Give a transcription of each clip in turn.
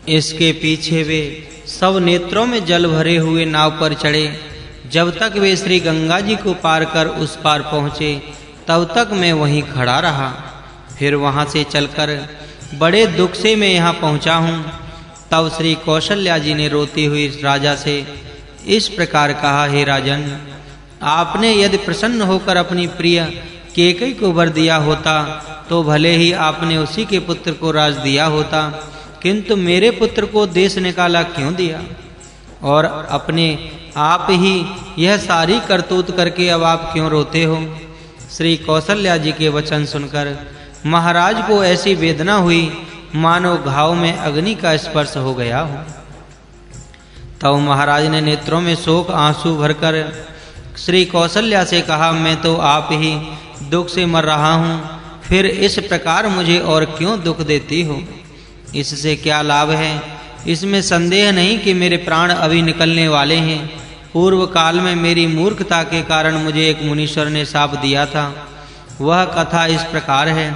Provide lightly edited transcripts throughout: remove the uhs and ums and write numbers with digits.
इसके पीछे वे सब नेत्रों में जल भरे हुए नाव पर चढ़े। जब तक वे श्री गंगा जी को पार कर उस पार पहुँचे तब तक मैं वहीं खड़ा रहा। फिर वहाँ से चलकर बड़े दुख से मैं यहाँ पहुँचा हूँ। तब श्री कौशल्या जी ने रोती हुई राजा से इस प्रकार कहा, हे राजन, आपने यदि प्रसन्न होकर अपनी प्रिय कैकेयी को वर दिया होता तो भले ही आपने उसी के पुत्र को राज दिया होता, किंतु मेरे पुत्र को देश निकाला क्यों दिया? और अपने आप ही यह सारी करतूत करके अब आप क्यों रोते हो? श्री कौशल्या जी के वचन सुनकर महाराज को ऐसी वेदना हुई मानो घाव में अग्नि का स्पर्श हो गया हो। तब महाराज ने नेत्रों में शोक आंसू भरकर श्री कौशल्या से कहा, मैं तो आप ही दुख से मर रहा हूँ, फिर इस प्रकार मुझे और क्यों दुख देती हो? इससे क्या लाभ है? इसमें संदेह नहीं कि मेरे प्राण अभी निकलने वाले हैं। पूर्व काल में मेरी मूर्खता के कारण मुझे एक मुनीश्वर ने शाप दिया था। वह कथा इस प्रकार है।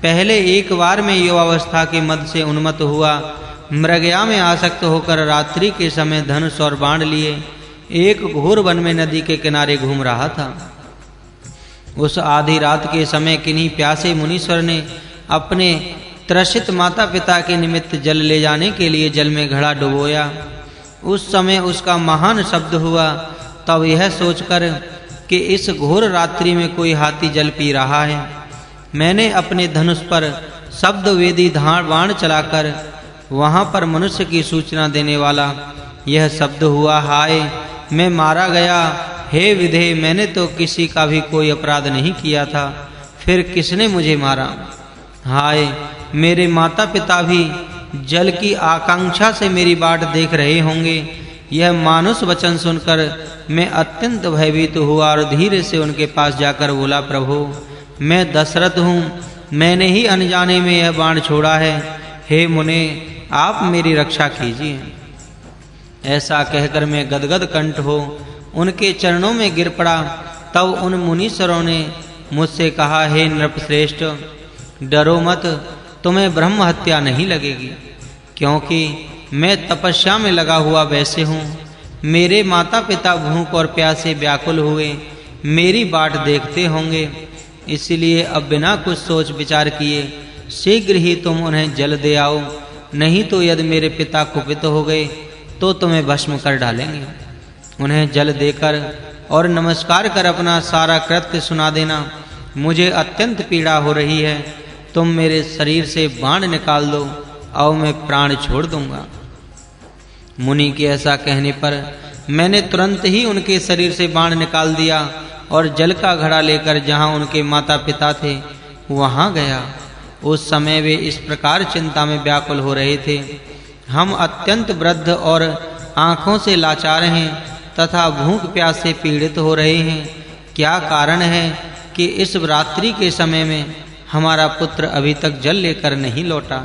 पहले एक बार मैं युवावस्था के मद से उन्मत्त हुआ मृगया में आसक्त होकर रात्रि के समय धनुष और बाण लिए एक घोर वन में नदी के किनारे घूम रहा था। उस आधी रात के समय किन्हीं प्यासे मुनीश्वर ने अपने त्रसित माता पिता के निमित्त जल ले जाने के लिए जल में घड़ा डुबोया। उस समय उसका महान शब्द हुआ। तब यह सोचकर कि इस घोर रात्रि में कोई हाथी जल पी रहा है, मैंने अपने धनुष पर शब्द वेदी धार बाण चलाकर वहां पर मनुष्य की सूचना देने वाला यह शब्द हुआ, हाय मैं मारा गया। हे विधे, मैंने तो किसी का भी कोई अपराध नहीं किया था, फिर किसने मुझे मारा? हाय मेरे माता पिता भी जल की आकांक्षा से मेरी बाट देख रहे होंगे। यह मानुष वचन सुनकर मैं अत्यंत भयभीत हुआ और धीरे से उनके पास जाकर बोला, प्रभु मैं दशरथ हूँ, मैंने ही अनजाने में यह बाण छोड़ा है। हे मुने, आप मेरी रक्षा कीजिए। ऐसा कहकर मैं गदगद कंठ हो उनके चरणों में गिर पड़ा। तब उन मुनीश्वरों ने मुझसे कहा, हे नृपश्रेष्ठ, डरो मत, तुम्हें ब्रह्म हत्या नहीं लगेगी, क्योंकि मैं तपस्या में लगा हुआ वैसे हूँ। मेरे माता पिता भूख और प्यास से व्याकुल हुए मेरी बाट देखते होंगे, इसलिए अब बिना कुछ सोच विचार किए शीघ्र ही तुम उन्हें जल दे आओ, नहीं तो यदि मेरे पिता कुपित हो गए तो तुम्हें भस्म कर डालेंगे। उन्हें जल देकर और नमस्कार कर अपना सारा कृत्य सुना देना। मुझे अत्यंत पीड़ा हो रही है, तुम मेरे शरीर से बाण निकाल दो और मैं प्राण छोड़ दूंगा। मुनि के ऐसा कहने पर मैंने तुरंत ही उनके शरीर से बाण निकाल दिया और जल का घड़ा लेकर जहां उनके माता पिता थे वहां गया। उस समय वे इस प्रकार चिंता में व्याकुल हो रहे थे, हम अत्यंत वृद्ध और आंखों से लाचार हैं तथा भूख प्यास से पीड़ित हो रहे हैं। क्या कारण है कि इस रात्रि के समय में हमारा पुत्र अभी तक जल लेकर नहीं लौटा?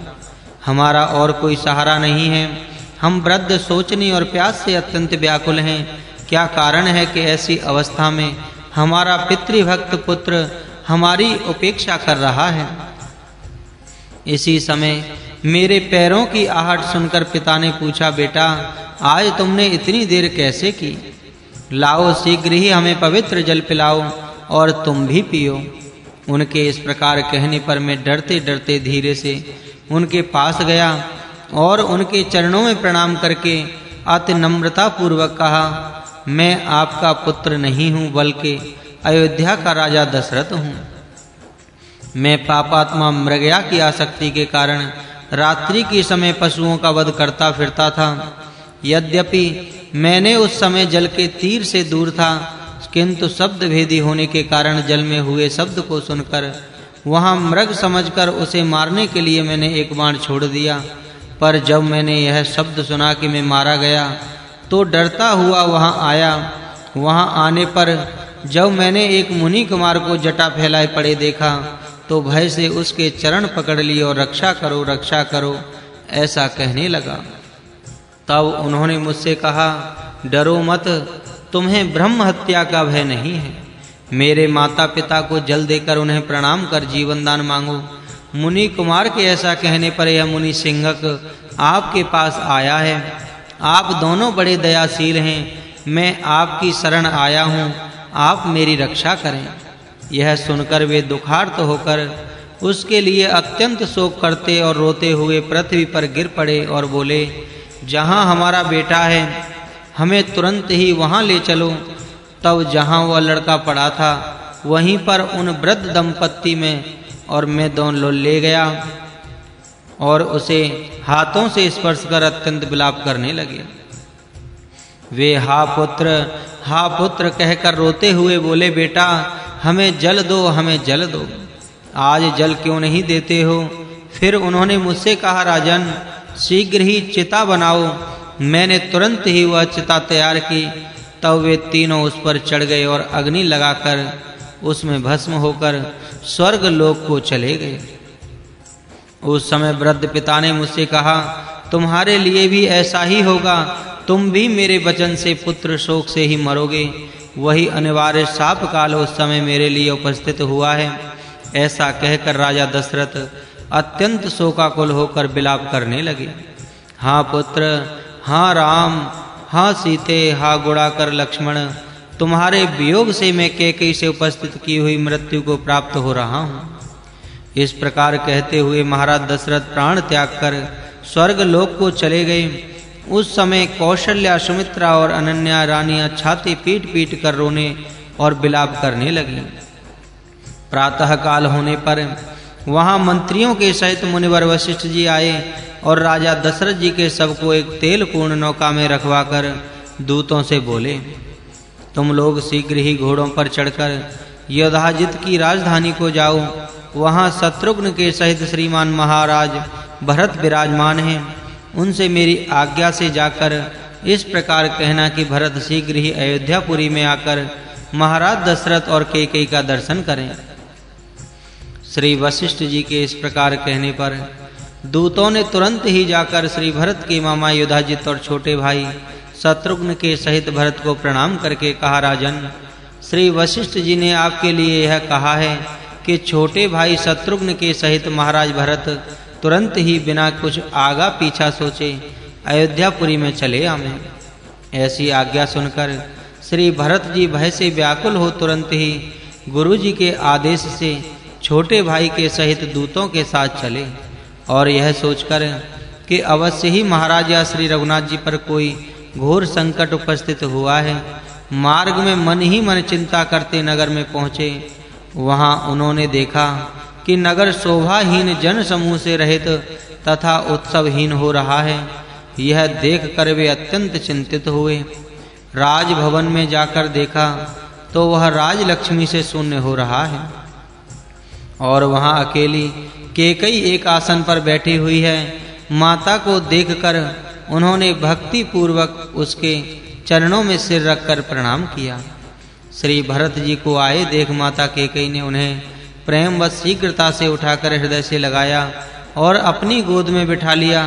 हमारा और कोई सहारा नहीं है। हम वृद्ध शोचनी और प्यास से अत्यंत व्याकुल हैं। क्या कारण है कि ऐसी अवस्था में हमारा पितृभक्त पुत्र हमारी उपेक्षा कर रहा है? इसी समय मेरे पैरों की आहट सुनकर पिता ने पूछा, बेटा आज तुमने इतनी देर कैसे की? लाओ शीघ्र ही हमें पवित्र जल पिलाओ और तुम भी पियो। उनके इस प्रकार कहने पर मैं डरते डरते धीरे से उनके पास गया और उनके चरणों में प्रणाम करके अति नम्रता पूर्वक कहा, मैं आपका पुत्र नहीं हूँ बल्कि अयोध्या का राजा दशरथ हूँ। मैं पापात्मा मृगया की आसक्ति के कारण रात्रि के समय पशुओं का वध करता फिरता था। यद्यपि मैंने उस समय जल के तीर से दूर था, किंतु शब्द भेदी होने के कारण जल में हुए शब्द को सुनकर वहां मृग समझकर उसे मारने के लिए मैंने एक बाण छोड़ दिया। पर जब मैंने यह शब्द सुना कि मैं मारा गया तो डरता हुआ वहां आया। वहां आने पर जब मैंने एक मुनि कुमार को जटा फैलाए पड़े देखा तो भय से उसके चरण पकड़ लिए और रक्षा करो ऐसा कहने लगा। तब उन्होंने मुझसे कहा, डरो मत, तुम्हें ब्रह्म हत्या का भय नहीं है। मेरे माता पिता को जल देकर उन्हें प्रणाम कर जीवन दान मांगो। मुनि कुमार के ऐसा कहने पर यह मुनि सिंहक आपके पास आया है। आप दोनों बड़े दयाशील हैं। मैं आपकी शरण आया हूँ, आप मेरी रक्षा करें। यह सुनकर वे दुखार्त होकर उसके लिए अत्यंत शोक करते और रोते हुए पृथ्वी पर गिर पड़े और बोले, जहाँ हमारा बेटा है हमें तुरंत ही वहाँ ले चलो। तब जहाँ वह लड़का पड़ा था वहीं पर उन वृद्ध दंपत्ति में और मैं दोनों ले गया और उसे हाथों से स्पर्श कर अत्यंत विलाप करने लगे। वे हा पुत्र कहकर रोते हुए बोले, बेटा हमें जल दो, हमें जल दो। आज जल क्यों नहीं देते हो? फिर उन्होंने मुझसे कहा, राजन शीघ्र ही चिता बनाओ। मैंने तुरंत ही वह चिता तैयार की। तब वे तीनों उस पर चढ़ गए और अग्नि लगाकर उसमें भस्म होकर स्वर्ग लोक को चले गए। उस समय वृद्ध पिता ने मुझसे कहा, तुम्हारे लिए भी ऐसा ही होगा, तुम भी मेरे वचन से पुत्र शोक से ही मरोगे। वही अनिवार्य शाप काल उस समय मेरे लिए उपस्थित हुआ है। ऐसा कहकर राजा दशरथ अत्यंत शोकाकुल होकर विलाप करने लगे। हाँ पुत्र, हाँ राम, हाँ सीते, हाँ गुणाकर लक्ष्मण, तुम्हारे वियोग से मैं कैकेयी से उपस्थित की हुई मृत्यु को प्राप्त हो रहा हूँ। इस प्रकार कहते हुए महाराज दशरथ प्राण त्याग कर स्वर्ग लोक को चले गए। उस समय कौशल्या, सुमित्रा और अनन्या रानियां छाती पीट पीट कर रोने और विलाप करने लगी। प्रातः काल होने पर वहां मंत्रियों के सहित मुनिवर वशिष्ठ जी आए और राजा दशरथ जी के सबको एक तेल पूर्ण नौका में रखवाकर दूतों से बोले, तुम लोग शीघ्र ही घोड़ों पर चढ़कर योधाजित की राजधानी को जाओ। वहां शत्रुघ्न के सहित श्रीमान महाराज भरत विराजमान हैं। उनसे मेरी आज्ञा से जाकर इस प्रकार कहना कि भरत शीघ्र ही अयोध्यापुरी में आकर महाराज दशरथ और कैकेयी का दर्शन करें। श्री वशिष्ठ जी के इस प्रकार कहने पर दूतों ने तुरंत ही जाकर श्री भरत के मामा योधाजित और छोटे भाई शत्रुघ्न के सहित भरत को प्रणाम करके कहा, राजन श्री वशिष्ठ जी ने आपके लिए यह कहा है कि छोटे भाई शत्रुघ्न के सहित महाराज भरत तुरंत ही बिना कुछ आगा पीछा सोचे अयोध्यापुरी में चले आवें। ऐसी आज्ञा सुनकर श्री भरत जी भय से व्याकुल हो तुरंत ही गुरु जी के आदेश से छोटे भाई के सहित दूतों के साथ चले और यह सोचकर कि अवश्य ही महाराजा श्री रघुनाथ जी पर कोई घोर संकट उपस्थित हुआ है, मार्ग में मन ही मन चिंता करते नगर में पहुँचे। वहां उन्होंने देखा कि नगर शोभाहीन जन समूह से रहित तथा उत्सवहीन हो रहा है। यह देखकर वे अत्यंत चिंतित हुए। राजभवन में जाकर देखा तो वह राजलक्ष्मी से शून्य हो रहा है और वहां अकेली कैकेयी एक आसन पर बैठी हुई है। माता को देखकर उन्होंने भक्ति पूर्वक उसके चरणों में सिर रखकर प्रणाम किया। श्री भरत जी को आए देख माता कैकेयी ने उन्हें प्रेमवश शीघ्रता से उठाकर हृदय से लगाया और अपनी गोद में बिठा लिया।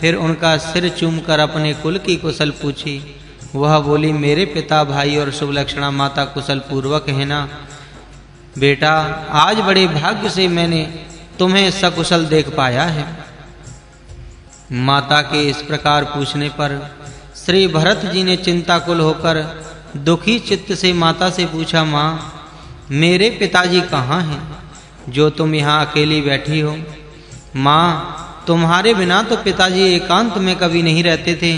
फिर उनका सिर चूमकर अपने कुल की कुशल पूछी। वह बोली, मेरे पिता, भाई और शुभलक्षणा माता कुशल पूर्वक है ना? बेटा, आज बड़े भाग्य से मैंने तुम्हें सकुशल देख पाया है। माता के इस प्रकार पूछने पर श्री भरत जी ने चिंताकुल होकर दुखी चित्त से माता से पूछा, माँ मेरे पिताजी कहाँ हैं जो तुम यहाँ अकेली बैठी हो? माँ, तुम्हारे बिना तो पिताजी एकांत में कभी नहीं रहते थे,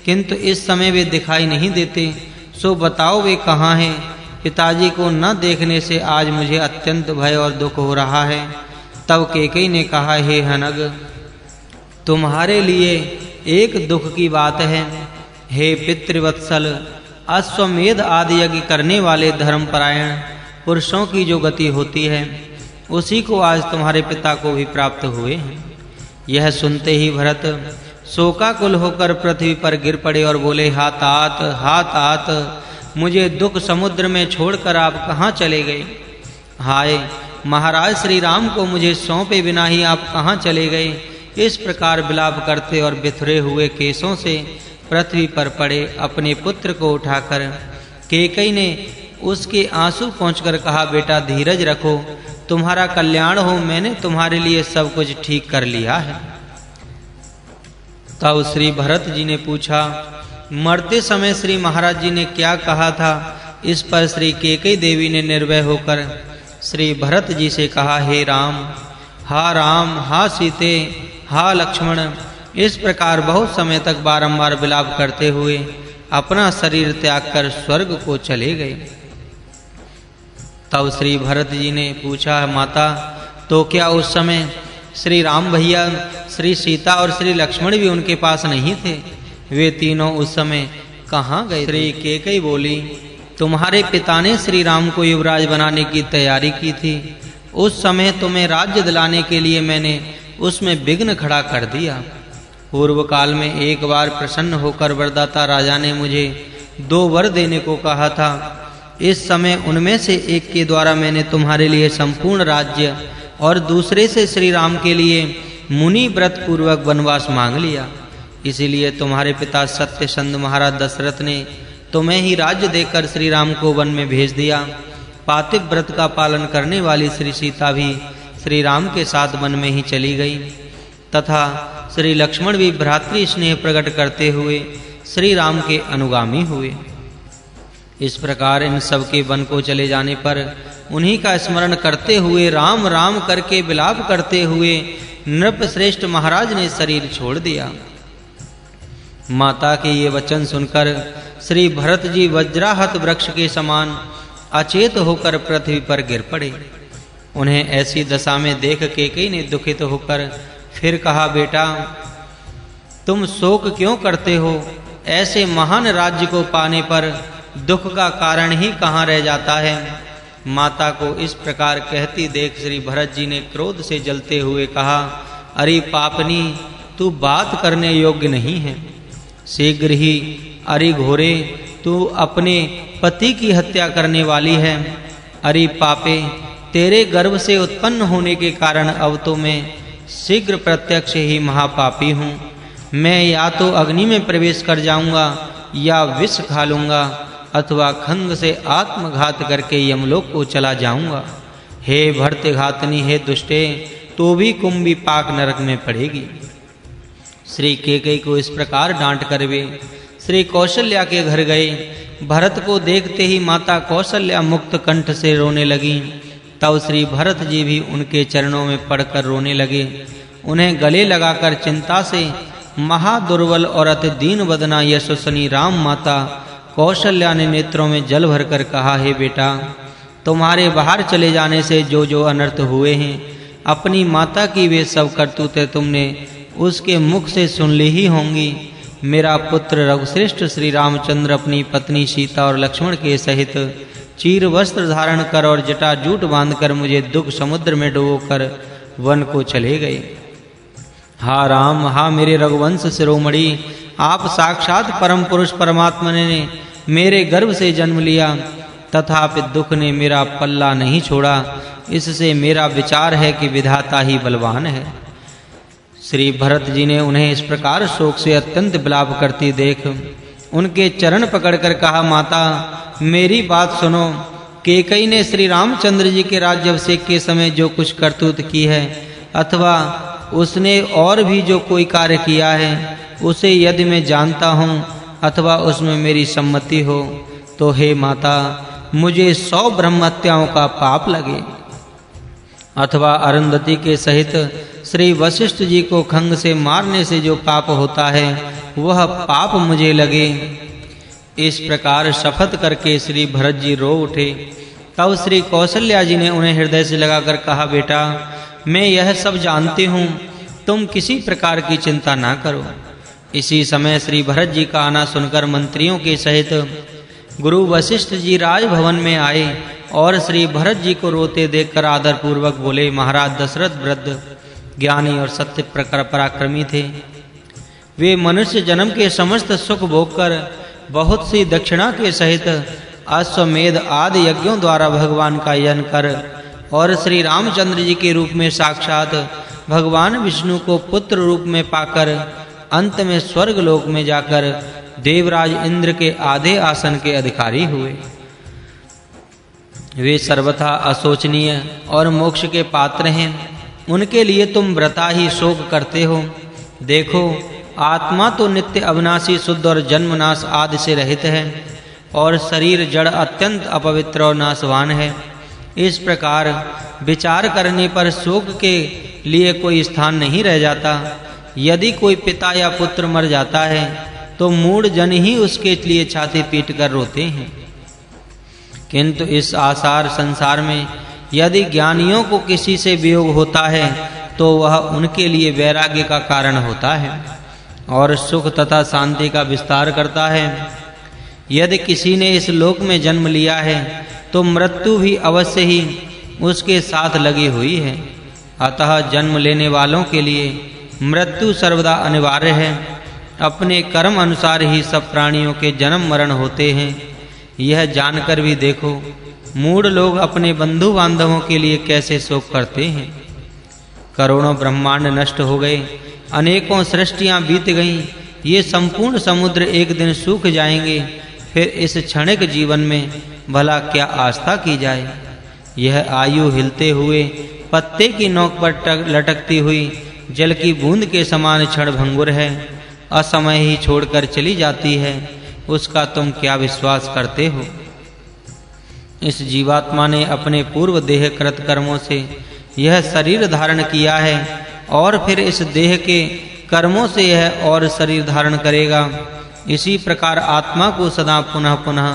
किंतु इस समय वे दिखाई नहीं देते। सो बताओ वे कहाँ हैं? पिताजी को न देखने से आज मुझे अत्यंत भय और दुख हो रहा है। तब कैकेयी ने कहा, हे हनग, तुम्हारे लिए एक दुख की बात है। हे पितृवत्सल, अश्वमेध आदि यज्ञ करने वाले धर्मपरायण पुरुषों की जो गति होती है उसी को आज तुम्हारे पिता को भी प्राप्त हुए हैं। यह सुनते ही भरत शोकाकुल होकर पृथ्वी पर गिर पड़े और बोले, हातात, मुझे दुख समुद्र में छोड़कर आप कहाँ चले गए? हाय, महाराज श्री राम को मुझे सौंपे बिना ही आप कहाँ चले गए? इस प्रकार विलाप करते और बिखरे हुए केशों से पृथ्वी पर पड़े अपने पुत्र को उठाकर कैकेयी ने उसके आंसू पोंछकर कहा, बेटा धीरज रखो, तुम्हारा कल्याण हो, मैंने तुम्हारे लिए सब कुछ ठीक कर लिया है। तब श्री भरत जी ने पूछा, मरते समय श्री महाराज जी ने क्या कहा था? इस पर श्री कैकेयी देवी ने निर्भय होकर श्री भरत जी से कहा, हे राम, हा सीते, हा लक्ष्मण, इस प्रकार बहुत समय तक बारंबार विलाप करते हुए अपना शरीर त्याग कर स्वर्ग को चले गए। तब श्री भरत जी ने पूछा, माता, तो क्या उस समय श्री राम भैया, श्री सीता और श्री लक्ष्मण भी उनके पास नहीं थे? वे तीनों उस समय कहाँ गए? श्री कैकेयी बोली, तुम्हारे पिता ने श्री राम को युवराज बनाने की तैयारी की थी। उस समय तुम्हें राज्य दिलाने के लिए मैंने उसमें विघ्न खड़ा कर दिया। पूर्व काल में एक बार प्रसन्न होकर वरदाता राजा ने मुझे 2 वर देने को कहा था। इस समय उनमें से एक के द्वारा मैंने तुम्हारे लिए संपूर्ण राज्य और दूसरे से श्री राम के लिए मुनि व्रत पूर्वक वनवास मांग लिया। इसीलिए तुम्हारे पिता सत्यसंध महाराज दशरथ ने तुम्हें ही राज्य देकर श्री राम को वन में भेज दिया। पातिक व्रत का पालन करने वाली श्री सीता भी श्री राम के साथ वन में ही चली गई तथा श्री लक्ष्मण भी भ्रातृ स्नेह प्रकट करते हुए श्री राम के अनुगामी हुए। इस प्रकार इन सब के वन को चले जाने पर उन्हीं का स्मरण करते हुए, राम राम करके विलाप करते हुए नृप श्रेष्ठ महाराज ने शरीर छोड़ दिया। माता के ये वचन सुनकर श्री भरत जी वज्राहत वृक्ष के समान अचेत होकर पृथ्वी पर गिर पड़े। उन्हें ऐसी दशा में देख कैकेयी ने दुखित होकर फिर कहा, बेटा, तुम शोक क्यों करते हो? ऐसे महान राज्य को पाने पर दुख का कारण ही कहाँ रह जाता है? माता को इस प्रकार कहती देख श्री भरत जी ने क्रोध से जलते हुए कहा, अरे पापनी, तू बात करने योग्य नहीं है। शीघ्र ही अरे घोरे, तू अपने पति की हत्या करने वाली है। अरे पापे, तेरे गर्भ से उत्पन्न होने के कारण अब तो मैं शीघ्र प्रत्यक्ष ही महापापी हूँ। मैं या तो अग्नि में प्रवेश कर जाऊंगा या विष खा लूंगा अथवा खंग से आत्मघात करके यमलोक को चला जाऊंगा। हे भर्तघातनी, हे दुष्टे, तो भी कुंभी पाक नरक में पड़ेगी। श्री कैकेयी को इस प्रकार डांट कर वे श्री कौशल्या के घर गए। भरत को देखते ही माता कौशल्या मुक्त कंठ से रोने लगी। तब श्री भरत जी भी उनके चरणों में पड़कर रोने लगे। उन्हें गले लगाकर चिंता से महादुर्बल और अति दीन वदना यशस्विनी राम माता कौशल्या ने नेत्रों में जल भरकर कहा, हे बेटा, तुम्हारे बाहर चले जाने से जो जो अनर्थ हुए हैं, अपनी माता की वे सब करतूतें तुमने उसके मुख से सुन ली ही होंगी। मेरा पुत्र रघुश्रेष्ठ श्री रामचंद्र अपनी पत्नी सीता और लक्ष्मण के सहित चीर वस्त्र धारण कर और जटाजूट बांधकर मुझे दुख समुद्र में डुबोकर वन को चले गए। हा राम, हा मेरे रघुवंश शिरोमणि, आप साक्षात परम पुरुष परमात्मा ने मेरे गर्भ से जन्म लिया, तथापि दुख ने मेरा पल्ला नहीं छोड़ा। इससे मेरा विचार है कि विधाता ही बलवान है। श्री भरत जी ने उन्हें इस प्रकार शोक से अत्यंत विलाप करती देख उनके चरण पकड़कर कहा, माता, मेरी बात सुनो। कैकेयी ने श्री रामचंद्र जी के राज्याभिषेक के समय जो कुछ करतूत की है अथवा उसने और भी जो कोई कार्य किया है, उसे यदि मैं जानता हूँ अथवा उसमें मेरी सम्मति हो, तो हे माता, मुझे 100 ब्रह्महत्याओं का पाप लगे अथवा अरुंधति के सहित श्री वशिष्ठ जी को खंग से मारने से जो पाप होता है, वह पाप मुझे लगे। इस प्रकार शपथ करके श्री भरत जी रो उठे। तब श्री कौशल्या जी ने उन्हें हृदय से लगाकर कहा, बेटा, मैं यह सब जानती हूँ, तुम किसी प्रकार की चिंता ना करो। इसी समय श्री भरत जी का आना सुनकर मंत्रियों के सहित गुरु वशिष्ठ जी राजभवन में आए और श्री भरत जी को रोते देखकर आदर पूर्वक बोले, महाराज दशरथ वृद्ध, ज्ञानी और सत्य पराक्रमी थे। वे मनुष्य जन्म के समस्त सुख भोगकर बहुत सी दक्षिणा के सहित अश्वमेध आदि यज्ञों द्वारा भगवान का यज्ञ कर और श्री रामचंद्र जी के रूप में साक्षात भगवान विष्णु को पुत्र रूप में पाकर अंत में स्वर्ग लोक में जाकर देवराज इंद्र के आधे आसन के अधिकारी हुए। वे सर्वथा अशोचनीय और मोक्ष के पात्र हैं। उनके लिए तुम व्रता ही शोक करते हो। देखो, आत्मा तो नित्य अविनाशी, शुद्ध और जन्मनाश आदि से रहित है, और शरीर जड़ अत्यंत अपवित्र और नाशवान है। इस प्रकार विचार करने पर शोक के लिए कोई स्थान नहीं रह जाता। यदि कोई पिता या पुत्र मर जाता है तो मूढ़ जन ही उसके लिए छाती पीट कर रोते हैं, किंतु इस आसार संसार में यदि ज्ञानियों को किसी से वियोग होता है तो वह उनके लिए वैराग्य का कारण होता है और सुख तथा शांति का विस्तार करता है। यदि किसी ने इस लोक में जन्म लिया है तो मृत्यु भी अवश्य ही उसके साथ लगी हुई है। अतः जन्म लेने वालों के लिए मृत्यु सर्वदा अनिवार्य है। अपने कर्म अनुसार ही सब प्राणियों के जन्म मरण होते हैं। यह जानकर भी देखो, मूढ़ लोग अपने बंधु बांधवों के लिए कैसे शोक करते हैं। करोड़ों ब्रह्मांड नष्ट हो गए, अनेकों सृष्टियां बीत गईं, ये संपूर्ण समुद्र एक दिन सूख जाएंगे। फिर इस क्षणिक जीवन में भला क्या आस्था की जाए। यह आयु हिलते हुए पत्ते की नोक पर लटकती हुई जल की बूंद के समान क्षण भंगुर है, असमय ही छोड़कर चली जाती है। उसका तुम क्या विश्वास करते हो। इस जीवात्मा ने अपने पूर्व देह कृत कर्मों से यह शरीर धारण किया है और फिर इस देह के कर्मों से यह और शरीर धारण करेगा। इसी प्रकार आत्मा को सदा पुनः पुनः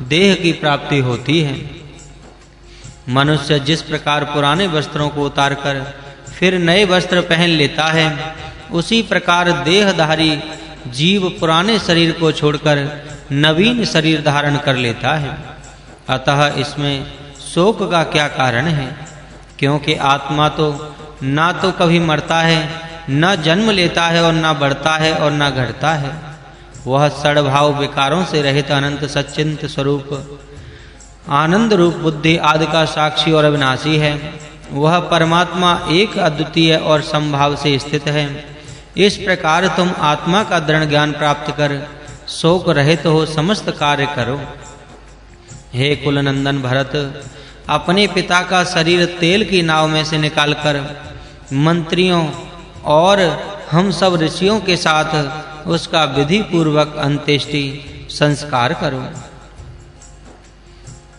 देह की प्राप्ति होती है। मनुष्य जिस प्रकार पुराने वस्त्रों को उतारकर फिर नए वस्त्र पहन लेता है, उसी प्रकार देहधारी जीव पुराने शरीर को छोड़कर नवीन शरीर धारण कर लेता है। अतः इसमें शोक का क्या कारण है, क्योंकि आत्मा तो ना तो कभी मरता है, न जन्म लेता है और न बढ़ता है और न घटता है। वह सद्भाव विकारों से रहित अनंत सच्चित स्वरूप आनंद रूप बुद्धि आदि का साक्षी और अविनाशी है। वह परमात्मा एक अद्वितीय और समभाव से स्थित है। इस प्रकार तुम आत्मा का दृढ़ ज्ञान प्राप्त कर शोक रहित हो समस्त कार्य करो। हे कुलनंदन भरत, अपने पिता का शरीर तेल की नाव में से निकालकर मंत्रियों और हम सब ऋषियों के साथ उसका विधि पूर्वक अंत्येष्टि संस्कार करो।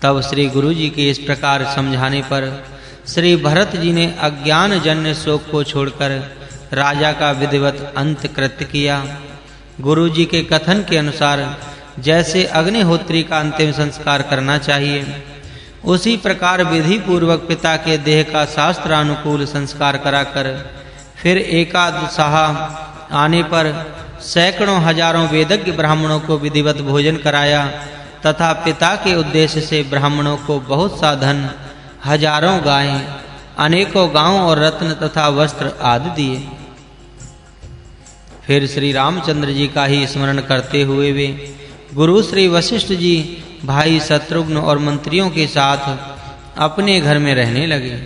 तब श्री गुरु जी के इस प्रकार समझाने पर श्री भरत जी ने अज्ञान जन्य शोक को छोड़कर राजा का विधिवत अंत कृत्य किया। गुरु जी के कथन के अनुसार जैसे अग्निहोत्री का अंतिम संस्कार करना चाहिए, उसी प्रकार विधि पूर्वक पिता के देह का शास्त्रानुकूल संस्कार कराकर फिर एकादशाह आने पर सैकड़ों हजारों वेदज्ञ ब्राह्मणों को विधिवत भोजन कराया तथा पिता के उद्देश्य से ब्राह्मणों को बहुत सा धन, हजारों गायें, अनेकों गांव और रत्न तथा वस्त्र आदि दिए। फिर श्री रामचंद्र जी का ही स्मरण करते हुए वे गुरु श्री वशिष्ठ जी भाई शत्रुघ्न और मंत्रियों के साथ अपने घर में रहने लगे।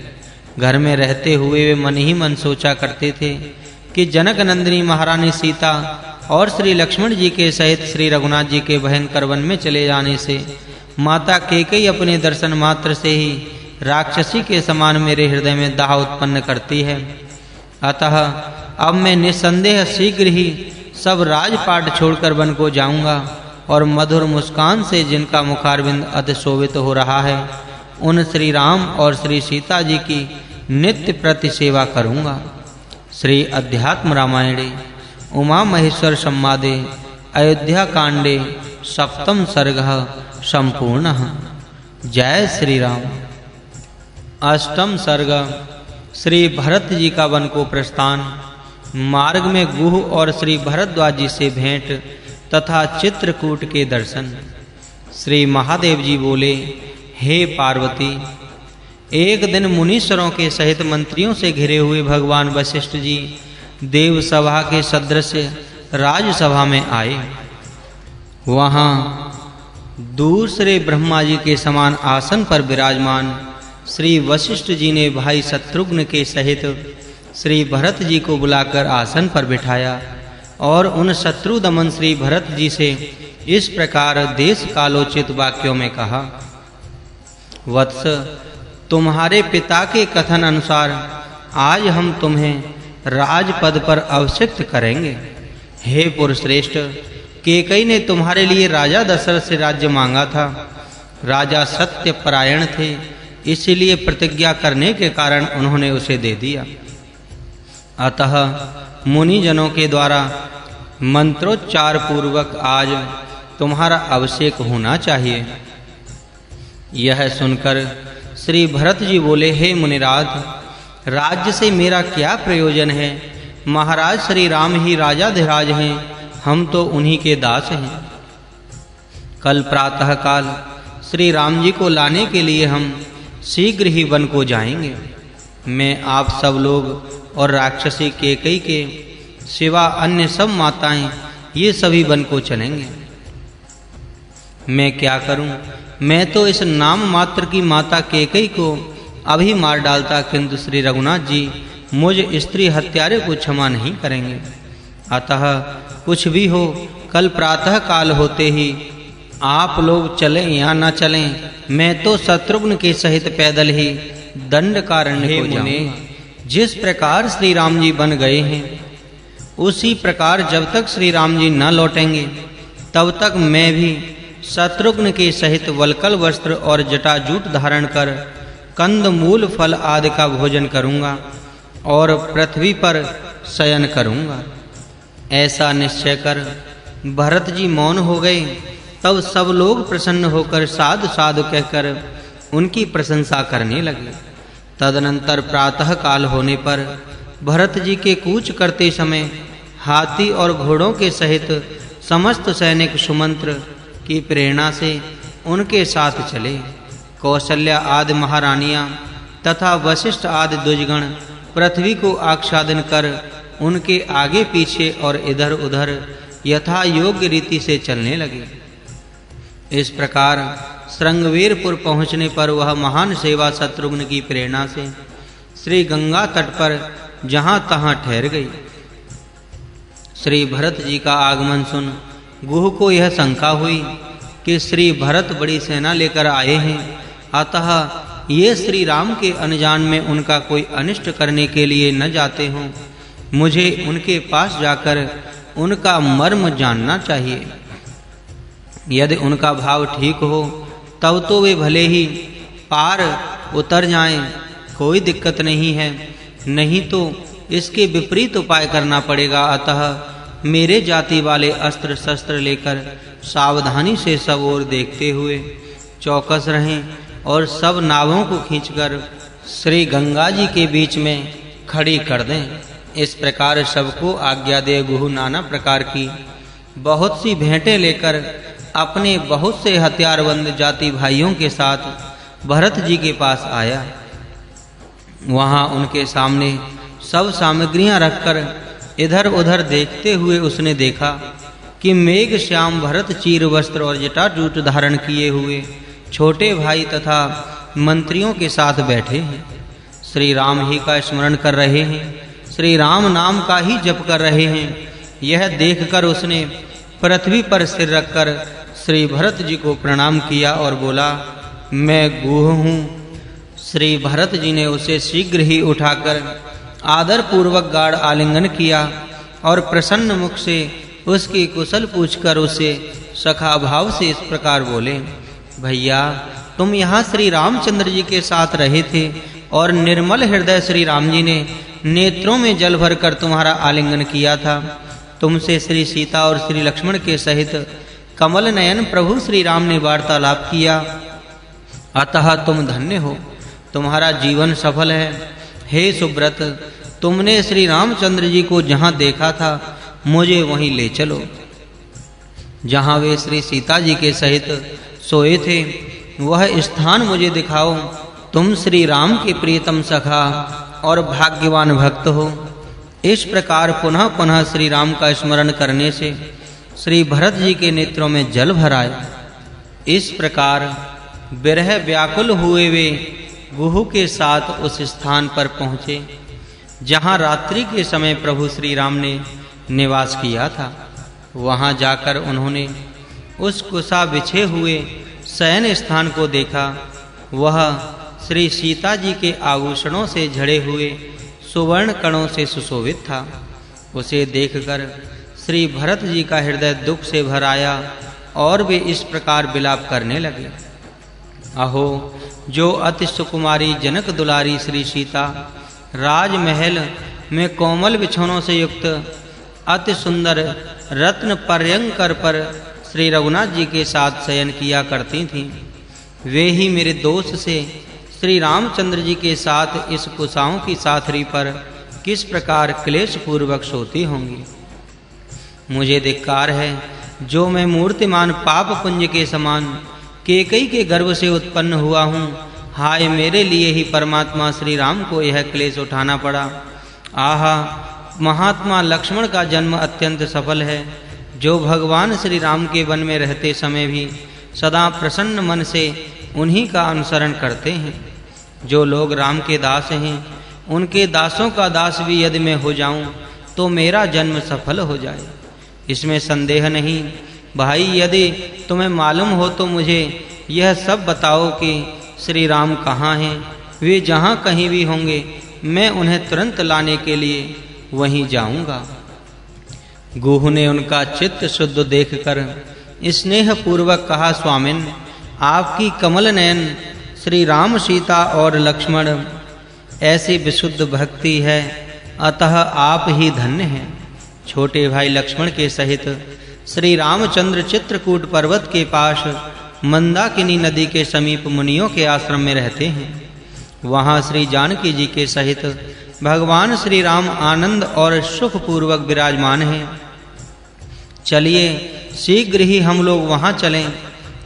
घर में रहते हुए वे मन ही मन सोचा करते थे कि जनक नंदिनी महारानी सीता और श्री लक्ष्मण जी के सहित श्री रघुनाथ जी के भयंकर वन में चले जाने से माता कैकेयी अपने दर्शन मात्र से ही राक्षसी के समान मेरे हृदय में दाह उत्पन्न करती है। अतः अब मैं निसंदेह शीघ्र ही सब राजपाट छोड़कर वन को जाऊंगा और मधुर मुस्कान से जिनका मुखारविंद अति शोभित हो रहा है, उन श्री राम और श्री सीता जी की नित्य प्रति सेवा करूंगा। श्री अध्यात्म रामायणे उमा महेश्वर संवादे अयोध्या कांडे सप्तम सर्गः संपूर्णः। जय श्री राम। अष्टम सर्ग श्री भरत जी का वन को प्रस्थान। मार्ग में गुह और श्री भरद्वाज जी से भेंट तथा चित्रकूट के दर्शन। श्री महादेव जी बोले, हे पार्वती, एक दिन मुनीश्वरों के सहित मंत्रियों से घिरे हुए भगवान वशिष्ठ जी देव सभा के सदृश राजसभा में आए। वहां दूसरे ब्रह्मा जी के समान आसन पर विराजमान श्री वशिष्ठ जी ने भाई शत्रुघ्न के सहित श्री भरत जी को बुलाकर आसन पर बिठाया और उन शत्रु दमन श्री भरत जी से इस प्रकार देश कालोचित वाक्यों में कहा। वत्स, तुम्हारे पिता के कथन अनुसार आज हम तुम्हें राजपद पर अभिषिक्त करेंगे। हे पुरुषश्रेष्ठ, कैकेयी ने तुम्हारे लिए राजा दशरथ से राज्य मांगा था। राजा सत्य परायण थे, इसलिए प्रतिज्ञा करने के कारण उन्होंने उसे दे दिया। अतः मुनि जनों के द्वारा मंत्रोच्चार पूर्वक आज तुम्हारा अभिषेक होना चाहिए। यह सुनकर श्री भरत जी बोले, हे मुनिराज, राज्य से मेरा क्या प्रयोजन है? महाराज श्री राम ही राजाधिराज हैं, हम तो उन्हीं के दास हैं। कल प्रातः काल श्री राम जी को लाने के लिए हम शीघ्र ही वन को जाएंगे। मैं, आप सब लोग और राक्षसी कैकेयी के सिवा अन्य सब माताएं, ये सभी वन को चलेंगे। मैं क्या करूं? मैं तो इस नाम मात्र की माता कैकेयी को अभी मार डालता, किंतु श्री रघुनाथ जी मुझ स्त्री हत्यारे को क्षमा नहीं करेंगे। अतः कुछ भी हो, कल प्रातः काल होते ही आप लोग चलें या न चलें, मैं तो शत्रुघ्न के सहित पैदल ही दंडकारण्य को जाऊंगा। जिस प्रकार श्री राम जी बन गए हैं, उसी प्रकार जब तक श्री राम जी न लौटेंगे तब तक मैं भी शत्रुघ्न के सहित वल्कल वस्त्र और जटाजूट धारण कर कंद मूल फल आदि का भोजन करूंगा और पृथ्वी पर शयन करूंगा। ऐसा निश्चय कर भरत जी मौन हो गए। तब सब लोग प्रसन्न होकर साधु साधु कहकर उनकी प्रशंसा करने लगे। तदनंतर प्रातः काल होने पर भरत जी के कूच करते समय हाथी और घोड़ों के सहित समस्त सैनिक सुमंत्र की प्रेरणा से उनके साथ चले। कौशल्या आदि महारानियां तथा वशिष्ठ आदि द्विजगण पृथ्वी को आच्छादन कर उनके आगे पीछे और इधर उधर यथा योग्य रीति से चलने लगे। इस प्रकार श्रृंगवीरपुर पहुंचने पर वह महान सेवा शत्रुघ्न की प्रेरणा से श्री गंगा तट पर जहां तहां ठहर गई। श्री भरत जी का आगमन सुन गुह को यह शंका हुई कि श्री भरत बड़ी सेना लेकर आए हैं, अतः ये श्री राम के अनजान में उनका कोई अनिष्ट करने के लिए न जाते हों। मुझे उनके पास जाकर उनका मर्म जानना चाहिए। यदि उनका भाव ठीक हो तब तो वे भले ही पार उतर जाएं, कोई दिक्कत नहीं है, नहीं तो इसके विपरीत उपाय करना पड़ेगा। अतः मेरे जाति वाले अस्त्र शस्त्र लेकर सावधानी से सब ओर देखते हुए चौकस रहें और सब नावों को खींचकर श्री गंगा जी के बीच में खड़ी कर दें। इस प्रकार सबको आज्ञा दे गुहु नाना प्रकार की बहुत सी भेंटें लेकर अपने बहुत से हथियारबंद जाति भाइयों के साथ भरत जी के पास आया। वहां उनके सामने सब सामग्रियां रखकर इधर उधर देखते हुए उसने देखा कि मेघ श्याम भरत चीर वस्त्र और जटाजूट धारण किए हुए छोटे भाई तथा मंत्रियों के साथ बैठे हैं। श्री राम ही का स्मरण कर रहे हैं, श्री राम नाम का ही जप कर रहे हैं। यह देखकर उसने पृथ्वी पर सिर रखकर श्री भरत जी को प्रणाम किया और बोला, मैं गुह हूँ। श्री भरत जी ने उसे शीघ्र ही उठाकर आदर पूर्वक गाढ़ आलिंगन किया और प्रसन्न मुख से उसकी कुशल पूछकर उसे सखा भाव से इस प्रकार बोले, भैया तुम यहाँ श्री रामचंद्र जी के साथ रहे थे और निर्मल हृदय श्री राम जी ने नेत्रों में जल भरकर तुम्हारा आलिंगन किया था। तुमसे श्री सीता और श्री लक्ष्मण के सहित कमल नयन प्रभु श्री राम ने वार्तालाप किया, अतः तुम धन्य हो, तुम्हारा जीवन सफल है। हे सुब्रत, तुमने श्री रामचंद्र जी को जहां देखा था मुझे वहीं ले चलो, जहां वे श्री सीता जी के सहित सोए थे वह स्थान मुझे दिखाओ। तुम श्री राम के प्रियतम सखा और भाग्यवान भक्त हो। इस प्रकार पुनः पुनः श्री राम का स्मरण करने से श्री भरत जी के नेत्रों में जल भर आया। इस प्रकार विरह व्याकुल हुए वे गुहु के साथ उस स्थान पर पहुँचे जहाँ रात्रि के समय प्रभु श्री राम ने निवास किया था। वहाँ जाकर उन्होंने उस कुसा बिछे हुए शयन स्थान को देखा। वह श्री सीता जी के आभूषणों से झड़े हुए सुवर्ण कणों से सुशोभित था। उसे देखकर श्री भरत जी का हृदय दुख से भर आया और वे इस प्रकार विलाप करने लगे। अहो, जो अति सुकुमारी जनक दुलारी श्री सीता राजमहल में कोमल बिछौनों से युक्त अति सुंदर रत्न पर्यंकर पर श्री रघुनाथ जी के साथ शयन किया करती थीं, वे ही मेरे दोस्त से श्री रामचंद्र जी के साथ इस कुशाओं की साथरी पर किस प्रकार क्लेश पूर्वक सोती होंगी। मुझे धिक्कार है, जो मैं मूर्तिमान पाप पुंज के समान कैकेयी के गर्भ से उत्पन्न हुआ हूँ। हाय, मेरे लिए ही परमात्मा श्री राम को यह क्लेश उठाना पड़ा। आहा, महात्मा लक्ष्मण का जन्म अत्यंत सफल है, जो भगवान श्री राम के वन में रहते समय भी सदा प्रसन्न मन से उन्हीं का अनुसरण करते हैं। जो लोग राम के दास हैं, उनके दासों का दास भी यदि मैं हो जाऊं तो मेरा जन्म सफल हो जाए, इसमें संदेह नहीं। भाई, यदि तुम्हें मालूम हो तो मुझे यह सब बताओ कि श्री राम कहाँ हैं। वे जहाँ कहीं भी होंगे, मैं उन्हें तुरंत लाने के लिए वहीं जाऊंगा। गुह ने उनका चित्त शुद्ध देखकर स्नेह पूर्वक कहा, स्वामिन, आपकी कमल नयन श्री राम, सीता और लक्ष्मण ऐसी विशुद्ध भक्ति है, अतः आप ही धन्य हैं। छोटे भाई लक्ष्मण के सहित श्री रामचंद्र चित्रकूट पर्वत के पास मंदाकिनी नदी के समीप मुनियों के आश्रम में रहते हैं। वहां श्री जानकी जी के सहित भगवान श्री राम आनंद और सुख पूर्वक विराजमान हैं। चलिए शीघ्र ही हम लोग वहां चलें।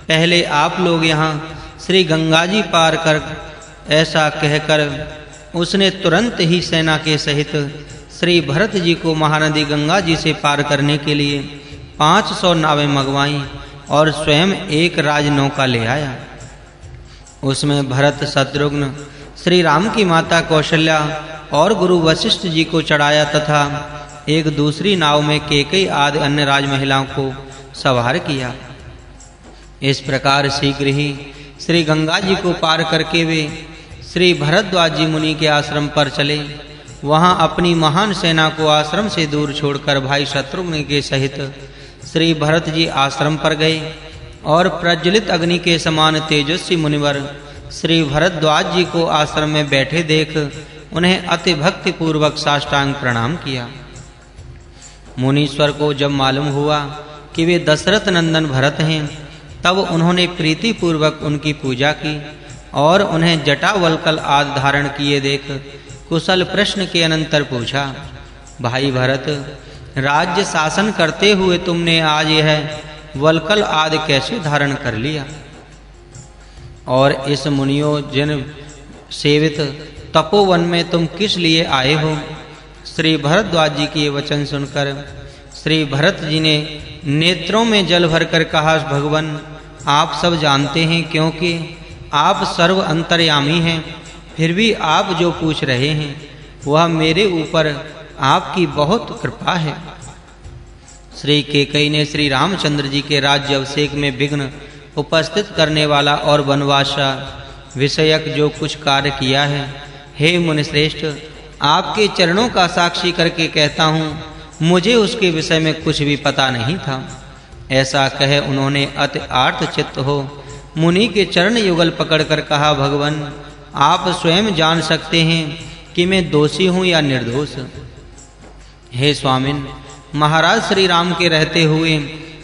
पहले आप लोग यहाँ श्री गंगा जी पार कर, ऐसा कहकर उसने तुरंत ही सेना के सहित श्री भरत जी को महानदी गंगा जी से पार करने के लिए 500 नावें मंगवाईं और स्वयं एक राजनौका ले आया। उसमें भरत, शत्रुघ्न, श्री राम की माता कौशल्या और गुरु वशिष्ठ जी को चढ़ाया तथा एक दूसरी नाव में कैकेयी आदि अन्य राजमहिलाओं को सवार किया। इस प्रकार शीघ्र ही श्री गंगा जी को पार करके वे श्री भरद्वाज जी मुनि के आश्रम पर चले। वहां अपनी महान सेना को आश्रम से दूर छोड़कर भाई शत्रुघ्न के सहित श्री भरत जी आश्रम पर गए और प्रज्वलित अग्नि के समान तेजस्वी मुनिवर श्री भरद्वाज जी को आश्रम में बैठे देख उन्हें अति भक्ति पूर्वक साष्टांग प्रणाम किया। मुनीश्वर को जब मालूम हुआ कि वे दशरथ नंदन भरत हैं, तब उन्होंने प्रीति पूर्वक उनकी पूजा की और उन्हें जटा वल्कल आदि धारण किए देख कुशल प्रश्न के अनंतर पूछा, भाई भरत, राज्य शासन करते हुए तुमने आज यह वल्कल आदि कैसे धारण कर लिया और इस मुनियों जन सेवित तपोवन में तुम किस लिए आए हो? श्री भरद्वाज जी के वचन सुनकर श्री भरत जी ने नेत्रों में जल भरकर कहा, भगवान, आप सब जानते हैं, क्योंकि आप सर्व अंतर्यामी हैं, फिर भी आप जो पूछ रहे हैं वह मेरे ऊपर आपकी बहुत कृपा है। श्री कैकेयी ने श्री रामचंद्र जी के राज्य अभिषेक में विघ्न उपस्थित करने वाला और वनवास विषयक जो कुछ कार्य किया है, हे मुनिश्रेष्ठ, आपके चरणों का साक्षी करके कहता हूँ, मुझे उसके विषय में कुछ भी पता नहीं था। ऐसा कहे उन्होंने अति आर्त चित्त हो मुनि के चरण युगल पकड़कर कहा, भगवान, आप स्वयं जान सकते हैं कि मैं दोषी हूँ या निर्दोष। हे स्वामिन, महाराज श्री राम के रहते हुए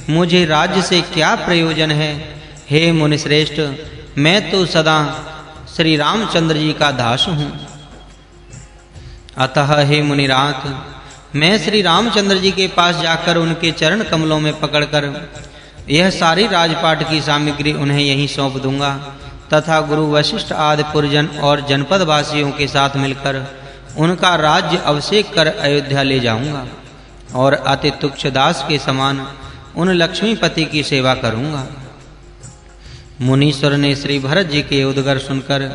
मुझे राज्य से क्या प्रयोजन है? हे मुनिश्रेष्ठ, मैं तो सदा श्री रामचंद्र जी का दास हूँ। अतः हे मुनिरात, मैं श्री रामचंद्र जी के पास जाकर उनके चरण कमलों में पकड़कर यह सारी राजपाट की सामग्री उन्हें यहीं सौंप दूंगा तथा गुरु वशिष्ठ आदि पुरजन और जनपद वासियों के साथ मिलकर उनका राज्य अभिषेक कर अयोध्या ले जाऊंगा और अति तुच्छ दास के समान उन लक्ष्मीपति की सेवा करूंगा। मुनीश्वर ने श्री भरत जी के उद्गार सुनकर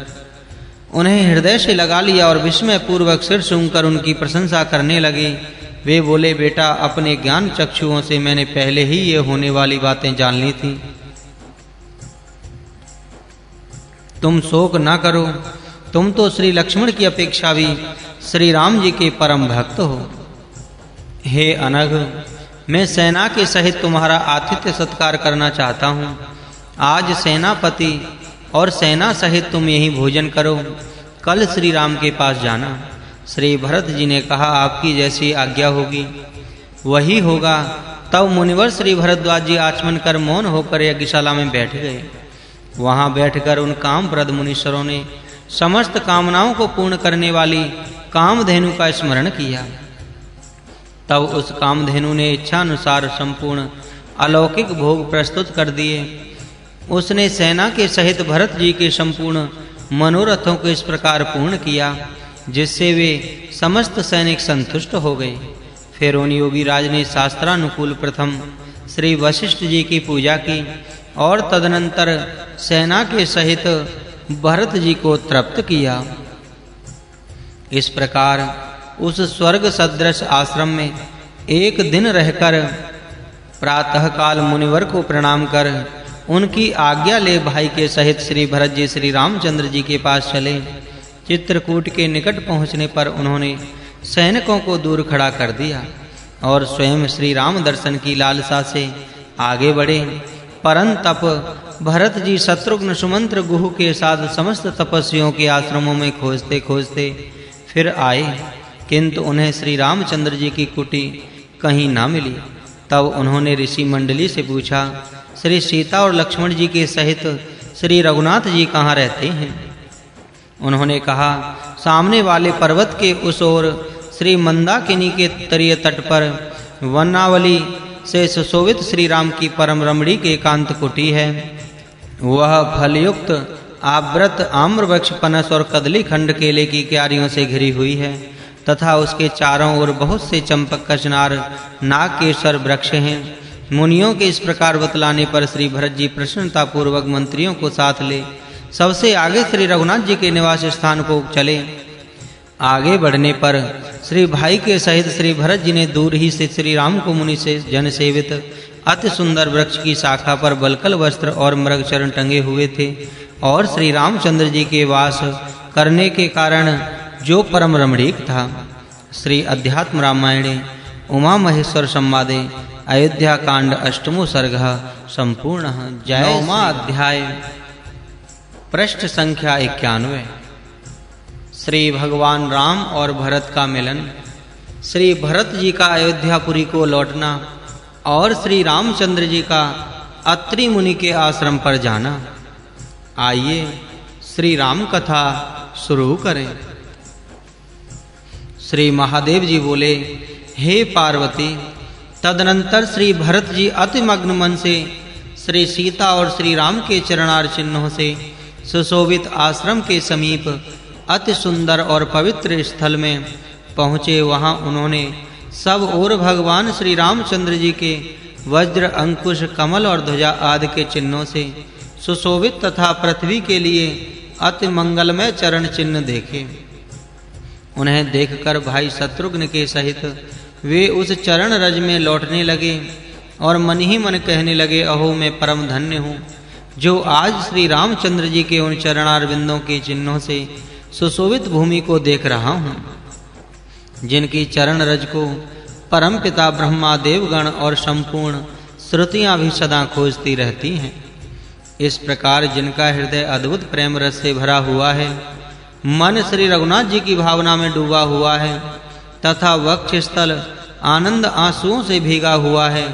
उन्हें हृदय से लगा लिया और विस्मय पूर्वक सिर सूंघकर उनकी प्रशंसा करने लगे। वे बोले, बेटा, अपने ज्ञान चक्षुओं से मैंने पहले ही ये होने वाली बातें जान ली थी। तुम शोक न करो, तुम तो श्री लक्ष्मण की अपेक्षा भी श्री राम जी के परम भक्त हो। हे अनघ, मैं सेना के सहित तुम्हारा आतिथ्य सत्कार करना चाहता हूँ। आज सेनापति और सेना सहित तुम यहीं भोजन करो, कल श्री राम के पास जाना। श्री भरत जी ने कहा, आपकी जैसी आज्ञा होगी वही होगा। तब मुनिवर श्री भरद्वाज जी आचमन कर मौन होकर यज्ञशाला में बैठ गए। वहां बैठकर उन कामप्रद मुनीश्वरों ने समस्त कामनाओं को पूर्ण करने वाली कामधेनु का स्मरण किया। तब उस कामधेनु ने इच्छा अनुसार संपूर्ण अलौकिक भोग प्रस्तुत कर दिए। उसने सेना के सहित भरत जी के संपूर्ण मनोरथों को इस प्रकार पूर्ण किया जिससे वे समस्त सैनिक संतुष्ट हो गए। फिर उन योगी राज ने शास्त्रानुकूल प्रथम श्री वशिष्ठ जी की पूजा की और तदनंतर सेना के सहित भरत जी को तृप्त किया। इस प्रकार उस स्वर्ग सदृश आश्रम में एक दिन रहकर प्रातः काल मुनिवर को प्रणाम कर उनकी आज्ञा ले भाई के सहित श्री भरत जी श्री रामचंद्र जी के पास चले। चित्रकूट के निकट पहुंचने पर उन्होंने सैनिकों को दूर खड़ा कर दिया और स्वयं श्री राम दर्शन की लालसा से आगे बढ़े। परंतप भरत जी शत्रुघ्न सुमंत्र गुह के साथ समस्त तपस्वियों के आश्रमों में खोजते खोजते फिर आए, किंतु उन्हें श्री रामचंद्र जी की कुटी कहीं ना मिली। तब उन्होंने ऋषि मंडली से पूछा, श्री सीता और लक्ष्मण जी के सहित श्री रघुनाथ जी कहाँ रहते हैं? उन्होंने कहा, सामने वाले पर्वत के उस ओर श्री मंदाकिनी के तटीय तट पर वनावली से सुशोभित श्री राम की परम रमणी के एकांत कुटी है। वह फलयुक्त आवृत आम्र वृक्ष, पनस और कदली खंड केले की क्यारियों से घिरी हुई है तथा उसके चारों ओर बहुत से चंपक, कचनार, नाग, केसर वृक्ष हैं। मुनियों के इस प्रकार बतलाने पर श्री भरत जी प्रसन्नता पूर्वक मंत्रियों को साथ ले सबसे आगे श्री रघुनाथ जी के निवास स्थान को चले। आगे बढ़ने पर श्री भाई के सहित श्री भरत जी ने दूर ही से श्री राम को मुनि से जन सेवित अति सुंदर वृक्ष की शाखा पर बलकल वस्त्र और मृग चरण टंगे हुए थे और श्री रामचंद्र जी के वास करने के कारण जो परम रमणीक था। श्री अध्यात्म रामायणे उमा महेश्वर संवादे अयोध्या कांड अष्टमो सर्गः संपूर्णः। जय। नवमा अध्याय पृष्ठ संख्या 91। श्री भगवान राम और भरत का मिलन, श्री भरत जी का अयोध्यापुरी को लौटना और श्री रामचंद्र जी का अत्रि मुनि के आश्रम पर जाना। आइए श्री राम कथा शुरू करें। श्री महादेव जी बोले, हे पार्वती, तदनंतर श्री भरत जी अति मग्न मन से श्री सीता और श्री राम के चरणार चिन्हों से सुशोभित आश्रम के समीप अति सुंदर और पवित्र स्थल में पहुँचे। वहाँ उन्होंने सब ओर भगवान श्री रामचंद्र जी के वज्र, अंकुश, कमल और ध्वजा आदि के चिन्हों से सुशोभित तथा पृथ्वी के लिए अति मंगलमय चरण चिन्ह देखे। उन्हें देखकर भाई शत्रुघ्न के सहित वे उस चरण रज में लौटने लगे और मन ही मन कहने लगे, अहो मैं परम धन्य हूँ जो आज श्री रामचंद्र जी के उन चरणार बिंदों के चिन्हों से सुशोभित भूमि को देख रहा हूँ, जिनकी चरण रज को परम पिता ब्रह्मा, देवगण और संपूर्ण श्रुतियाँ भी सदा खोजती रहती हैं। इस प्रकार जिनका हृदय अद्भुत प्रेम रस से भरा हुआ है, मन श्री रघुनाथ जी की भावना में डूबा हुआ है तथा वक्ष स्थल आनंद आंसुओं से भीगा हुआ है,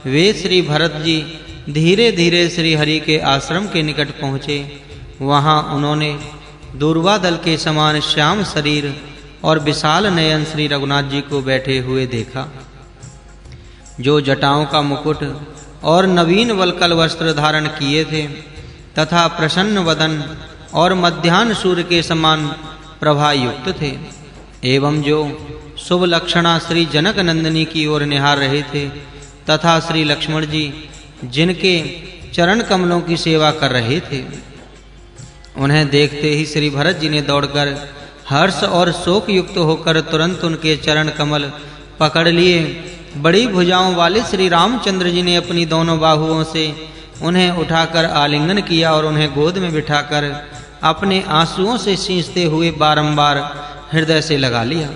वे श्री भरत जी धीरे धीरे श्री हरि के आश्रम के निकट पहुँचे। वहाँ उन्होंने दूर्वा दल के समान श्याम शरीर और विशाल नयन श्री रघुनाथ जी को बैठे हुए देखा, जो जटाओं का मुकुट और नवीन वल्कल वस्त्र धारण किए थे तथा प्रसन्न वदन और मध्याह्न सूर्य के समान प्रभा युक्त थे, एवं जो शुभ लक्षणा श्री जनक नंदिनी की ओर निहार रहे थे तथा श्री लक्ष्मण जी जिनके चरण कमलों की सेवा कर रहे थे। उन्हें देखते ही श्री भरत जी ने दौड़कर हर्ष और शोक युक्त होकर तुरंत उनके चरण कमल पकड़ लिए। बड़ी भुजाओं वाले श्री रामचंद्र जी ने अपनी दोनों बाहुओं से उन्हें उठाकर आलिंगन किया और उन्हें गोद में बिठाकर अपने आंसुओं से सींचते हुए बारंबार हृदय से लगा लिया।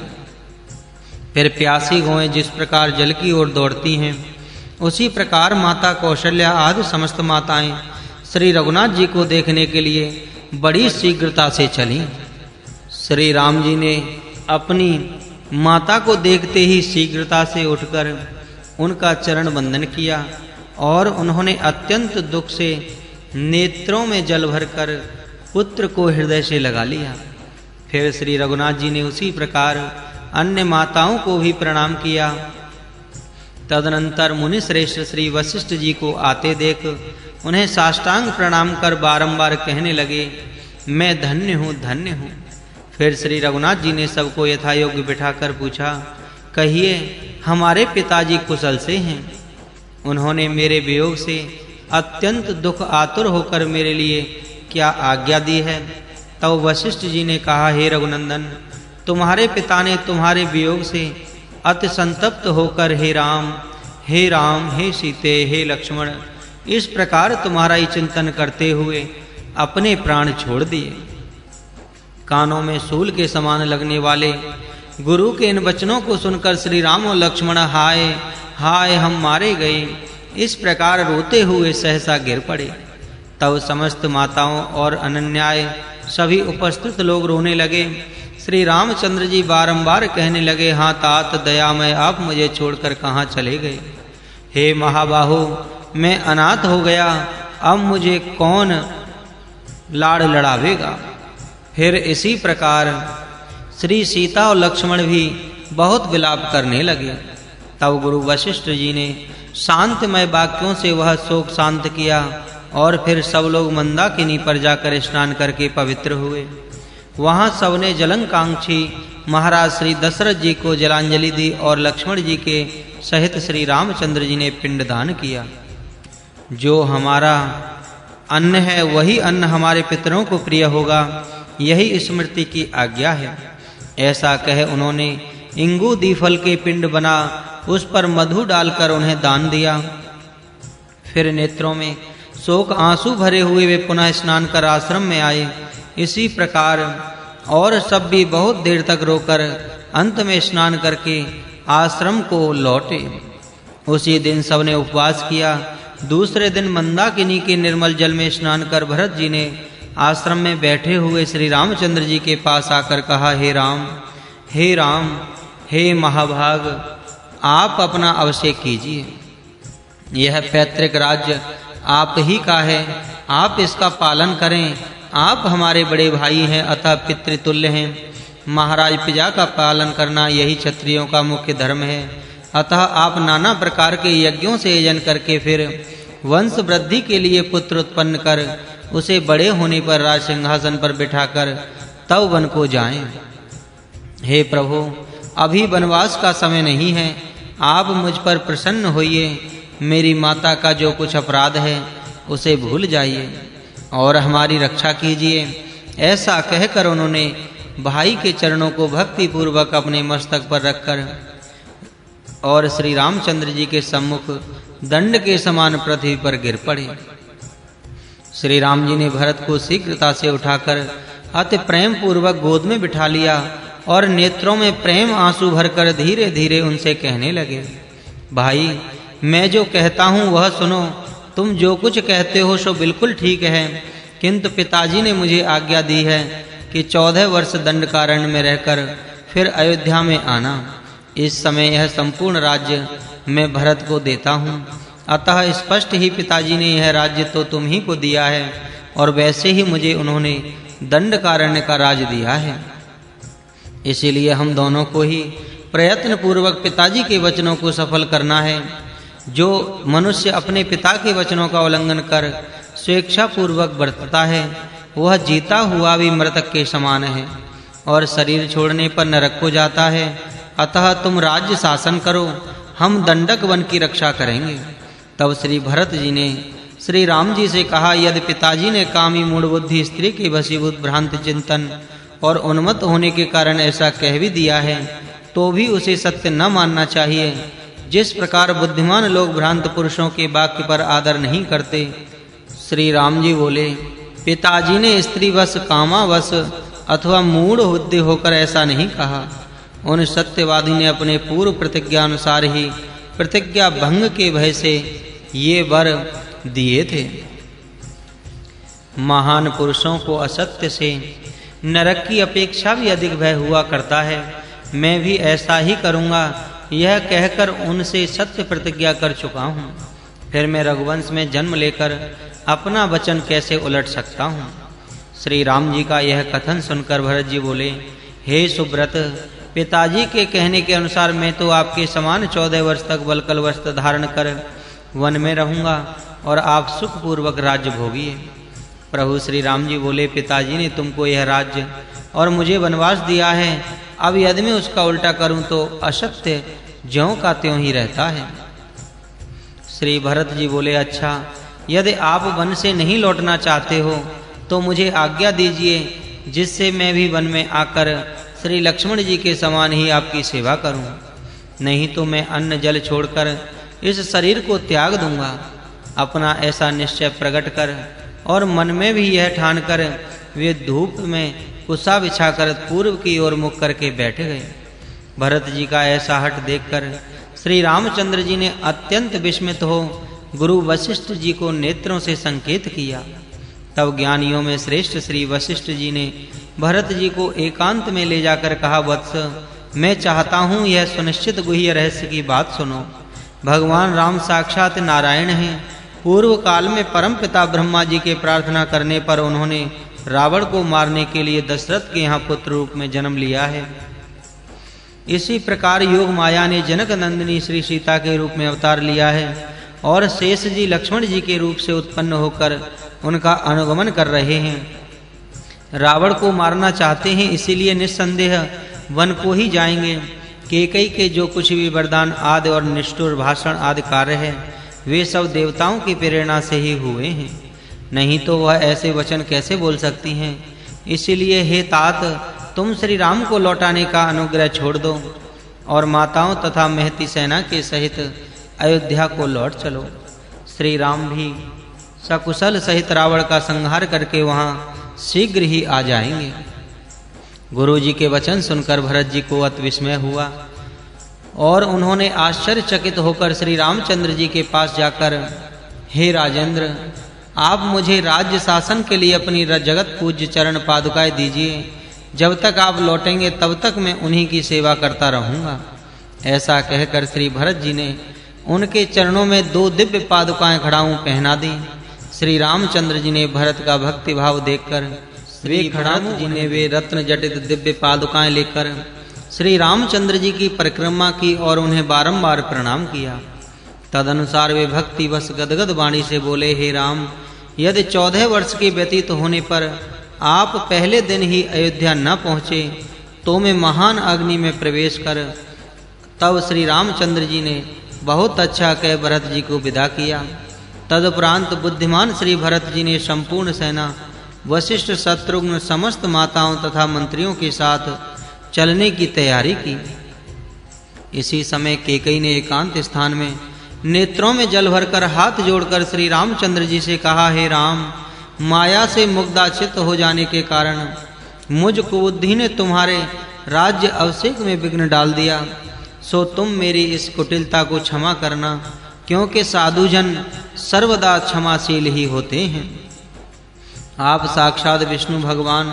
फिर प्यासी गौएं जिस प्रकार जल की ओर दौड़ती हैं, उसी प्रकार माता कौशल्या आदि समस्त माताएं श्री रघुनाथ जी को देखने के लिए बड़ी शीघ्रता से चलीं। श्री राम जी ने अपनी माता को देखते ही शीघ्रता से उठकर उनका चरण वंदन किया और उन्होंने अत्यंत दुख से नेत्रों में जल भरकर पुत्र को हृदय से लगा लिया। फिर श्री रघुनाथ जी ने उसी प्रकार अन्य माताओं को भी प्रणाम किया। तदनंतर मुनि श्रेष्ठ श्री वशिष्ठ जी को आते देख उन्हें साष्टांग प्रणाम कर बारंबार कहने लगे, मैं धन्य हूँ, धन्य हूँ। फिर श्री रघुनाथ जी ने सबको यथायोग्य बिठाकर पूछा, कहिए हमारे पिताजी कुशल से हैं? उन्होंने मेरे वियोग से अत्यंत दुख आतुर होकर मेरे लिए क्या आज्ञा दी है? तब वशिष्ठ जी ने कहा, हे रघुनंदन, तुम्हारे पिता ने तुम्हारे वियोग से अति संतप्त होकर हे राम, हे सीते, हे लक्ष्मण, इस प्रकार तुम्हारा ही चिंतन करते हुए अपने प्राण छोड़ दिए। कानों में सूल के समान लगने वाले गुरु के इन वचनों को सुनकर श्री राम और लक्ष्मण हाय हाय हम मारे गए, इस प्रकार रोते हुए सहसा गिर पड़े। तब समस्त माताओं और अनन्याय सभी उपस्थित लोग रोने लगे। श्री रामचंद्र जी बारंबार कहने लगे, हाँ तात दयामय, आप मुझे छोड़कर कहाँ चले गए? हे महाबाहो, मैं अनाथ हो गया, अब मुझे कौन लाड़ लड़ावेगा? फिर इसी प्रकार श्री सीता और लक्ष्मण भी बहुत विलाप करने लगे। तब गुरु वशिष्ठ जी ने शांतमय वाक्यों से वह शोक शांत किया और फिर सब लोग मंदाकिनी पर जाकर स्नान करके पवित्र हुए। वहां सबने जलंकांक्षी महाराज श्री दशरथ जी को जलांजलि दी और लक्ष्मण जी के सहित श्री रामचंद्र जी ने पिंडदान किया। जो हमारा अन्न है वही अन्न हमारे पितरों को प्रिय होगा, यही स्मृति की आज्ञा है। ऐसा कह उन्होंने इंगू दीफल के पिंड बना उस पर मधु डालकर उन्हें दान दिया। फिर नेत्रों में शोक आंसू भरे हुए वे पुनः स्नान कर आश्रम में आए। इसी प्रकार और सब भी बहुत देर तक रोकर अंत में स्नान करके आश्रम को लौटे। उसी दिन सबने उपवास किया। दूसरे दिन मंदाकिनी के निर्मल जल में स्नान कर भरत जी ने आश्रम में बैठे हुए श्री रामचंद्र जी के पास आकर कहा, हे राम, हे राम, हे महाभाग, आप अपना अभिषेक कीजिए। यह पैतृक राज्य आप ही का है, आप इसका पालन करें। आप हमारे बड़े भाई हैं, अतः पितृतुल्य हैं। महाराज प्रजा का पालन करना यही क्षत्रियों का मुख्य धर्म है। अतः आप नाना प्रकार के यज्ञों से यजन करके फिर वंश वृद्धि के लिए पुत्र उत्पन्न कर उसे बड़े होने पर राज सिंहासन पर बिठाकर तब वन को जाएं। हे प्रभु, अभी वनवास का समय नहीं है, आप मुझ पर प्रसन्न होइए। मेरी माता का जो कुछ अपराध है उसे भूल जाइए और हमारी रक्षा कीजिए। ऐसा कहकर उन्होंने भाई के चरणों को भक्ति पूर्वक अपने मस्तक पर रखकर और श्री रामचंद्र जी के सम्मुख दंड के समान पृथ्वी पर गिर पड़े। श्री राम जी ने भरत को शीघ्रता से उठाकर अति प्रेम पूर्वक गोद में बिठा लिया और नेत्रों में प्रेम आंसू भरकर धीरे धीरे उनसे कहने लगे, भाई, मैं जो कहता हूँ वह सुनो। तुम जो कुछ कहते हो सो बिल्कुल ठीक है, किंतु पिताजी ने मुझे आज्ञा दी है कि 14 वर्ष दंडकारण्य में रहकर फिर अयोध्या में आना। इस समय यह संपूर्ण राज्य मैं भरत को देता हूँ। अतः स्पष्ट ही पिताजी ने यह राज्य तो तुम ही को दिया है और वैसे ही मुझे उन्होंने दंडकारण्य का राज दिया है। इसीलिए हम दोनों को ही प्रयत्न पूर्वक पिताजी के वचनों को सफल करना है। जो मनुष्य अपने पिता के वचनों का उल्लंघन कर स्वेच्छा पूर्वक बरतता है वह जीता हुआ भी मृतक के समान है और शरीर छोड़ने पर नरक को जाता है। अतः तुम राज्य शासन करो, हम दंडक वन की रक्षा करेंगे। तब श्री भरत जी ने श्री राम जी से कहा, यदि पिताजी ने कामी मूढ़ बुद्धि स्त्री के वशीभूत भ्रांत चिंतन और उन्मत्त होने के कारण ऐसा कह भी दिया है तो भी उसे सत्य न मानना चाहिए। जिस प्रकार बुद्धिमान लोग भ्रांत पुरुषों के वाक्य पर आदर नहीं करते। श्री राम जी बोले, पिताजी ने स्त्रीवश, कामावश अथवा मूढ़ बुद्धि होकर ऐसा नहीं कहा। उन सत्यवादी ने अपने पूर्व प्रतिज्ञा अनुसार ही प्रतिज्ञा भंग के भय से ये वर दिए थे। महान पुरुषों को असत्य से नरक की अपेक्षा भी अधिक भय हुआ करता है। मैं भी ऐसा ही करूंगा, यह कहकर उनसे सत्य प्रतिज्ञा कर चुका हूँ। फिर मैं रघुवंश में जन्म लेकर अपना वचन कैसे उलट सकता हूँ। श्री राम जी का यह कथन सुनकर भरत जी बोले, हे सुब्रत, पिताजी के कहने के अनुसार मैं तो आपके समान 14 वर्ष तक वल्कल वस्त्र धारण कर वन में रहूंगा और आप सुखपूर्वक राज्य भोगिए। प्रभु श्री राम जी बोले, पिताजी ने तुमको यह राज्य और मुझे वनवास दिया है, अब यदि मैं उसका उल्टा करूं तो असत्य ज्यों का त्यों ही रहता है। श्री भरत जी बोले, अच्छा, यदि आप वन से नहीं लौटना चाहते हो तो मुझे आज्ञा दीजिए, जिससे मैं भी वन में आकर श्री लक्ष्मण जी के समान ही आपकी सेवा करूं। नहीं तो मैं अन्न जल छोड़कर इस शरीर को त्याग दूंगा। अपना ऐसा निश्चय प्रकट कर और मन में भी यह ठान कर वे धूप में कुसा बिछाकर पूर्व की ओर मुख करके बैठ गए। भरत जी का ऐसा हठ देखकर श्री रामचंद्र जी ने अत्यंत विस्मित हो गुरु वशिष्ठ जी को नेत्रों से संकेत किया। तब ज्ञानियों में श्रेष्ठ श्री वशिष्ठ जी ने भरत जी को एकांत में ले जाकर कहा, वत्स, मैं चाहता हूँ यह सुनिश्चित गुह्य रहस्य की बात सुनो। भगवान राम साक्षात नारायण हैं। पूर्व काल में परम पिता ब्रह्मा जी के प्रार्थना करने पर उन्होंने रावण को मारने के लिए दशरथ के यहाँ पुत्र रूप में जन्म लिया है। इसी प्रकार योग माया ने जनक नंदिनी श्री सीता के रूप में अवतार लिया है और शेष जी लक्ष्मण जी के रूप से उत्पन्न होकर उनका अनुगमन कर रहे हैं। रावण को मारना चाहते हैं, इसीलिए निस्संदेह वन को ही जाएंगे। केकई के जो कुछ भी वरदान आदि और निष्ठुर भाषण आदि कार्य है, वे सब देवताओं की प्रेरणा से ही हुए हैं, नहीं तो वह ऐसे वचन कैसे बोल सकती हैं। इसीलिए हे तात, तुम श्री राम को लौटाने का अनुग्रह छोड़ दो और माताओं तथा महती सेना के सहित अयोध्या को लौट चलो। श्री राम भी सकुशल सहित रावण का संहार करके वहां शीघ्र ही आ जाएंगे। गुरु जी के वचन सुनकर भरत जी को अति विस्मय हुआ और उन्होंने आश्चर्यचकित होकर श्री रामचंद्र जी के पास जाकर, हे राजेंद्र, आप मुझे राज्य शासन के लिए अपनी जगत पूज्य चरण पादुकाएं दीजिए। जब तक आप लौटेंगे तब तक मैं उन्हीं की सेवा करता रहूंगा। ऐसा कहकर श्री भरत जी ने उनके चरणों में 2 दिव्य पादुकाएं खड़ाऊं पहना दी। श्री रामचंद्र जी ने भरत का भक्ति भाव देखकर श्री खड़ाऊं जी ने वे रत्न जटित दिव्य पादुकाएं लेकर श्री रामचंद्र जी की परिक्रमा की और उन्हें बारंबार प्रणाम किया। तदनुसार वे भक्ति वश गदगद वाणी से बोले, हे राम, यदि 14 वर्ष के व्यतीत होने पर आप पहले दिन ही अयोध्या न पहुँचे तो मैं महान अग्नि में प्रवेश कर। तब श्री रामचंद्र जी ने बहुत अच्छा कह भरत जी को विदा किया। तदुपरांत बुद्धिमान श्री भरत जी ने संपूर्ण सेना, वशिष्ठ, शत्रुघ्न, समस्त माताओं तथा मंत्रियों के साथ चलने की तैयारी की। इसी समय केकई ने एकांत स्थान में नेत्रों में जल भरकर हाथ जोड़कर श्री रामचंद्र जी से कहा, हे राम, माया से मुग्धाचित्त हो जाने के कारण मुझ कुबुद्धि ने तुम्हारे राज्य अभिषेक में विघ्न डाल दिया। सो तुम मेरी इस कुटिलता को क्षमा करना, क्योंकि साधुजन सर्वदा क्षमाशील ही होते हैं। आप साक्षात विष्णु भगवान,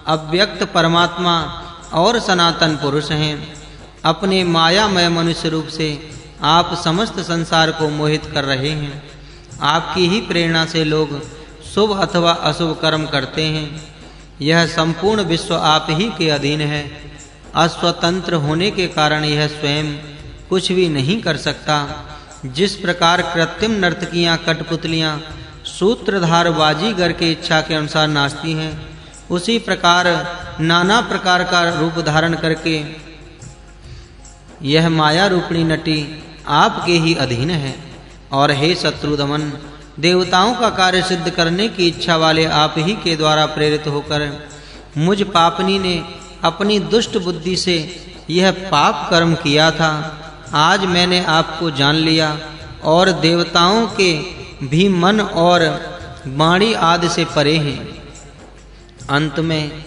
अव्यक्त परमात्मा और सनातन पुरुष हैं। अपने मायामय मनुष्य रूप से आप समस्त संसार को मोहित कर रहे हैं। आपकी ही प्रेरणा से लोग शुभ अथवा अशुभ कर्म करते हैं। यह संपूर्ण विश्व आप ही के अधीन है। अस्वतंत्र होने के कारण यह स्वयं कुछ भी नहीं कर सकता। जिस प्रकार कृत्रिम नर्तकियां, कठपुतलियां, सूत्रधार बाजीगर के इच्छा के अनुसार नाचती हैं, उसी प्रकार नाना प्रकार का रूप धारण करके यह माया रूपणी नटी आपके ही अधीन है। और हे शत्रुदमन, देवताओं का कार्य सिद्ध करने की इच्छा वाले आप ही के द्वारा प्रेरित होकर मुझ पापनी ने अपनी दुष्ट बुद्धि से यह पाप कर्म किया था। आज मैंने आपको जान लिया और देवताओं के भी मन और वाणी आदि से परे हैं। अंत में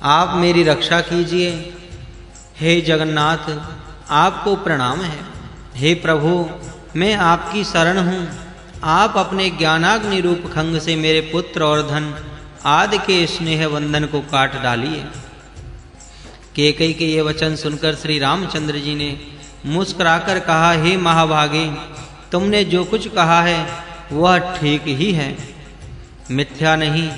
आप मेरी रक्षा कीजिए। हे जगन्नाथ, आपको प्रणाम है। हे प्रभु, मैं आपकी शरण हूँ। आप अपने ज्ञानाग्नि रूप खंग से मेरे पुत्र और धन आदि के स्नेह बंधन को काट डालिए। कैकेयी के ये वचन सुनकर श्री रामचंद्र जी ने मुस्कुराकर कहा, हे महाभागे, तुमने जो कुछ कहा है वह ठीक ही है, मिथ्या नहीं।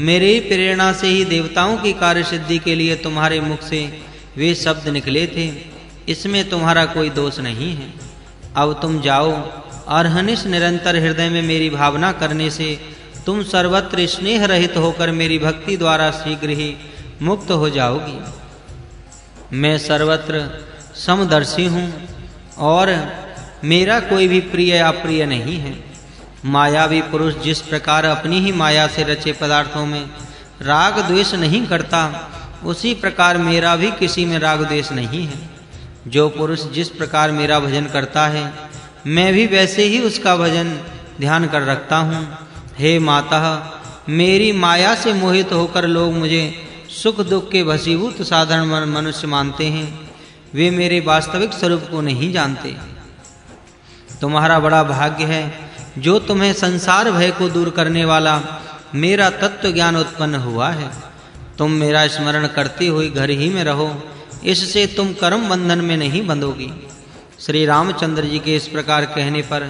मेरी प्रेरणा से ही देवताओं की कार्य सिद्धि के लिए तुम्हारे मुख से वे शब्द निकले थे, इसमें तुम्हारा कोई दोष नहीं है। अब तुम जाओ और हनिश निरंतर हृदय में मेरी भावना करने से तुम सर्वत्र स्नेह रहित होकर मेरी भक्ति द्वारा शीघ्र ही मुक्त हो जाओगी। मैं सर्वत्र समदर्शी हूँ और मेरा कोई भी प्रिय अप्रिय नहीं है। मायावी पुरुष जिस प्रकार अपनी ही माया से रचे पदार्थों में राग द्वेष नहीं करता, उसी प्रकार मेरा भी किसी में राग द्वेष नहीं है। जो पुरुष जिस प्रकार मेरा भजन करता है, मैं भी वैसे ही उसका भजन ध्यान कर रखता हूँ। हे माता, मेरी माया से मोहित होकर लोग मुझे सुख दुख के वशीभूत साधारण मनुष्य मानते हैं, वे मेरे वास्तविक स्वरूप को नहीं जानते। तुम्हारा बड़ा भाग्य है जो तुम्हें संसार भय को दूर करने वाला मेरा तत्व ज्ञान उत्पन्न हुआ है। तुम मेरा स्मरण करते हुए घर ही में रहो, इससे तुम कर्म बंधन में नहीं बंधोगी। श्री रामचंद्र जी के इस प्रकार कहने पर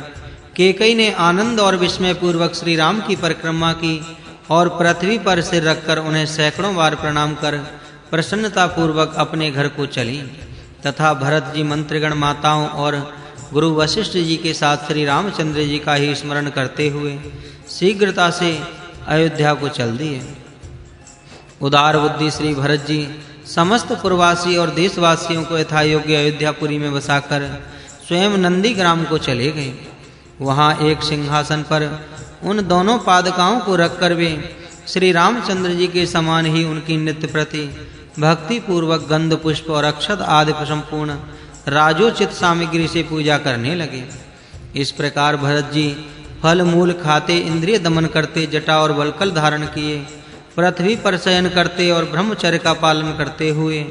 कैकेयी ने आनंद और विस्मय पूर्वक श्री राम की परिक्रमा की और पृथ्वी पर सिर रखकर उन्हें सैकड़ों बार प्रणाम कर प्रसन्नता पूर्वक अपने घर को चली तथा भरत जी, मंत्रिगण, माताओं और गुरु वशिष्ठ जी के साथ श्री रामचंद्र जी का ही स्मरण करते हुए शीघ्रता से अयोध्या को चल दिए। उदार बुद्धि श्री भरत जी समस्त पुरवासी और देशवासियों को यथायोग्य अयोध्यापुरी में बसाकर स्वयं नंदीग्राम को चले गए। वहां एक सिंहासन पर उन दोनों पादुकाओं को रखकर वे श्री रामचंद्र जी के समान ही उनकी नित्य प्रति भक्ति पूर्वक गंध पुष्प और अक्षत आदि संपूर्ण राजोचित सामग्री से पूजा करने लगे। इस प्रकार भरत जी फल मूल खाते, इंद्रिय दमन करते, जटा और वल्कल धारण किए, पृथ्वी पर शयन करते और ब्रह्मचर्य का पालन करते हुए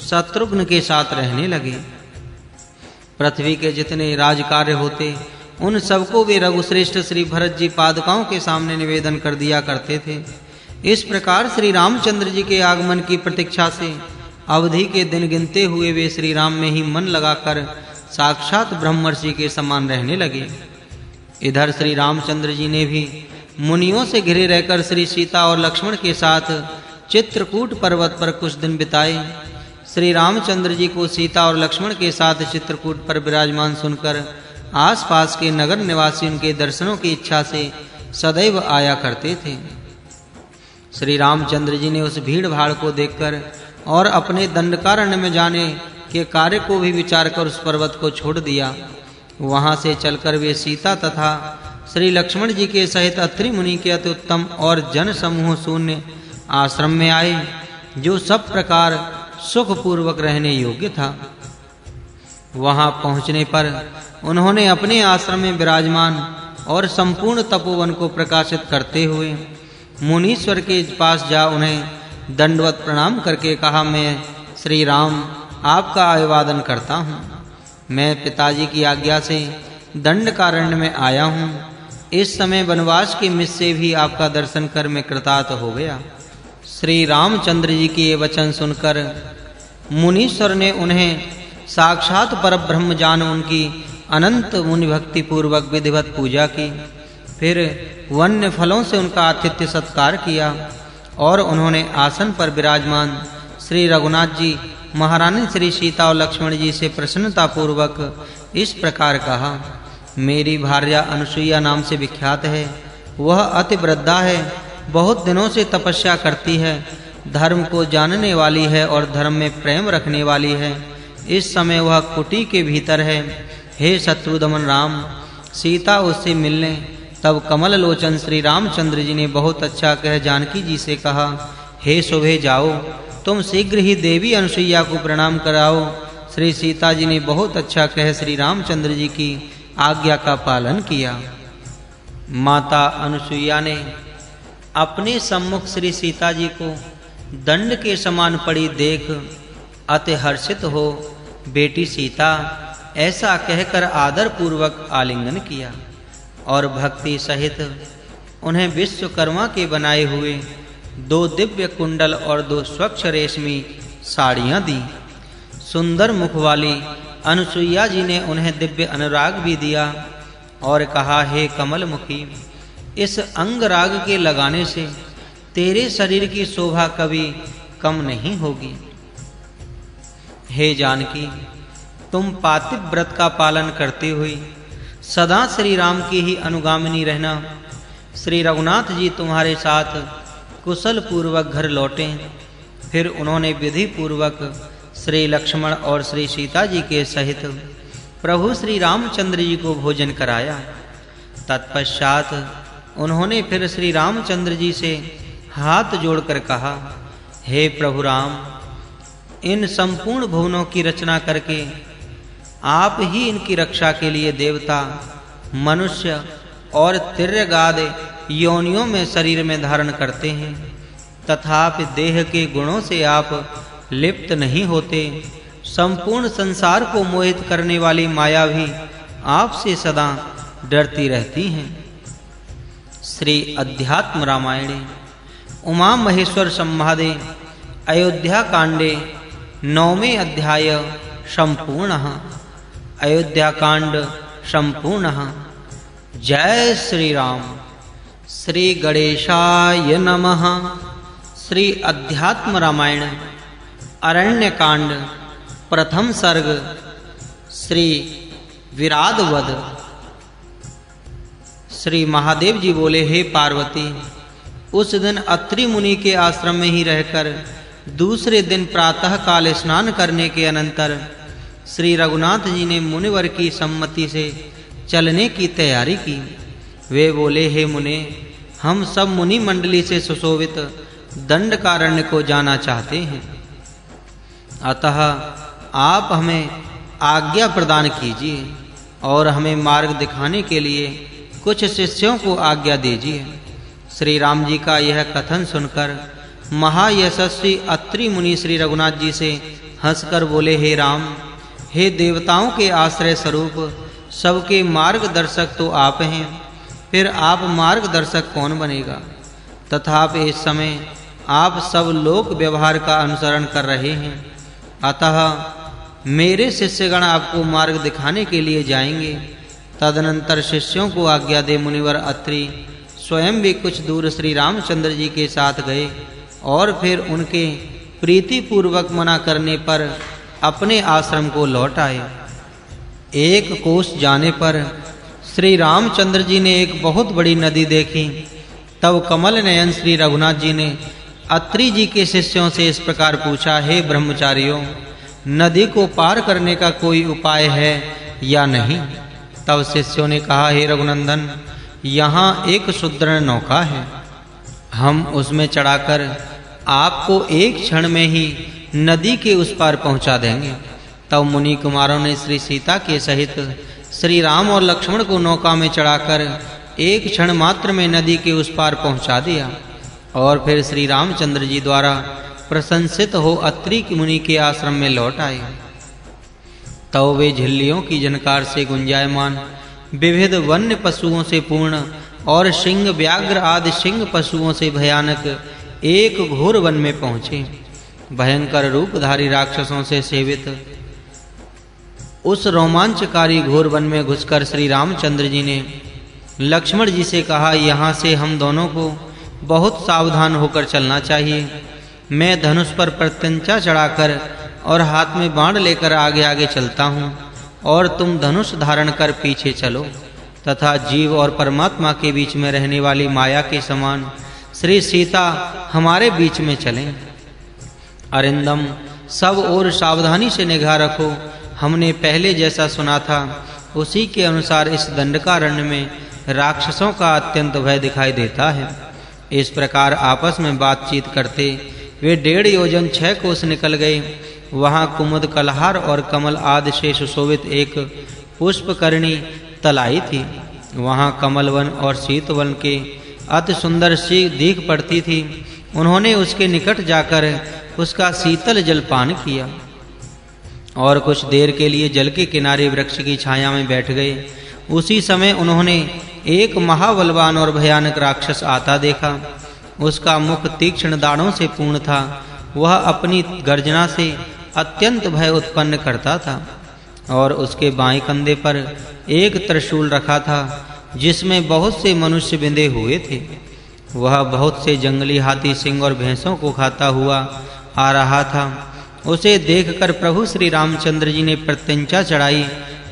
शत्रुघ्न के साथ रहने लगे। पृथ्वी के जितने राजकार्य होते उन सबको वे रघुश्रेष्ठ श्री भरत जी पादुकाओं के सामने निवेदन कर दिया करते थे। इस प्रकार श्री रामचंद्र जी के आगमन की प्रतीक्षा से अवधि के दिन गिनते हुए वे श्री राम में ही मन लगाकर साक्षात ब्रह्मर्षि के समान रहने लगे। इधर श्री रामचंद्र जी ने भी मुनियों से घिरे रहकर श्री सीता और लक्ष्मण के साथ चित्रकूट पर्वत पर कुछ दिन बिताए। श्री रामचंद्र जी को सीता और लक्ष्मण के साथ चित्रकूट पर विराजमान सुनकर आसपास के नगर निवासी उनके दर्शनों की इच्छा से सदैव आया करते थे। श्री रामचंद्र जी ने उस भीड़ भाड़ को देखकर और अपने दंडकारण्य में जाने के कार्य को भी विचार कर उस पर्वत को छोड़ दिया। वहां से चलकर वे सीता तथा श्री लक्ष्मण जी के सहित अत्रि मुनि के अति उत्तम और जन समूह शून्य आश्रम में आए, जो सब प्रकार सुख पूर्वक रहने योग्य था। वहां पहुंचने पर उन्होंने अपने आश्रम में विराजमान और संपूर्ण तपोवन को प्रकाशित करते हुए मुनीश्वर के पास जा उन्हें दंडवत प्रणाम करके कहा, मैं श्री राम आपका अभिवादन करता हूँ। मैं पिताजी की आज्ञा से दंडकारण्य में आया हूँ। इस समय वनवास के मिस से भी आपका दर्शन कर मैं कृतार्थ हो गया। श्री रामचंद्र जी के ये वचन सुनकर मुनीश्वर ने उन्हें साक्षात परब्रह्म जान उनकी अनंत मुनि भक्ति पूर्वक विधिवत पूजा की। फिर वन्य फलों से उनका आतिथ्य सत्कार किया और उन्होंने आसन पर विराजमान श्री रघुनाथ जी, महारानी श्री सीता और लक्ष्मण जी से प्रसन्नता पूर्वक इस प्रकार कहा, मेरी भार्या अनुसुईया नाम से विख्यात है। वह अति वृद्धा है, बहुत दिनों से तपस्या करती है, धर्म को जानने वाली है और धर्म में प्रेम रखने वाली है। इस समय वह कुटी के भीतर है। हे शत्रुदमन राम, सीता उससे मिलने। तब कमल लोचन श्री रामचंद्र जी ने बहुत अच्छा कह जानकी जी से कहा, हे शोभे जाओ, तुम शीघ्र ही देवी अनुसुईया को प्रणाम कराओ। श्री सीता जी ने बहुत अच्छा कह श्री रामचंद्र जी की आज्ञा का पालन किया। माता अनुसुईया ने अपने सम्मुख श्री सीता जी को दंड के समान पड़ी देख अति हर्षित हो बेटी सीता ऐसा कहकर आदर पूर्वक आलिंगन किया और भक्ति सहित उन्हें विश्वकर्मा के बनाए हुए 2 दिव्य कुंडल और 2 स्वच्छ रेशमी साड़ियां दी। सुंदर मुख वाली अनुसुईया जी ने उन्हें दिव्य अनुराग भी दिया और कहा, हे कमल मुखी, इस अंगराग के लगाने से तेरे शरीर की शोभा कभी कम नहीं होगी। हे जानकी, तुम पातिव्रत का पालन करते हुए सदा श्री राम की ही अनुगामिनी रहना। श्री रघुनाथ जी तुम्हारे साथ कुशल पूर्वक घर लौटे। फिर उन्होंने विधि पूर्वक श्री लक्ष्मण और श्री सीता जी के सहित प्रभु श्री रामचंद्र जी को भोजन कराया। तत्पश्चात उन्होंने फिर श्री रामचंद्र जी से हाथ जोड़कर कहा, हे प्रभु राम, इन संपूर्ण भुवनों की रचना करके आप ही इनकी रक्षा के लिए देवता, मनुष्य और तिर्यगाद योनियों में शरीर में धारण करते हैं, तथापि देह के गुणों से आप लिप्त नहीं होते। संपूर्ण संसार को मोहित करने वाली माया भी आपसे सदा डरती रहती हैं। श्री अध्यात्म रामायणे उमा महेश्वर संवादे अयोध्या कांडे 9वें अध्याय संपूर्णः। अयोध्या कांड संपूर्णः। जय श्री राम। श्री गणेशाय नमः। श्री अध्यात्म रामायण अरण्य कांड प्रथम सर्ग। श्री विराद वध। श्री महादेव जी बोले, हे पार्वती, उस दिन अत्रि मुनि के आश्रम में ही रहकर दूसरे दिन प्रातः काल स्नान करने के अनंतर श्री रघुनाथ जी ने मुनिवर की सम्मति से चलने की तैयारी की। वे बोले, हे मुने, हम सब मुनि मंडली से सुशोभित दंडकारण्य को जाना चाहते हैं, अतः आप हमें आज्ञा प्रदान कीजिए और हमें मार्ग दिखाने के लिए कुछ शिष्यों को आज्ञा दीजिए। श्री राम जी का यह कथन सुनकर महायशस्वी अत्रि मुनि श्री रघुनाथ जी से हंसकर बोले, हे राम, हे देवताओं के आश्रय स्वरूप सबके मार्गदर्शक तो आप हैं, फिर आप मार्गदर्शक कौन बनेगा? तथापि इस समय आप सब लोक व्यवहार का अनुसरण कर रहे हैं, अतः मेरे शिष्यगण आपको मार्ग दिखाने के लिए जाएंगे। तदनंतर शिष्यों को आज्ञा दे मुनिवर अत्रि स्वयं भी कुछ दूर श्री रामचंद्र जी के साथ गए और फिर उनके प्रीति पूर्वक मना करने पर अपने आश्रम को लौट आए। 1 कोस जाने पर श्री रामचंद्र जी ने एक बहुत बड़ी नदी देखी। तब कमल नयन श्री रघुनाथ जी ने अत्रि जी के शिष्यों से इस प्रकार पूछा, हे ब्रह्मचारियों, नदी को पार करने का कोई उपाय है या नहीं? तब शिष्यों ने कहा, हे रघुनंदन, यहाँ एक सुदृढ़ नौका है, हम उसमें चढ़ाकर आपको एक क्षण में ही नदी के उस पार पहुंचा देंगे। तब मुनि कुमारों ने श्री सीता के सहित श्री राम और लक्ष्मण को नौका में चढ़ाकर एक क्षण मात्र में नदी के उस पार पहुंचा दिया और फिर श्री रामचंद्र जी द्वारा प्रशंसित हो अत्रि मुनि के आश्रम में लौट आए। तब वे झिल्लियों की झनकार से गुंजायमान विविध वन्य पशुओं से पूर्ण और सिंह व्याघ्र आदि सिंह पशुओं से भयानक एक घोर वन में पहुंचे। भयंकर रूपधारी राक्षसों से सेवित उस रोमांचकारी घोर वन में घुसकर श्री रामचंद्र जी ने लक्ष्मण जी से कहा, यहाँ से हम दोनों को बहुत सावधान होकर चलना चाहिए। मैं धनुष पर प्रत्यंचा चढ़ाकर और हाथ में बाण लेकर आगे आगे चलता हूँ और तुम धनुष धारण कर पीछे चलो, तथा जीव और परमात्मा के बीच में रहने वाली माया के समान श्री सीता हमारे बीच में चलें। अरिंदम, सब और सावधानी से निगाह रखो। हमने पहले जैसा सुना था उसी के अनुसार इस दंडकारण्य में राक्षसों का अत्यंत भय दिखाई देता है। इस प्रकार आपस में बातचीत करते वे 1.5 योजन 6 कोस निकल गए। वहां कुमुद, कलहार और कमल आदि से सुशोभित एक पुष्पकर्णी तलाई थी। वहां कमलवन और शीतवन के अति सुंदर सी दीख पड़ती थी। उन्होंने उसके निकट जाकर उसका शीतल जल पान किया और कुछ देर के लिए जल के किनारे वृक्ष की छाया में बैठ गए। उसी समय उन्होंने एक महाबलवान और भयानक राक्षस आता देखा। उसका मुख तीक्ष्ण दाढ़ों से पूर्ण था। वह अपनी गर्जना से अत्यंत भय उत्पन्न करता था और उसके बाएं कंधे पर एक त्रिशूल रखा था जिसमें बहुत से मनुष्य बिंधे हुए थे। वह बहुत से जंगली हाथी, सिंह और भैंसों को खाता हुआ आ रहा था। उसे देखकर प्रभु श्री रामचंद्र जी ने प्रत्यंचा चढ़ाई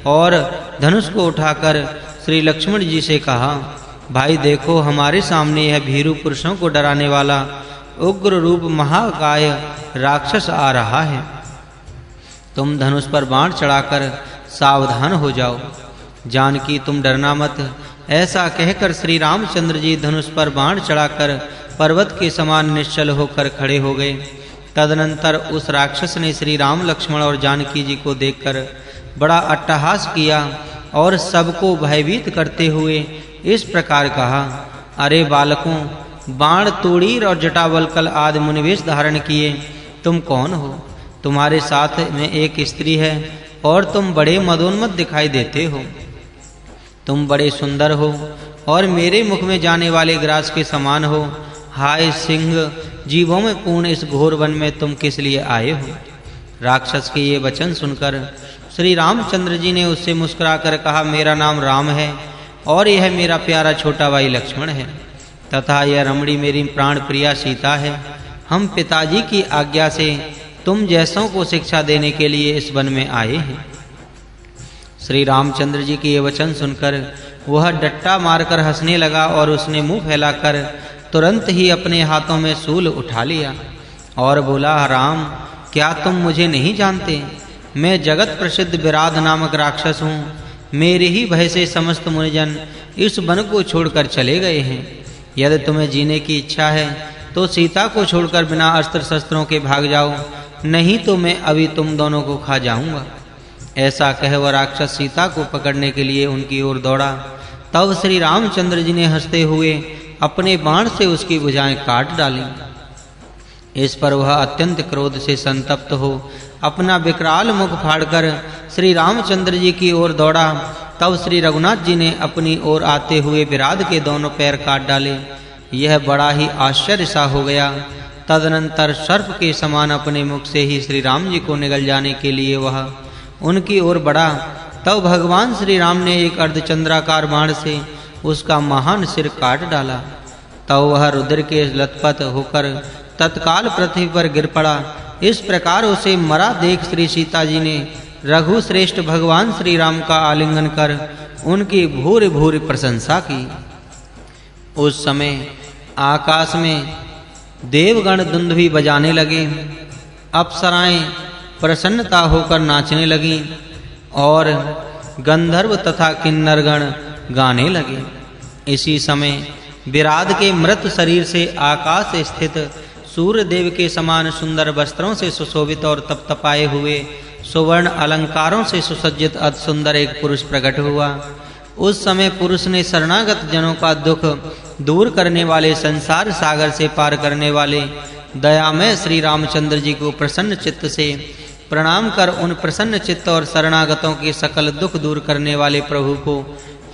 और धनुष को उठाकर श्री लक्ष्मण जी से कहा, भाई देखो, हमारे सामने यह भीरू पुरुषों को डराने वाला उग्र रूप महाकाय राक्षस आ रहा है। तुम धनुष पर बाण चढ़ाकर सावधान हो जाओ। जानकी, तुम डरना मत। ऐसा कहकर श्री रामचंद्र जी धनुष पर बाण चढ़ाकर पर्वत के समान निश्चल होकर खड़े हो गए। तदनंतर उस राक्षस ने श्री राम, लक्ष्मण और जानकी जी को देखकर बड़ा अट्टहास किया और सबको भयभीत करते हुए इस प्रकार कहा, अरे बालकों, बाण, तूणीर और जटावल्कल आदि मुनिवेश धारण किए तुम कौन हो? तुम्हारे साथ में एक स्त्री है और तुम बड़े मदोन्मत्त दिखाई देते हो। तुम बड़े सुंदर हो और मेरे मुख में जाने वाले ग्रास के समान हो। हाय सिंह, जीवों में पूर्ण इस घोर वन में तुम किस लिए आए हो? राक्षस के ये वचन सुनकर श्री रामचंद्र जी ने उससे मुस्कुराकर कहा, मेरा नाम राम है और यह मेरा प्यारा छोटा भाई लक्ष्मण है तथा यह रमणी मेरी प्राण प्रिया सीता है। हम पिताजी की आज्ञा से तुम जैसों को शिक्षा देने के लिए इस वन में आए हैं। श्री रामचंद्र जी के ये वचन सुनकर वह डट्टा मारकर हंसने लगा और उसने मुंह फैलाकर तुरंत ही अपने हाथों में शूल उठा लिया और बोला, राम, क्या तुम मुझे नहीं जानते? मैं जगत प्रसिद्ध विराध नामक राक्षस हूँ। मेरे ही भय से समस्त मुनिजन इस वन को छोड़कर चले गए हैं। यदि तुम्हें जीने की इच्छा है तो सीता को छोड़कर बिना अस्त्र शस्त्रों के भाग जाओ, नहीं तो मैं अभी तुम दोनों को खा जाऊंगा। ऐसा कह वह राक्षस सीता को पकड़ने के लिए उनकी ओर दौड़ा। तब श्री रामचंद्र जी ने हंसते हुए अपने बाण से उसकी भुजाएं काट डाली। इस पर वह अत्यंत क्रोध से संतप्त हो अपना विकराल मुख फाड़कर श्री रामचंद्र जी की ओर दौड़ा। तब श्री रघुनाथ जी ने अपनी ओर आते हुए विराध के दोनों पैर काट डाले। यह बड़ा ही आश्चर्य सा हो गया। तदनंतर सर्प के समान अपने मुख से ही श्री राम जी को निगल जाने के लिए वह उनकी ओर बढ़ा। तब भगवान श्री राम ने एक अर्धचंद्राकार बाण से उसका महान सिर काट डाला। तब वह रुद्र के लथपथ होकर तत्काल पृथ्वी पर गिर पड़ा। इस प्रकार उसे मरा देख श्री सीता जी ने रघु श्रेष्ठ भगवान श्री राम का आलिंगन कर उनकी भूरि भूरि प्रशंसा की। उस समय आकाश में देवगण दुंदुभी बजाने लगे, अप्सराएं प्रसन्नता होकर नाचने लगीं और गंधर्व तथा किन्नरगण गाने लगे। इसी समय विराध के मृत शरीर से आकाश स्थित सूर्य देव के समान सुंदर वस्त्रों से सुशोभित और तपतपाए हुए सुवर्ण अलंकारों से सुसज्जित अति सुंदर एक पुरुष प्रकट हुआ। उस समय पुरुष ने शरणागत जनों का दुख दूर करने वाले, संसार सागर से पार करने वाले दयामय श्री रामचंद्र जी को प्रसन्न चित्त से प्रणाम कर उन प्रसन्न चित्त और शरणागतों के सकल दुख दूर करने वाले प्रभु को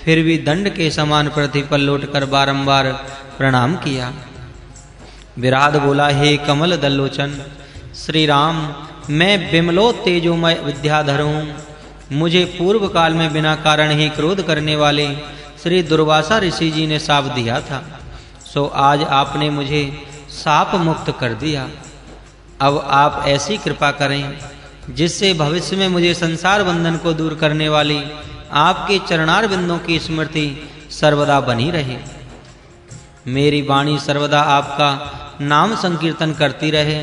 फिर भी दंड के समान पृथ्वी पर लौटकर बारंबार प्रणाम किया। विराध बोला, हे कमल दलोचन श्री राम, मैं बिमलो तेजोमय विद्याधर हूँ। मुझे पूर्व काल में बिना कारण ही क्रोध करने वाले श्री दुर्वासा ऋषि जी ने शाप दिया था, सो आज आपने मुझे शाप मुक्त कर दिया। अब आप ऐसी कृपा करें जिससे भविष्य में मुझे संसार बंधन को दूर करने वाली आपके चरणार बिंदों की स्मृति सर्वदा बनी रहे। मेरी वाणी सर्वदा आपका नाम संकीर्तन करती रहे,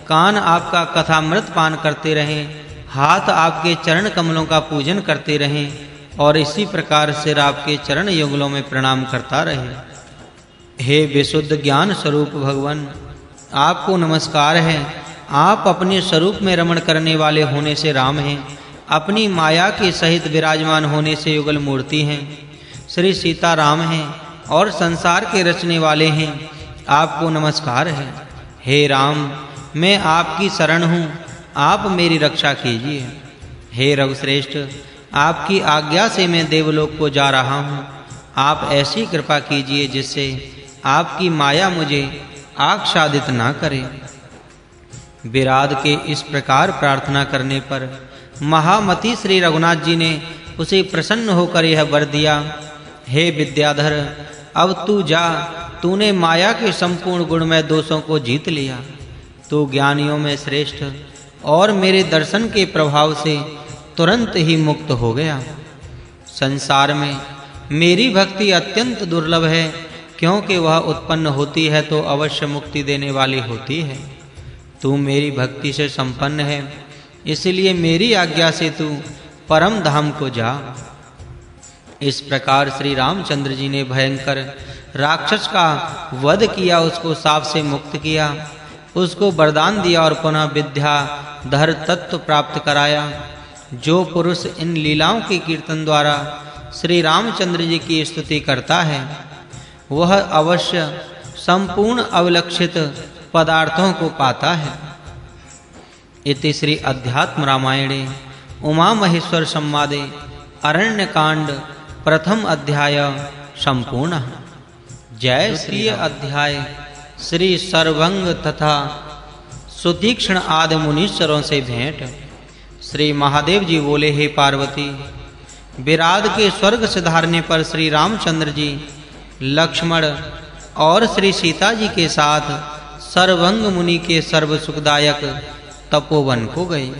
कान आपका कथामृत पान करते रहें, हाथ आपके चरण कमलों का पूजन करते रहें और इसी प्रकार सिर आपके चरण युगलों में प्रणाम करता रहे। हे विशुद्ध ज्ञान स्वरूप भगवान, आपको नमस्कार है। आप अपने स्वरूप में रमण करने वाले होने से राम हैं, अपनी माया के सहित विराजमान होने से युगल मूर्ति हैं। श्री सीता राम हैं और संसार के रचने वाले हैं, आपको नमस्कार है। हे राम, मैं आपकी शरण हूँ, आप मेरी रक्षा कीजिए। हे रघुश्रेष्ठ, आपकी आज्ञा से मैं देवलोक को जा रहा हूँ, आप ऐसी कृपा कीजिए जिससे आपकी माया मुझे आच्छादित ना करे। विराट के इस प्रकार प्रार्थना करने पर महामती श्री रघुनाथ जी ने उसे प्रसन्न होकर यह वर दिया, हे विद्याधर, अब तू जा, तूने माया के संपूर्ण गुणमय दोषों को जीत लिया। तू ज्ञानियों में श्रेष्ठ और मेरे दर्शन के प्रभाव से तुरंत ही मुक्त हो गया। संसार में मेरी भक्ति अत्यंत दुर्लभ है, क्योंकि वह उत्पन्न होती है तो अवश्य मुक्ति देने वाली होती है। तू मेरी भक्ति से संपन्न है, इसलिए मेरी आज्ञा से तू परम धाम को जा। इस प्रकार श्री रामचंद्र जी ने भयंकर राक्षस का वध किया, उसको शाप से मुक्त किया, उसको वरदान दिया और पुनः विद्याधर तत्व प्राप्त कराया। जो पुरुष इन लीलाओं के कीर्तन द्वारा श्री रामचंद्र जी की स्तुति करता है, वह अवश्य संपूर्ण अवलक्षित पदार्थों को पाता है। इति श्री अध्यात्म रामायणे उमा महेश्वर संवादे अरण्यकांड प्रथम अध्याय संपूर्ण। जय श्री अध्याय श्री सर्वंग तथा सुतीक्ष्ण आदि मुनीश्वरों से भेंट। श्री महादेव जी बोले, हे पार्वती, विराट के स्वर्ग सिधारने पर श्री रामचंद्र जी लक्ष्मण और श्री सीता जी के साथ सर्वंग मुनि के सर्व सुखदायक तपोवन को गए।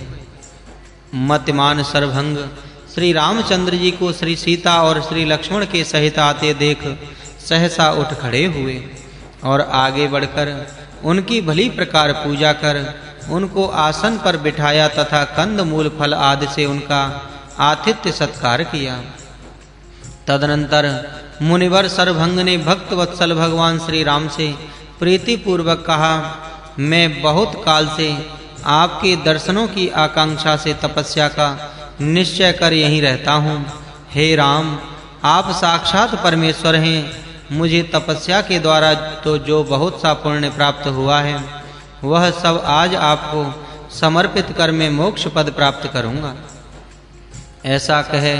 मतिमान सर्वंग श्री रामचंद्र जी को श्री सीता और श्री लक्ष्मण के सहित आते देख सहसा उठ खड़े हुए और आगे बढ़कर उनकी भली प्रकार पूजा कर उनको आसन पर बिठाया तथा कंद मूल फल आदि से उनका आतिथ्य सत्कार किया। तदनंतर मुनिवर सर्वभंग ने भक्त वत्सल भगवान श्री राम से प्रीति पूर्वक कहा, मैं बहुत काल से आपके दर्शनों की आकांक्षा से तपस्या का निश्चय कर यहीं रहता हूँ। हे राम, आप साक्षात परमेश्वर हैं। मुझे तपस्या के द्वारा तो जो बहुत सा पुण्य प्राप्त हुआ है, वह सब आज आपको समर्पित कर मैं मोक्ष पद प्राप्त करूँगा। ऐसा कहे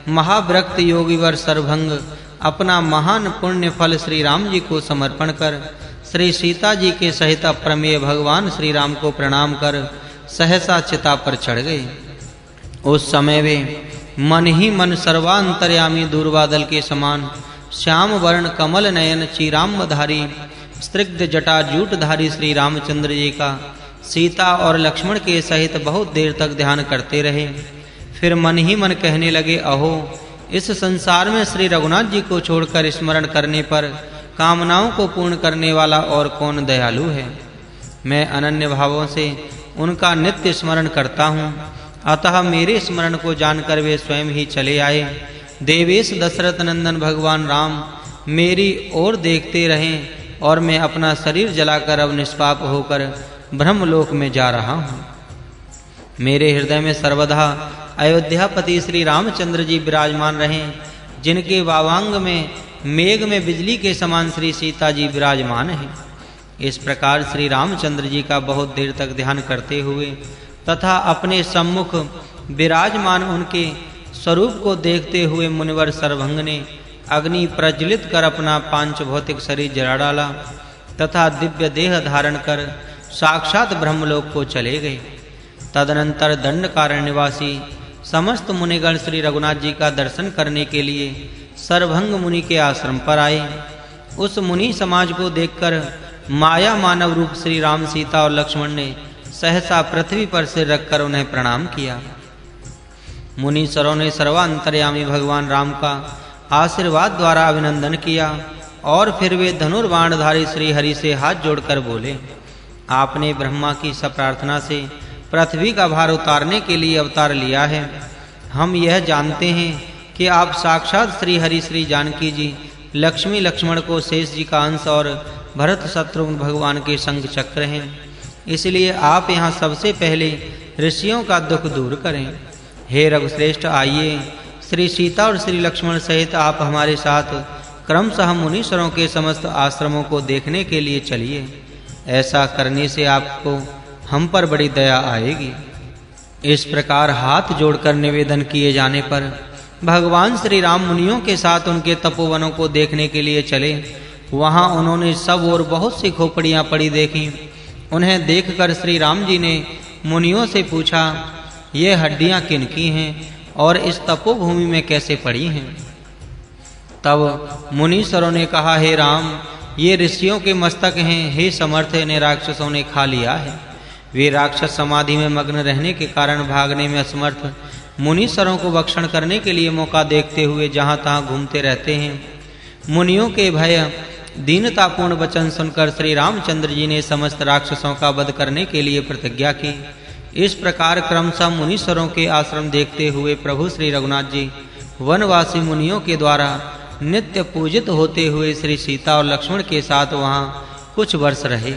महाव्रक्त योगीवर सर्वभंग अपना महान पुण्य फल श्री राम जी को समर्पण कर श्री सीता जी के सहित अप्रमेय भगवान श्री राम को प्रणाम कर सहसा चिता पर चढ़ गए। उस समय वे मन ही मन सर्वांतर्यामी दूरबादल के समान श्याम वर्ण कमल नयन चीराम्बधारी स्त्रिग्ध जटा जूटधारी श्री रामचंद्र जी का सीता और लक्ष्मण के सहित बहुत देर तक ध्यान करते रहे। फिर मन ही मन कहने लगे, अहो, इस संसार में श्री रघुनाथ जी को छोड़कर स्मरण करने पर कामनाओं को पूर्ण करने वाला और कौन दयालु है। मैं अनन्य भावों से उनका नित्य स्मरण करता हूँ, अतः मेरे स्मरण को जानकर वे स्वयं ही चले आए। देवेश दशरथ नंदन भगवान राम मेरी ओर देखते रहें और मैं अपना शरीर जलाकर अब निष्पाप होकर ब्रह्मलोक में जा रहा हूँ। मेरे हृदय में सर्वदा अयोध्यापति श्री रामचंद्र जी विराजमान रहें, जिनके वावांग में मेघ में बिजली के समान श्री सीता जी विराजमान हैं। इस प्रकार श्री रामचंद्र जी का बहुत देर तक ध्यान करते हुए तथा अपने सम्मुख विराजमान उनके स्वरूप को देखते हुए मुनिवर सर्वभंग ने अग्नि प्रज्वलित कर अपना पांच भौतिक शरीर जला डाला तथा दिव्य देह धारण कर साक्षात ब्रह्मलोक को चले गए। तदनंतर दंडकारण्य निवासी समस्त मुनिगण श्री रघुनाथ जी का दर्शन करने के लिए सर्वभंग मुनि के आश्रम पर आए। उस मुनि समाज को देखकर माया मानव रूप श्री राम, सीता और लक्ष्मण ने सहसा पृथ्वी पर सिर रखकर उन्हें प्रणाम किया। मुनीश्वरों ने सर्वांतर्यामी भगवान राम का आशीर्वाद द्वारा अभिनंदन किया और फिर वे धनुर्बाणधारी श्री हरि से हाथ जोड़कर बोले, आपने ब्रह्मा की सब प्रार्थना से पृथ्वी का भार उतारने के लिए अवतार लिया है। हम यह जानते हैं कि आप साक्षात श्री हरि श्री जानकी जी, लक्ष्मी लक्ष्मण को शेष जी का अंश और भरत शत्रुघ्न भगवान के संग चक्र हैं, इसलिए आप यहाँ सबसे पहले ऋषियों का दुख दूर करें। हे रघुश्रेष्ठ, आइए, श्री सीता और श्री लक्ष्मण सहित आप हमारे साथ क्रमशः मुनीश्वरों के समस्त आश्रमों को देखने के लिए चलिए। ऐसा करने से आपको हम पर बड़ी दया आएगी। इस प्रकार हाथ जोड़कर निवेदन किए जाने पर भगवान श्री राम मुनियों के साथ उनके तपोवनों को देखने के लिए चले। वहां उन्होंने सब और बहुत सी खोपड़ियां पड़ी देखी। उन्हें देखकर श्री राम जी ने मुनियों से पूछा, ये हड्डियां किनकी हैं और इस तपोभूमि में कैसे पड़ी हैं? तब मुनीश्वरों ने कहा, हे राम, ये ऋषियों के मस्तक हैं। हे समर्थ, इन्हें राक्षसों ने खा लिया है। वे राक्षस समाधि में मग्न रहने के कारण भागने में असमर्थ मुनीश्वरों को भक्षण करने के लिए मौका देखते हुए जहां तहां घूमते रहते हैं। मुनियों के भय दीनतापूर्ण वचन सुनकर श्री रामचंद्र जी ने समस्त राक्षसों का वध करने के लिए प्रतिज्ञा की। इस प्रकार क्रमशः मुनीश्वरों के आश्रम देखते हुए प्रभु श्री रघुनाथ जी वनवासी मुनियों के द्वारा नित्य पूजित होते हुए श्री सीता और लक्ष्मण के साथ वहां कुछ वर्ष रहे।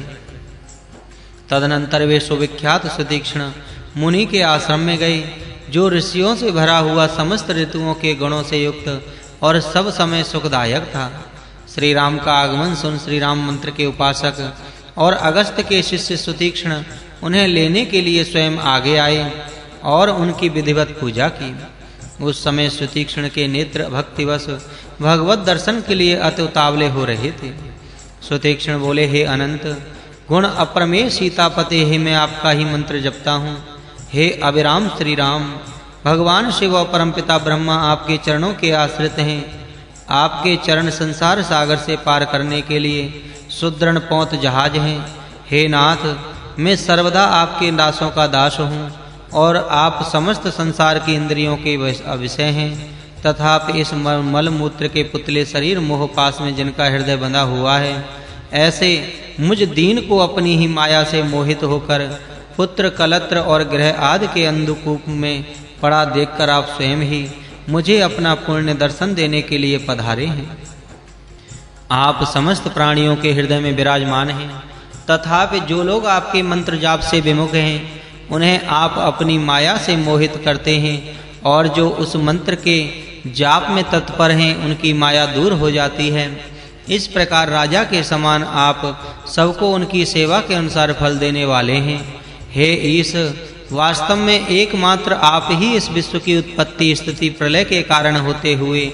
तदनंतर वे सुविख्यात सुतीक्ष्ण मुनि के आश्रम में गए, जो ऋषियों से भरा हुआ समस्त ऋतुओं के गुणों से युक्त और सब समय सुखदायक था। श्री राम का आगमन सुन श्री राम मंत्र के उपासक और अगस्त्य के शिष्य सुतीक्ष्ण उन्हें लेने के लिए स्वयं आगे आए और उनकी विधिवत पूजा की। उस समय सुतीक्ष्ण के नेत्र भक्तिवश भगवत दर्शन के लिए अति उतावले हो रहे थे। सुतीक्ष्ण बोले, हे अनंत गुण अप्रमेय सीतापते, हे मैं आपका ही मंत्र जपता हूँ। हे अविराम श्री राम, भगवान शिव और परमपिता ब्रह्मा आपके चरणों के आश्रित हैं। आपके चरण संसार सागर से पार करने के लिए सुदृढ़ पौंत जहाज हैं। हे नाथ, मैं सर्वदा आपके दासों का दास हूँ और आप समस्त संसार की इंद्रियों के विषय हैं। तथापि इस मल मूत्र के पुतले शरीर मोह पास में जिनका हृदय बंधा हुआ है, ऐसे मुझ दीन को अपनी ही माया से मोहित होकर पुत्र कलत्र और ग्रह आदि के अंधकूप में पड़ा देखकर आप स्वयं ही मुझे अपना पुण्य दर्शन देने के लिए पधारे हैं। आप समस्त प्राणियों के हृदय में विराजमान हैं। तथापि जो लोग आपके मंत्र जाप से विमुख हैं, उन्हें आप अपनी माया से मोहित करते हैं, और जो उस मंत्र के जाप में तत्पर हैं, उनकी माया दूर हो जाती है। इस प्रकार राजा के समान आप सबको उनकी सेवा के अनुसार फल देने वाले हैं। हे ईश, वास्तव में एकमात्र आप ही इस विश्व की उत्पत्ति स्थिति प्रलय के कारण होते हुए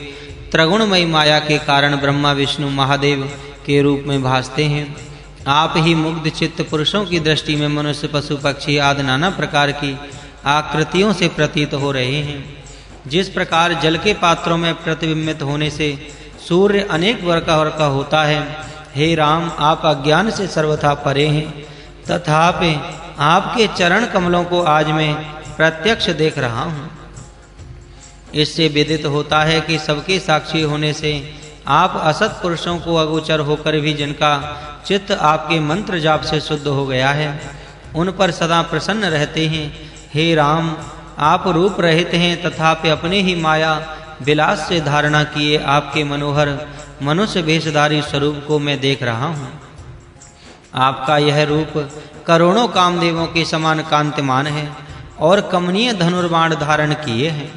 त्रिगुणमयी माया के कारण ब्रह्मा विष्णु महादेव के रूप में भासते हैं। आप ही मुग्ध चित्त पुरुषों की दृष्टि में मनुष्य पशु पक्षी आदि नाना प्रकार की आकृतियों से प्रतीत हो रहे हैं। जिस प्रकार जल के पात्रों में प्रतिबिंबित होने से सूर्य अनेक वर्षा का होता है, हे राम, आप अज्ञान से सर्वथा परे हैं। तथापि आपके चरण कमलों को आज मैं प्रत्यक्ष देख रहा हूँ। इससे विदित होता है कि सबके साक्षी होने से आप असत पुरुषों को अगोचर होकर भी जिनका चित्त आपके मंत्र जाप से शुद्ध हो गया है, उन पर सदा प्रसन्न रहते हैं। हे राम, आप रूप रहित हैं, तथापि अपने ही माया विलास से धारणा किए आपके मनोहर मनुष्य वेशधारी स्वरूप को मैं देख रहा हूँ। आपका यह रूप करोड़ों कामदेवों के समान कांतिमान है और कमनीय धनुर्बाण धारण किए हैं।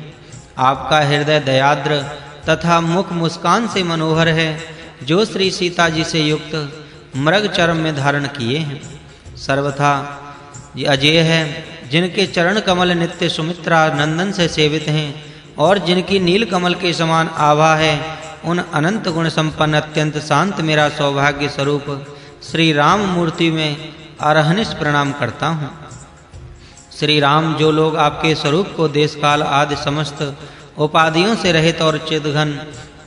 आपका हृदय दयाद्र तथा मुख मुस्कान से मनोहर है, जो श्री सीता जी से युक्त मृग चर्म में धारण किए हैं। सर्वथा अजय है, जिनके चरण कमल नित्य सुमित्रा नंदन से सेवित हैं और जिनकी नील कमल के समान आभा है, उन अनंत गुण संपन्न अत्यंत शांत मेरा सौभाग्य स्वरूप श्री राम मूर्ति में अरहनिश प्रणाम करता हूँ। श्री राम, जो लोग आपके स्वरूप को देश काल आदि समस्त उपाधियों से रहित और चिदघन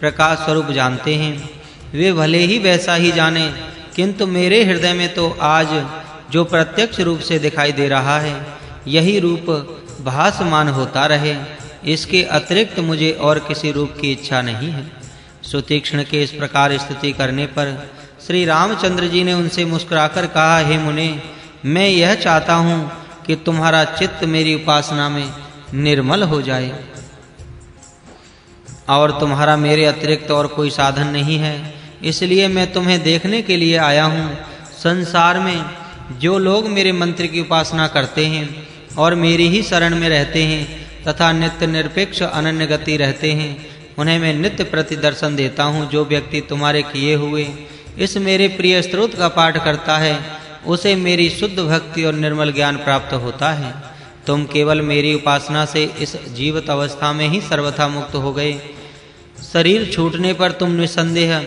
प्रकाश स्वरूप जानते हैं, वे भले ही वैसा ही जाने, किंतु मेरे हृदय में तो आज जो प्रत्यक्ष रूप से दिखाई दे रहा है, यही रूप भासमान होता रहे। इसके अतिरिक्त मुझे और किसी रूप की इच्छा नहीं है। सुतीक्ष्ण के इस प्रकार स्तुति करने पर श्री रामचंद्र जी ने उनसे मुस्कुराकर कहा, हे मुने, मैं यह चाहता हूँ कि तुम्हारा चित्त मेरी उपासना में निर्मल हो जाए और तुम्हारा मेरे अतिरिक्त और कोई साधन नहीं है, इसलिए मैं तुम्हें देखने के लिए आया हूँ। संसार में जो लोग मेरे मंत्र की उपासना करते हैं और मेरी ही शरण में रहते हैं तथा नित्य निरपेक्ष अनन्य गति रहते हैं, उन्हें मैं नित्य प्रति दर्शन देता हूँ। जो व्यक्ति तुम्हारे किए हुए इस मेरे प्रिय स्तोत्र का पाठ करता है, उसे मेरी शुद्ध भक्ति और निर्मल ज्ञान प्राप्त होता है। तुम केवल मेरी उपासना से इस जीवित अवस्था में ही सर्वथा मुक्त हो गए। शरीर छूटने पर तुम निसंदेह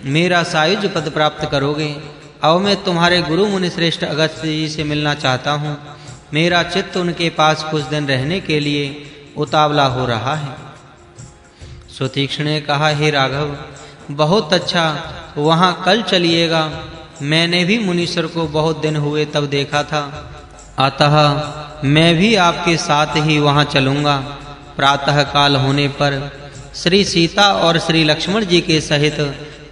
मेरा सायुज्य पद प्राप्त करोगे। अब मैं तुम्हारे गुरु मुनि श्रेष्ठ अगस्त्य जी से मिलना चाहता हूँ। मेरा चित्त उनके पास कुछ दिन रहने के लिए उतावला हो रहा है। सुतीक्ष्ण ने कहा, हे राघव, बहुत अच्छा, वहाँ कल चलिएगा। मैंने भी मुनीश्वर को बहुत दिन हुए तब देखा था, अतः मैं भी आपके साथ ही वहाँ चलूँगा। प्रातः काल होने पर श्री सीता और श्री लक्ष्मण जी के सहित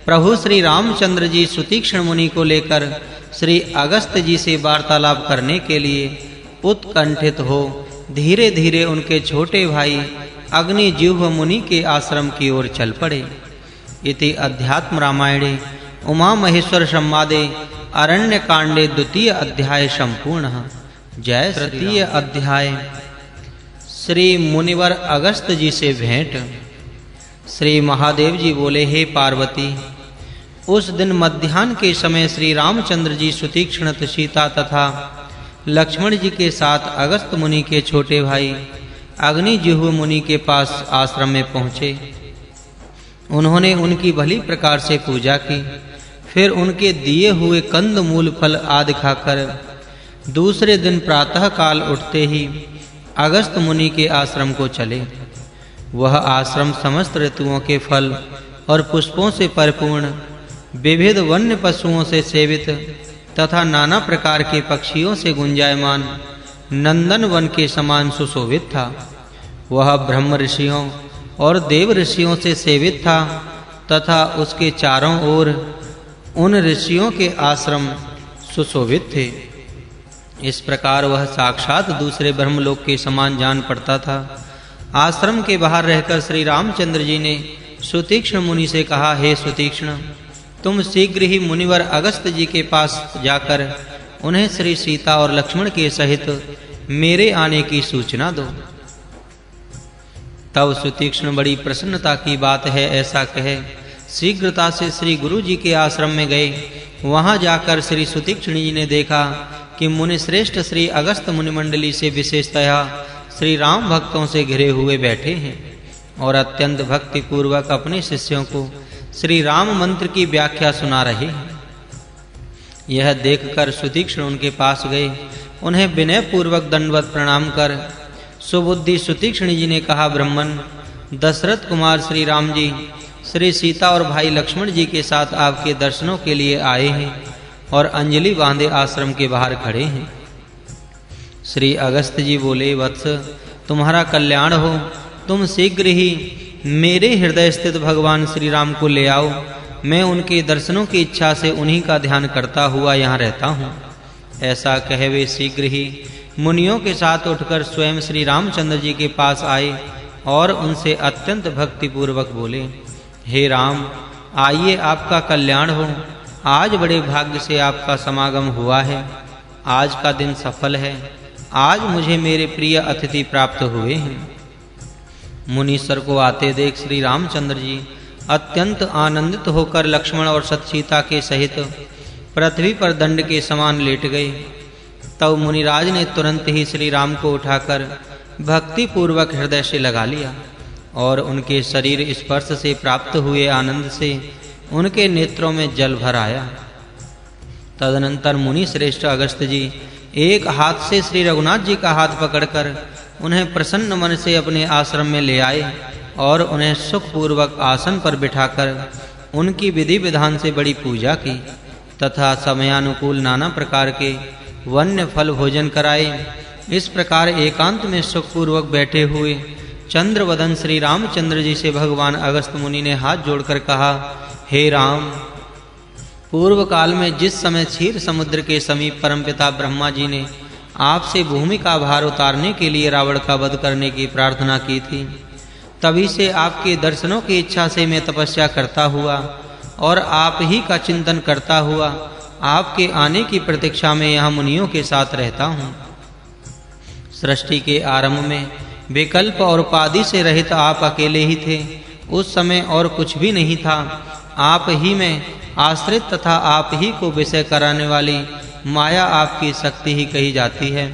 प्रभु श्री रामचंद्र जी सुतीक्ष्ण मुनि को लेकर श्री अगस्त्य जी से वार्तालाप करने के लिए उत्कंठित हो धीरे धीरे उनके छोटे भाई अग्निजिह्व मुनि के आश्रम की ओर चल पड़े। इति अध्यात्म रामायणे उमा महेश्वर संवादे अरण्य कांडे द्वितीय अध्याय संपूर्ण। जय। तृतीय अध्याय श्री मुनिवर अगस्त्य जी से भेंट। श्री महादेव जी बोले, हे पार्वती, उस दिन मध्याह्न के समय श्री रामचंद्र जी सुतीक्ष्ण सीता तथा लक्ष्मण जी के साथ अगस्त्य मुनि के छोटे भाई अग्निजिह्व मुनि के पास आश्रम में पहुँचे। उन्होंने उनकी भली प्रकार से पूजा की। फिर उनके दिए हुए कंद मूल फल आदि खाकर दूसरे दिन प्रातः काल उठते ही अगस्त्य मुनि के आश्रम को चले। वह आश्रम समस्त ऋतुओं के फल और पुष्पों से परिपूर्ण, विविध वन्य पशुओं से सेवित तथा नाना प्रकार के पक्षियों से गुंजायमान नंदन वन के समान सुशोभित था। वह ब्रह्म ऋषियों और देव ऋषियों से सेवित था तथा उसके चारों ओर उन ऋषियों के आश्रम सुशोभित थे। इस प्रकार वह साक्षात दूसरे ब्रह्मलोक के समान जान पड़ता था। आश्रम के बाहर रहकर श्री रामचंद्र जी ने सुतीक्ष्ण मुनि से कहा, हे सुतीक्ष्ण, तुम शीघ्र ही मुनिवर अगस्त्य जी के पास जाकर उन्हें श्री सीता और लक्ष्मण के सहित मेरे आने की सूचना दो। तब सुतीक्ष्ण बड़ी प्रसन्नता की बात है ऐसा कहे शीघ्रता से श्री गुरु जी के आश्रम में गए। वहां जाकर श्री सुतीक्ष्ण जी ने देखा कि मुनि श्रेष्ठ श्री अगस्त्य मुनि मंडली से विशेषतया श्री राम भक्तों से घिरे हुए बैठे हैं और अत्यंत भक्ति पूर्वक अपने शिष्यों को श्री राम मंत्र की व्याख्या सुना रहे हैं। यह देखकर सुतीक्ष्ण उनके पास गए। उन्हें विनय पूर्वक दंडवत प्रणाम कर सुबुद्धि सुतीक्ष्ण जी ने कहा, ब्राह्मण दशरथ कुमार श्री राम जी श्री सीता और भाई लक्ष्मण जी के साथ आपके दर्शनों के लिए आए हैं और अंजलि बांधे आश्रम के बाहर खड़े हैं। श्री अगस्त्य जी बोले, वत्स, तुम्हारा कल्याण हो। तुम शीघ्र ही मेरे हृदय स्थित भगवान श्री राम को ले आओ। मैं उनके दर्शनों की इच्छा से उन्हीं का ध्यान करता हुआ यहाँ रहता हूँ। ऐसा कहे वे शीघ्र ही मुनियों के साथ उठकर स्वयं श्री रामचंद्र जी के पास आए और उनसे अत्यंत भक्ति पूर्वक बोले, हे राम, आइए, आपका कल्याण हो। आज बड़े भाग्य से आपका समागम हुआ है। आज का दिन सफल है। आज मुझे मेरे प्रिय अतिथि प्राप्त हुए हैं। मुनीश्वर को आते देख श्री रामचंद्र जी अत्यंत आनंदित होकर लक्ष्मण और सतसीता के सहित पृथ्वी पर दंड के समान लेट गए। तब मुनिराज ने तुरंत ही श्री राम को उठाकर भक्ति पूर्वक हृदय से लगा लिया और उनके शरीर स्पर्श से प्राप्त हुए आनंद से उनके नेत्रों में जल भर आया। तदनंतर मुनि श्रेष्ठ अगस्त्य जी एक हाथ से श्री रघुनाथ जी का हाथ पकड़कर उन्हें प्रसन्न मन से अपने आश्रम में ले आए और उन्हें सुखपूर्वक आसन पर बिठाकर उनकी विधि विधान से बड़ी पूजा की तथा समयानुकूल नाना प्रकार के वन्य फल भोजन कराए। इस प्रकार एकांत में सुखपूर्वक बैठे हुए चंद्रवदन श्री रामचंद्र जी से भगवान अगस्त्य मुनि ने हाथ जोड़कर कहा, हे राम, पूर्व काल में जिस समय क्षीर समुद्र के समीप परमपिता ब्रह्मा जी ने आपसे भूमि का भार उतारने के लिए रावण का वध करने की प्रार्थना की थी, तभी से आपके दर्शनों की इच्छा से मैं तपस्या करता हुआ और आप ही का चिंतन करता हुआ आपके आने की प्रतीक्षा में यहाँ मुनियों के साथ रहता हूँ। सृष्टि के आरंभ में विकल्प और उपाधि से रहित आप अकेले ही थे। उस समय और कुछ भी नहीं था। आप ही में आश्रित तथा आप ही को विषय कराने वाली माया आपकी शक्ति ही कही जाती है।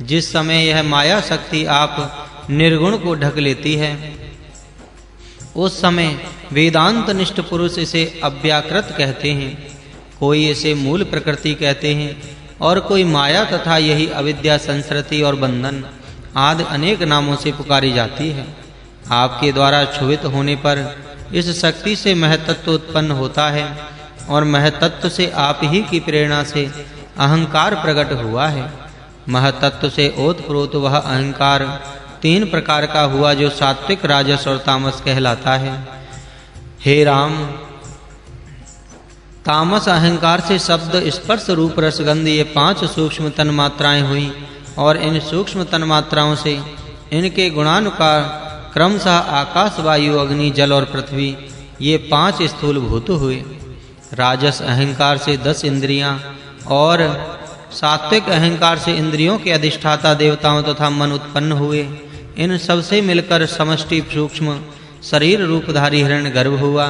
जिस समय यह माया शक्ति आप निर्गुण को ढक लेती है, उस समय वेदांत निष्ठ पुरुष इसे अव्याकृत कहते हैं, कोई इसे मूल प्रकृति कहते हैं और कोई माया तथा यही अविद्या, संस्कृति और बंधन आदि अनेक नामों से पुकारी जाती है। आपके द्वारा क्षुभित होने पर इस शक्ति से महतत्व उत्पन्न होता है और महतत्व से आप ही की प्रेरणा से अहंकार प्रकट हुआ है। महतत्व से ओतप्रोत वह अहंकार 3 प्रकार का हुआ जो सात्विक, राजस और तामस कहलाता है। हे राम, तामस अहंकार से शब्द, स्पर्श, रूप, रसगंध ये 5 सूक्ष्म तन्मात्राएं हुई और इन सूक्ष्म तन्मात्राओं से इनके गुणानुसार क्रमशः आकाश, वायु, अग्नि, जल और पृथ्वी ये 5 स्थूल भूत हुए। राजस अहंकार से 10 इंद्रियां और सात्विक अहंकार से इंद्रियों के अधिष्ठाता देवताओं तथा मन उत्पन्न हुए। इन सब से मिलकर समष्टि सूक्ष्म शरीर रूपधारी हिरण्यगर्भ हुआ,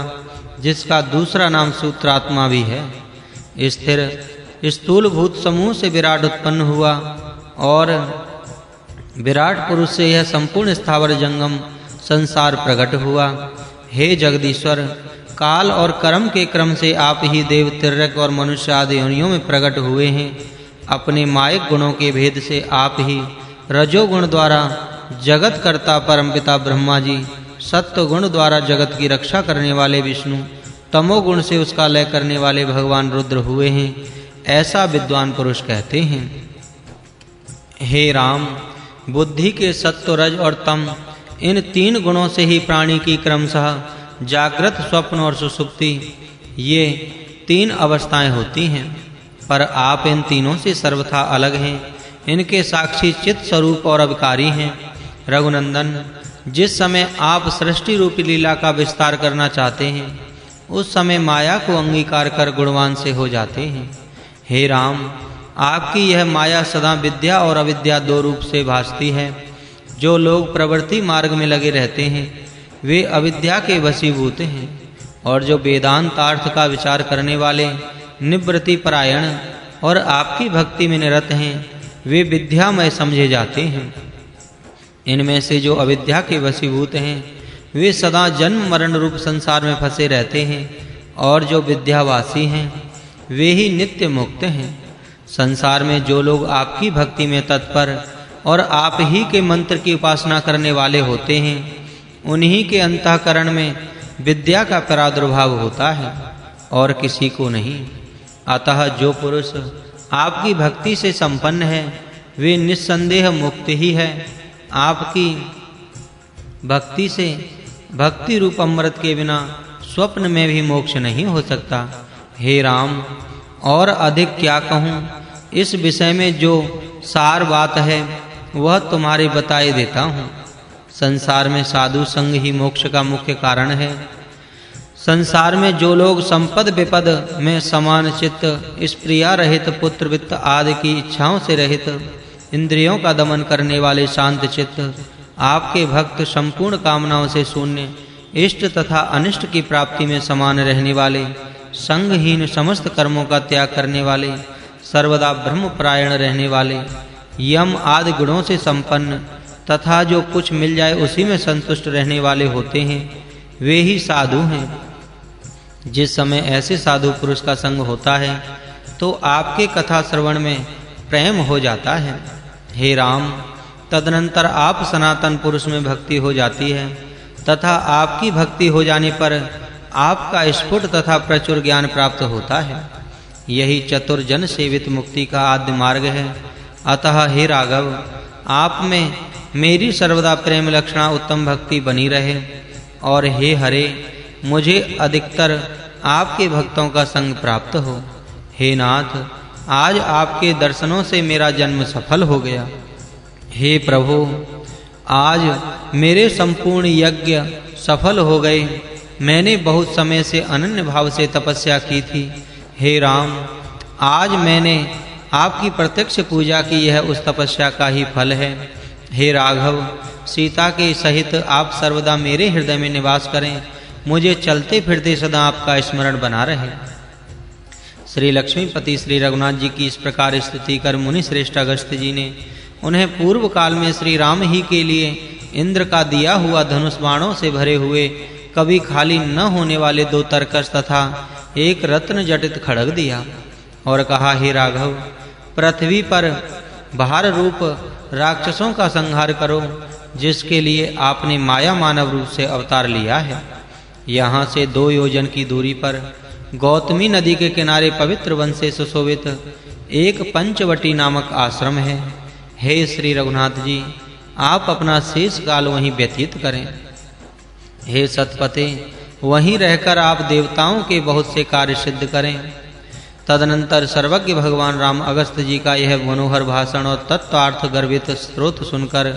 जिसका दूसरा नाम सूत्रात्मा भी है। स्थिर स्थूल भूत समूह से विराट उत्पन्न हुआ और विराट पुरुष से यह संपूर्ण स्थावर जंगम संसार प्रकट हुआ। हे जगदीश्वर, काल और कर्म के क्रम से आप ही देव, तिर्यक और मनुष्य आदि योनियों में प्रकट हुए हैं। अपने मायिक गुणों के भेद से आप ही रजोगुण द्वारा जगत कर्ता परमपिता ब्रह्मा जी, सत्व गुण द्वारा जगत की रक्षा करने वाले विष्णु, तमोगुण से उसका लय करने वाले भगवान रुद्र हुए हैं, ऐसा विद्वान पुरुष कहते हैं। हे राम, बुद्धि के सत्व, रज और तम इन 3 गुणों से ही प्राणी की क्रमशः जागृत, स्वप्न और सुषुप्ति ये 3 अवस्थाएं होती हैं। पर आप इन तीनों से सर्वथा अलग हैं, इनके साक्षी चित्त स्वरूप और अविकारी हैं। रघुनंदन, जिस समय आप सृष्टि रूपी लीला का विस्तार करना चाहते हैं, उस समय माया को अंगीकार कर गुणवान से हो जाते हैं। हे राम, आपकी यह माया सदा विद्या और अविद्या 2 रूप से भासती है। जो लोग प्रवृत्ति मार्ग में लगे रहते हैं वे अविद्या के वशीभूत हैं, और जो वेदांतार्थ का विचार करने वाले निवृत्ति परायण और आपकी भक्ति में निरत हैं वे विद्यामय समझे जाते हैं। इनमें से जो अविद्या के वशीभूत हैं वे सदा जन्म मरण रूप संसार में फंसे रहते हैं, और जो विद्यावासी हैं वे ही नित्य मुक्त हैं। संसार में जो लोग आपकी भक्ति में तत्पर और आप ही के मंत्र की उपासना करने वाले होते हैं, उन्हीं के अंतःकरण में विद्या का प्रादुर्भाव होता है और किसी को नहीं। अतः जो पुरुष आपकी भक्ति से संपन्न है वे निस्संदेह मुक्त ही है। आपकी भक्ति से भक्ति रूप अमृत के बिना स्वप्न में भी मोक्ष नहीं हो सकता। हे राम, और अधिक क्या कहूँ, इस विषय में जो सार बात है वह तुम्हारे बताए देता हूँ। संसार में साधु संग ही मोक्ष का मुख्य कारण है। संसार में जो लोग संपद विपद में समान चित्त, स्त्रिया रहित, पुत्र वित्त आदि की इच्छाओं से रहित, इंद्रियों का दमन करने वाले शांत चित्त, आपके भक्त, संपूर्ण कामनाओं से शून्य, इष्ट तथा अनिष्ट की प्राप्ति में समान रहने वाले, संगहीन, समस्त कर्मों का त्याग करने वाले, सर्वदा ब्रह्मपरायण रहने वाले, यम आदि गुणों से संपन्न तथा जो कुछ मिल जाए उसी में संतुष्ट रहने वाले होते हैं, वे ही साधु हैं। जिस समय ऐसे साधु पुरुष का संग होता है तो आपके कथा श्रवण में प्रेम हो जाता है। हे राम, तदनंतर आप सनातन पुरुष में भक्ति हो जाती है तथा आपकी भक्ति हो जाने पर आपका स्फुट तथा प्रचुर ज्ञान प्राप्त होता है। यही चतुर्जन सेवित मुक्ति का आद्य मार्ग है। अतः हे राघव, आप में मेरी सर्वदा प्रेम लक्षणा उत्तम भक्ति बनी रहे, और हे हरे, मुझे अधिकतर आपके भक्तों का संग प्राप्त हो। हे नाथ, आज आपके दर्शनों से मेरा जन्म सफल हो गया। हे प्रभु, आज मेरे संपूर्ण यज्ञ सफल हो गए। मैंने बहुत समय से अनन्य भाव से तपस्या की थी। हे राम, आज मैंने आपकी प्रत्यक्ष पूजा की, यह उस तपस्या का ही फल है। हे राघव, सीता के सहित आप सर्वदा मेरे हृदय में निवास करें, मुझे चलते फिरते सदा आपका स्मरण बना रहे। श्री लक्ष्मीपति श्री रघुनाथ जी की इस प्रकार स्तुति कर मुनि श्रेष्ठ अगस्त्य जी ने उन्हें पूर्व काल में श्री राम ही के लिए इंद्र का दिया हुआ धनुष बाणों से भरे हुए कभी खाली न होने वाले 2 तरकश तथा एक रत्न जटित खड्ग दिया और कहा, हे राघव, पृथ्वी पर भार रूप राक्षसों का संहार करो, जिसके लिए आपने माया मानव रूप से अवतार लिया है। यहाँ से 2 योजन की दूरी पर गौतमी नदी के किनारे पवित्र वन से सुशोभित एक पंचवटी नामक आश्रम है। हे श्री रघुनाथ जी, आप अपना शेष काल वहीं व्यतीत करें। हे सतपते, वहीं रहकर आप देवताओं के बहुत से कार्य सिद्ध करें। तदनंतर सर्वज्ञ भगवान राम अगस्त्य जी का यह मनोहर भाषण और तत्वार्थ गर्भित स्रोत सुनकर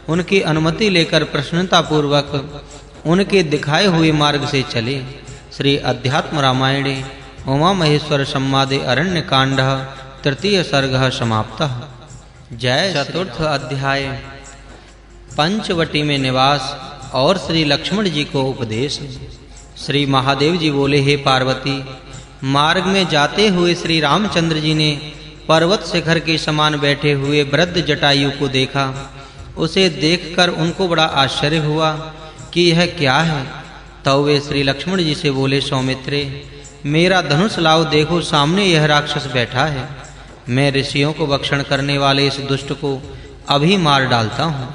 उनकी अनुमति लेकर प्रसन्नता पूर्वक उनके दिखाए हुए मार्ग से चले। श्री अध्यात्म रामायणे उमा महेश्वर संवादे अरण्य कांड तृतीय सर्ग समाप्तः। जय। चतुर्थ अध्याय पंचवटी में निवास और श्री लक्ष्मण जी को उपदेश। श्री महादेव जी बोले, हे पार्वती, मार्ग में जाते हुए श्री रामचंद्र जी ने पर्वत शिखर के समान बैठे हुए वृद्ध जटायु को देखा। उसे देखकर उनको बड़ा आश्चर्य हुआ कि यह क्या है। तब वे श्री लक्ष्मण जी से बोले, सौमित्रे, मेरा धनुष लाओ, देखो सामने यह राक्षस बैठा है। मैं ऋषियों को भक्षण करने वाले इस दुष्ट को अभी मार डालता हूँ।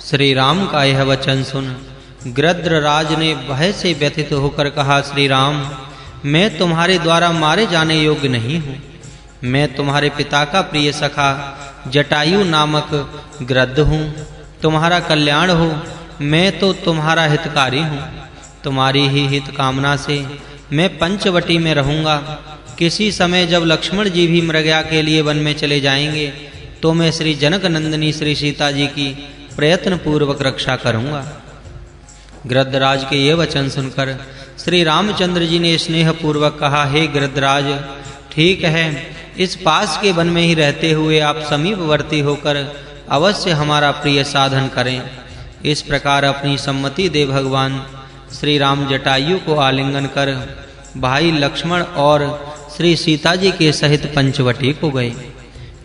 श्री राम का यह वचन सुन गृध्रराज ने भय से व्यथित होकर कहा, श्री राम, मैं तुम्हारे द्वारा मारे जाने योग्य नहीं हूँ। मैं तुम्हारे पिता का प्रिय सखा जटायु नामक गृध्र हूँ। तुम्हारा कल्याण हो, मैं तो तुम्हारा हितकारी हूँ। तुम्हारी ही हित कामना से मैं पंचवटी में रहूँगा। किसी समय जब लक्ष्मण जी भी मृगया के लिए वन में चले जाएंगे तो मैं श्री जनक नंदिनी श्री सीता जी की प्रयत्न पूर्वक रक्षा करूँगा। गृध्रराज के ये वचन सुनकर श्री रामचंद्र जी ने स्नेह पूर्वक कहा, हे गृध्रराज, ठीक है, इस पास के वन में ही रहते हुए आप समीपवर्ती होकर अवश्य हमारा प्रिय साधन करें। इस प्रकार अपनी सम्मति दे भगवान श्री राम जटायु को आलिंगन कर भाई लक्ष्मण और श्री सीता जी के सहित पंचवटी को गए।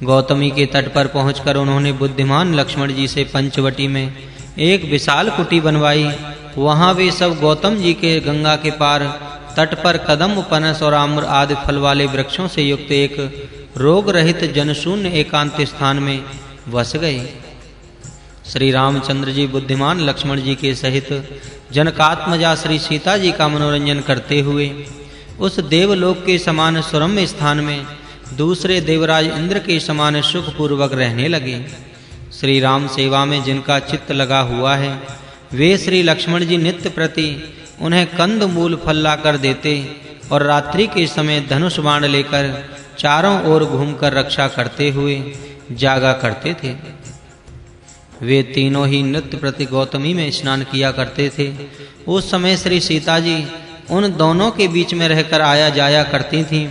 गौतमी के तट पर पहुंचकर उन्होंने बुद्धिमान लक्ष्मण जी से पंचवटी में एक विशाल कुटी बनवाई। वहां वे सब गौतम जी के गंगा के पार तट पर कदम, पनस और आम्र आदि फल वाले वृक्षों से युक्त एक रोग रहित जनशून्य एकांत स्थान में बस गए। श्री रामचंद्र जी बुद्धिमान लक्ष्मण जी के सहित जनकात्मजा श्री सीता जी का मनोरंजन करते हुए उस देवलोक के समान सुरम्य स्थान में दूसरे देवराज इंद्र के समान सुखपूर्वक रहने लगे। श्री राम सेवा में जिनका चित्त लगा हुआ है वे श्री लक्ष्मण जी नित्य प्रति उन्हें कंद मूल फल लाकर देते और रात्रि के समय धनुष बाण लेकर चारों ओर घूमकर रक्षा करते हुए जागा करते थे। वे तीनों ही नित्य प्रति गौतमी में स्नान किया करते थे। उस समय श्री सीता जी उन दोनों के बीच में रहकर आया जाया करती थीं।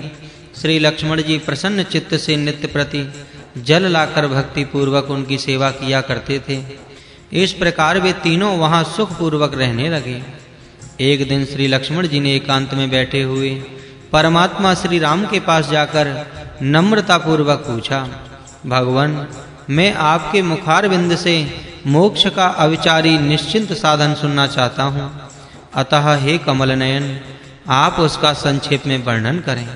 श्री लक्ष्मण जी प्रसन्न चित्त से नित्य प्रति जल लाकर भक्ति पूर्वक उनकी सेवा किया करते थे। इस प्रकार वे तीनों वहां सुख पूर्वक रहने लगे। एक दिन श्री लक्ष्मण जी ने एकांत में बैठे हुए परमात्मा श्री राम के पास जाकर नम्रता पूर्वक पूछा, भगवान, मैं आपके मुखारविंद से मोक्ष का अविचारी निश्चिंत साधन सुनना चाहता हूँ। अतः हे कमल नयन, आप उसका संक्षेप में वर्णन करें।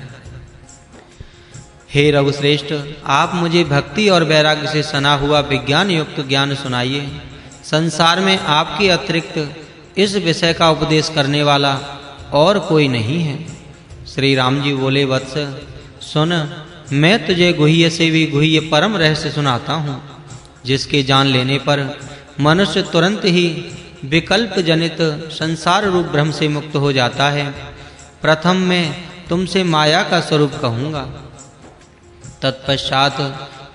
हे रघुश्रेष्ठ, आप मुझे भक्ति और वैराग्य से सना हुआ विज्ञान युक्त ज्ञान सुनाइए। संसार में आपके अतिरिक्त इस विषय का उपदेश करने वाला और कोई नहीं है। श्री राम जी बोले, वत्स सुन, मैं तुझे गुह्य से भी गुह्य परम रहस्य सुनाता हूँ, जिसके जान लेने पर मनुष्य तुरंत ही विकल्प जनित संसार रूप भ्रम से मुक्त हो जाता है। प्रथम मैं तुमसे माया का स्वरूप कहूँगा, तत्पश्चात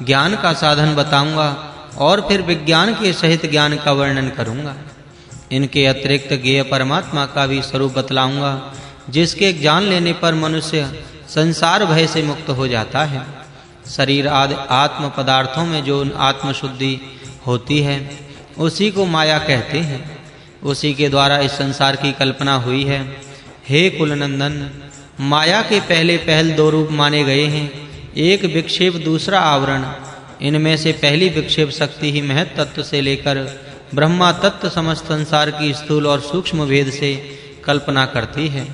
ज्ञान का साधन बताऊंगा और फिर विज्ञान के सहित ज्ञान का वर्णन करूंगा। इनके अतिरिक्त ज्ञेय परमात्मा का भी स्वरूप बतलाऊंगा, जिसके जान लेने पर मनुष्य संसार भय से मुक्त हो जाता है। शरीर आदि आत्म पदार्थों में जो आत्मशुद्धि होती है उसी को माया कहते हैं। उसी के द्वारा इस संसार की कल्पना हुई है। हे कुलनंदन, माया के पहले पहल दो रूप माने गए हैं, एक विक्षेप, दूसरा आवरण। इनमें से पहली विक्षेप शक्ति ही महत तत्व से लेकर ब्रह्मा तत्व समस्त संसार की स्थूल और सूक्ष्म भेद से कल्पना करती है,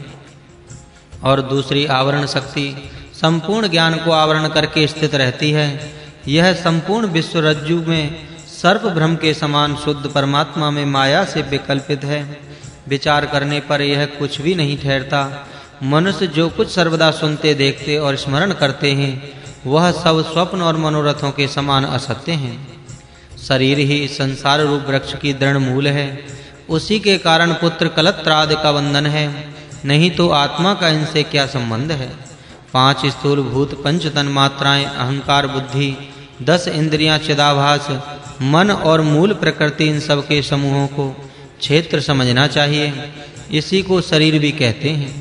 और दूसरी आवरण शक्ति संपूर्ण ज्ञान को आवरण करके स्थित रहती है। यह संपूर्ण विश्व रज्जु में सर्प भ्रम के समान शुद्ध परमात्मा में माया से विकल्पित है। विचार करने पर यह कुछ भी नहीं ठहरता। मनुष्य जो कुछ सर्वदा सुनते, देखते और स्मरण करते हैं, वह सब स्वप्न और मनोरथों के समान असत्य हैं। शरीर ही संसार रूप वृक्ष की दृढ़ मूल है। उसी के कारण पुत्र कलत्र आदि का बंधन है, नहीं तो आत्मा का इनसे क्या संबंध है। 5 स्थूल भूत, 5 तन्मात्राएं, अहंकार, बुद्धि, 10 इंद्रियां, चिदाभास, मन और मूल प्रकृति, इन सब के समूहों को क्षेत्र समझना चाहिए। इसी को शरीर भी कहते हैं।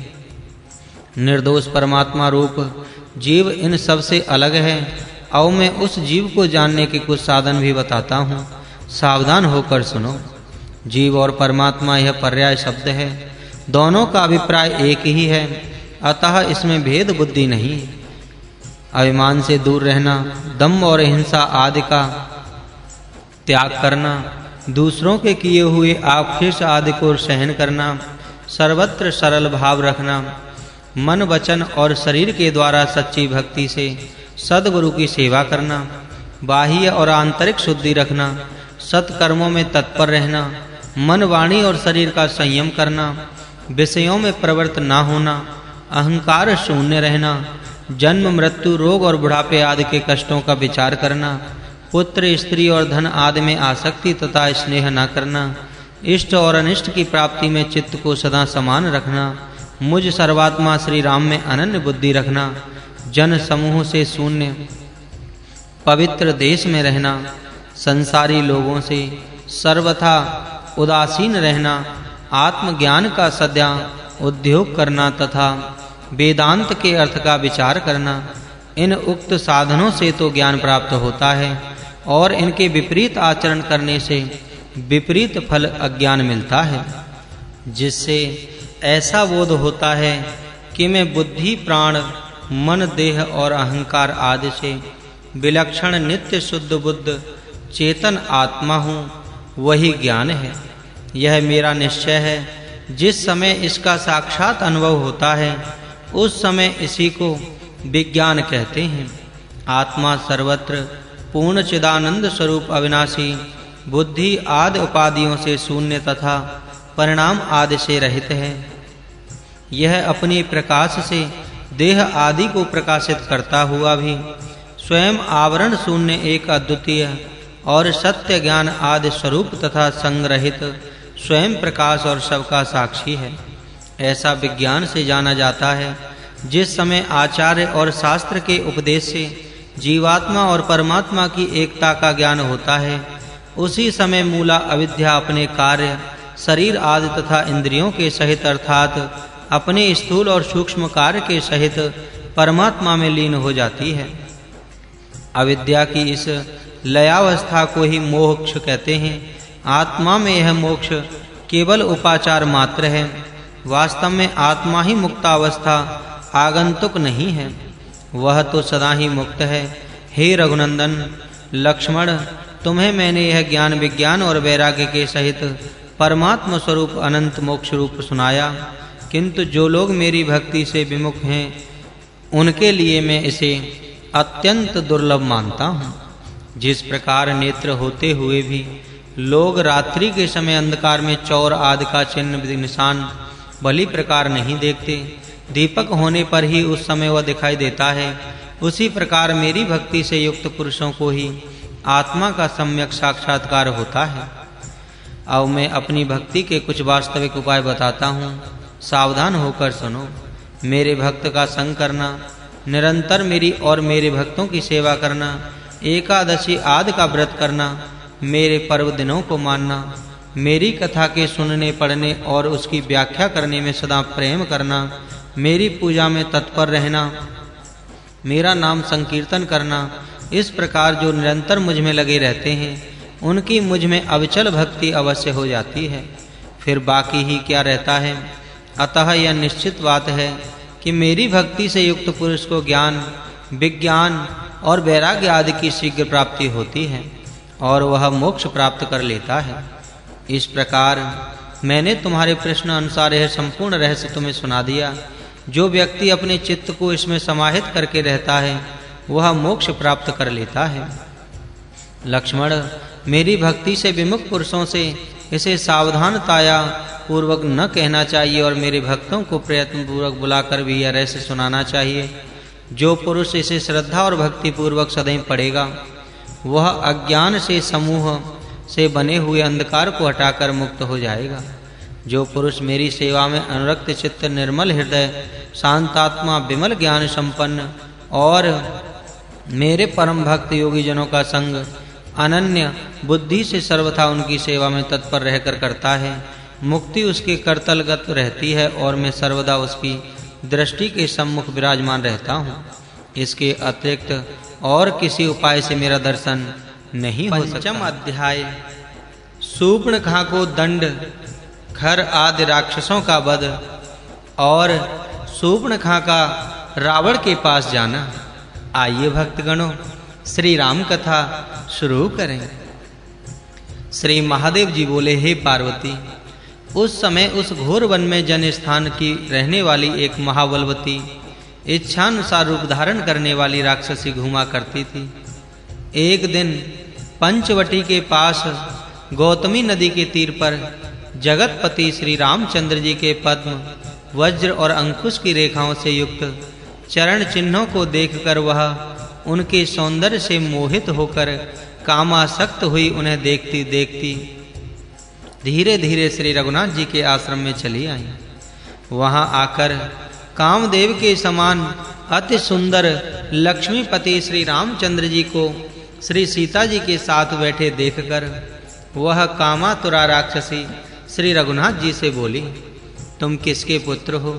निर्दोष परमात्मा रूप जीव इन सब से अलग है। अब मैं उस जीव को जानने के कुछ साधन भी बताता हूँ, सावधान होकर सुनो। जीव और परमात्मा यह पर्याय शब्द है, दोनों का अभिप्राय एक ही है, अतः इसमें भेद बुद्धि नहीं। अभिमान से दूर रहना, दम्भ और हिंसा आदि का त्याग करना, दूसरों के किए हुए आक्षेप आदि को सहन करना, सर्वत्र सरल भाव रखना, मन, वचन और शरीर के द्वारा सच्ची भक्ति से सद्गुरु की सेवा करना, बाह्य और आंतरिक शुद्धि रखना, सत्कर्मों में तत्पर रहना, मन, वाणी और शरीर का संयम करना, विषयों में प्रवृत्त ना होना, अहंकार शून्य रहना, जन्म, मृत्यु, रोग और बुढ़ापे आदि के कष्टों का विचार करना, पुत्र, स्त्री और धन आदि में आसक्ति तथा स्नेह न करना, इष्ट और अनिष्ट की प्राप्ति में चित्त को सदा समान रखना, मुझ सर्वात्मा श्री राम में अनन्य बुद्धि रखना, जन समूह से शून्य पवित्र देश में रहना, संसारी लोगों से सर्वथा उदासीन रहना, आत्मज्ञान का सदा उद्योग करना तथा वेदांत के अर्थ का विचार करना। इन उक्त साधनों से तो ज्ञान प्राप्त होता है, और इनके विपरीत आचरण करने से विपरीत फल अज्ञान मिलता है, जिससे ऐसा बोध होता है कि मैं बुद्धि, प्राण, मन, देह और अहंकार आदि से विलक्षण नित्य शुद्ध बुद्ध चेतन आत्मा हूँ। वही ज्ञान है। यह मेरा निश्चय है। जिस समय इसका साक्षात अनुभव होता है, उस समय इसी को विज्ञान कहते हैं। आत्मा सर्वत्र पूर्ण चिदानंद स्वरूप अविनाशी, बुद्धि आदि उपाधियों से शून्य तथा परिणाम आदि से रहित है। यह अपने प्रकाश से देह आदि को प्रकाशित करता हुआ भी स्वयं आवरण शून्य, एक अद्वितीय और सत्य ज्ञान आदि स्वरूप तथा संग्रहित स्वयं प्रकाश और सबका साक्षी है। ऐसा विज्ञान से जाना जाता है। जिस समय आचार्य और शास्त्र के उपदेश से जीवात्मा और परमात्मा की एकता का ज्ञान होता है, उसी समय मूला अविद्या अपने कार्य, शरीर आदि तथा इंद्रियों के सहित अर्थात अपने स्थूल और सूक्ष्म कार्य के सहित परमात्मा में लीन हो जाती है। अविद्या की इस लयावस्था को ही मोक्ष कहते हैं। आत्मा में यह मोक्ष केवल उपाचार मात्र है। वास्तव में आत्मा ही मुक्तावस्था, आगंतुक नहीं है। वह तो सदा ही मुक्त है। हे रघुनंदन, लक्ष्मण, तुम्हें मैंने यह ज्ञान, विज्ञान और वैराग्य के सहित परमात्मा स्वरूप अनंत मोक्ष रूप सुनाया, किंतु जो लोग मेरी भक्ति से विमुख हैं, उनके लिए मैं इसे अत्यंत दुर्लभ मानता हूँ। जिस प्रकार नेत्र होते हुए भी लोग रात्रि के समय अंधकार में चौर आदि का चिन्ह निशान भली प्रकार नहीं देखते, दीपक होने पर ही उस समय वह दिखाई देता है, उसी प्रकार मेरी भक्ति से युक्त पुरुषों को ही आत्मा का सम्यक साक्षात्कार होता है। अब मैं अपनी भक्ति के कुछ वास्तविक उपाय बताता हूँ, सावधान होकर सुनो। मेरे भक्त का संग करना, निरंतर मेरी और मेरे भक्तों की सेवा करना, एकादशी आदि का व्रत करना, मेरे पर्व दिनों को मानना, मेरी कथा के सुनने, पढ़ने और उसकी व्याख्या करने में सदा प्रेम करना, मेरी पूजा में तत्पर रहना, मेरा नाम संकीर्तन करना। इस प्रकार जो निरंतर मुझ में लगे रहते हैं, उनकी मुझ में अविचल भक्ति अवश्य हो जाती है, फिर बाकी ही क्या रहता है। अतः यह निश्चित बात है कि मेरी भक्ति से युक्त पुरुष को ज्ञान, विज्ञान और वैराग्य आदि की शीघ्र प्राप्ति होती है और वह मोक्ष प्राप्त कर लेता है। इस प्रकार मैंने तुम्हारे प्रश्न अनुसार यह संपूर्ण रहस्य तुम्हें सुना दिया। जो व्यक्ति अपने चित्त को इसमें समाहित करके रहता है वह मोक्ष प्राप्त कर लेता है। लक्ष्मण, मेरी भक्ति से विमुख पुरुषों से इसे सावधानताया पूर्वक न कहना चाहिए और मेरे भक्तों को प्रयत्न पूर्वक बुलाकर भी यह रहस्य सुनाना चाहिए। जो पुरुष इसे श्रद्धा और भक्ति पूर्वक सदैव पढ़ेगा वह अज्ञान से समूह से बने हुए अंधकार को हटाकर मुक्त हो जाएगा। जो पुरुष मेरी सेवा में अनुरक्त चित्त, निर्मल हृदय, शांतात्मा, विमल ज्ञान संपन्न और मेरे परम भक्त योगी जनों का संग अनन्य बुद्धि से सर्वथा उनकी सेवा में तत्पर रहकर करता है, मुक्ति उसके करतलगत रहती है और मैं सर्वदा उसकी दृष्टि के सम्मुख विराजमान रहता हूँ। इसके अतिरिक्त और किसी उपाय से मेरा दर्शन नहीं हो सकता। पंचम अध्याय। शूर्पणखा को दंड, खर आदि राक्षसों का वध और शूर्पणखा का रावण के पास जाना। आइए भक्तगणों, श्री राम कथा शुरू करें। श्री महादेव जी बोले, हे पार्वती, उस समय उस घोर वन में जन स्थान की रहने वाली एक महाबलवती, इच्छानुसार रूप धारण करने वाली राक्षसी घूमा करती थी। एक दिन पंचवटी के पास गौतमी नदी के तीर पर जगतपति श्री रामचंद्र जी के पद्म, वज्र और अंकुश की रेखाओं से युक्त चरण चिन्हों को देखकर वह उनके सौंदर्य से मोहित होकर कामासक्त हुई उन्हें देखती देखती धीरे धीरे श्री रघुनाथ जी के आश्रम में चली आई। वहां आकर कामदेव के समान अति सुंदर लक्ष्मीपति श्री रामचंद्र जी को श्री सीता जी के साथ बैठे देखकर वह कामातुरा राक्षसी श्री रघुनाथ जी से बोली, तुम किसके पुत्र हो?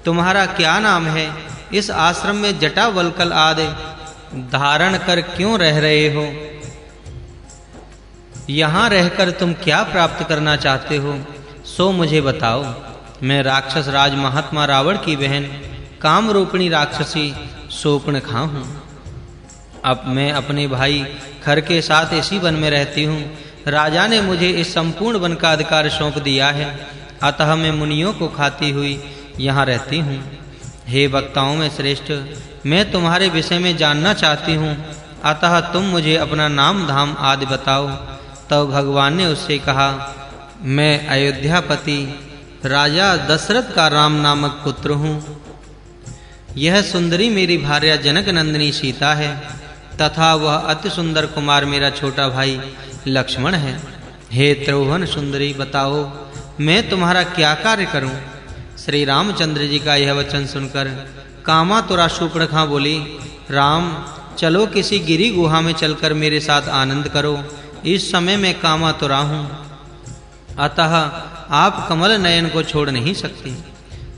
तुम्हारा क्या नाम है? इस आश्रम में जटा वल्कल आदि धारण कर क्यों रह रहे हो? यहाँ रहकर तुम क्या प्राप्त करना चाहते हो, सो मुझे बताओ। मैं राक्षस राज महात्मा रावण की बहन काम रूपिणी राक्षसी शूर्पणखा हूँ। अब मैं अपने भाई खर के साथ इसी वन में रहती हूँ। राजा ने मुझे इस संपूर्ण वन का अधिकार सौंप दिया है, अतः मैं मुनियों को खाती हुई यहाँ रहती हूँ। हे वक्ताओं में श्रेष्ठ, मैं तुम्हारे विषय में जानना चाहती हूँ, अतः तुम मुझे अपना नाम धाम आदि बताओ। तब भगवान ने उससे कहा, मैं अयोध्यापति राजा दशरथ का राम नामक पुत्र हूँ। यह सुंदरी मेरी भार्या जनक नंदिनी सीता है तथा वह अति सुंदर कुमार मेरा छोटा भाई लक्ष्मण है। हे त्रिभुवन सुंदरी, बताओ मैं तुम्हारा क्या कार्य करूं? श्री रामचंद्र जी का यह वचन सुनकर कामातुरा शूर्पणखा बोली, राम चलो किसी गिरी गुहा में चलकर मेरे साथ आनंद करो। इस समय मैं कामातुरा हूँ, अतः आप कमल नयन को छोड़ नहीं सकती।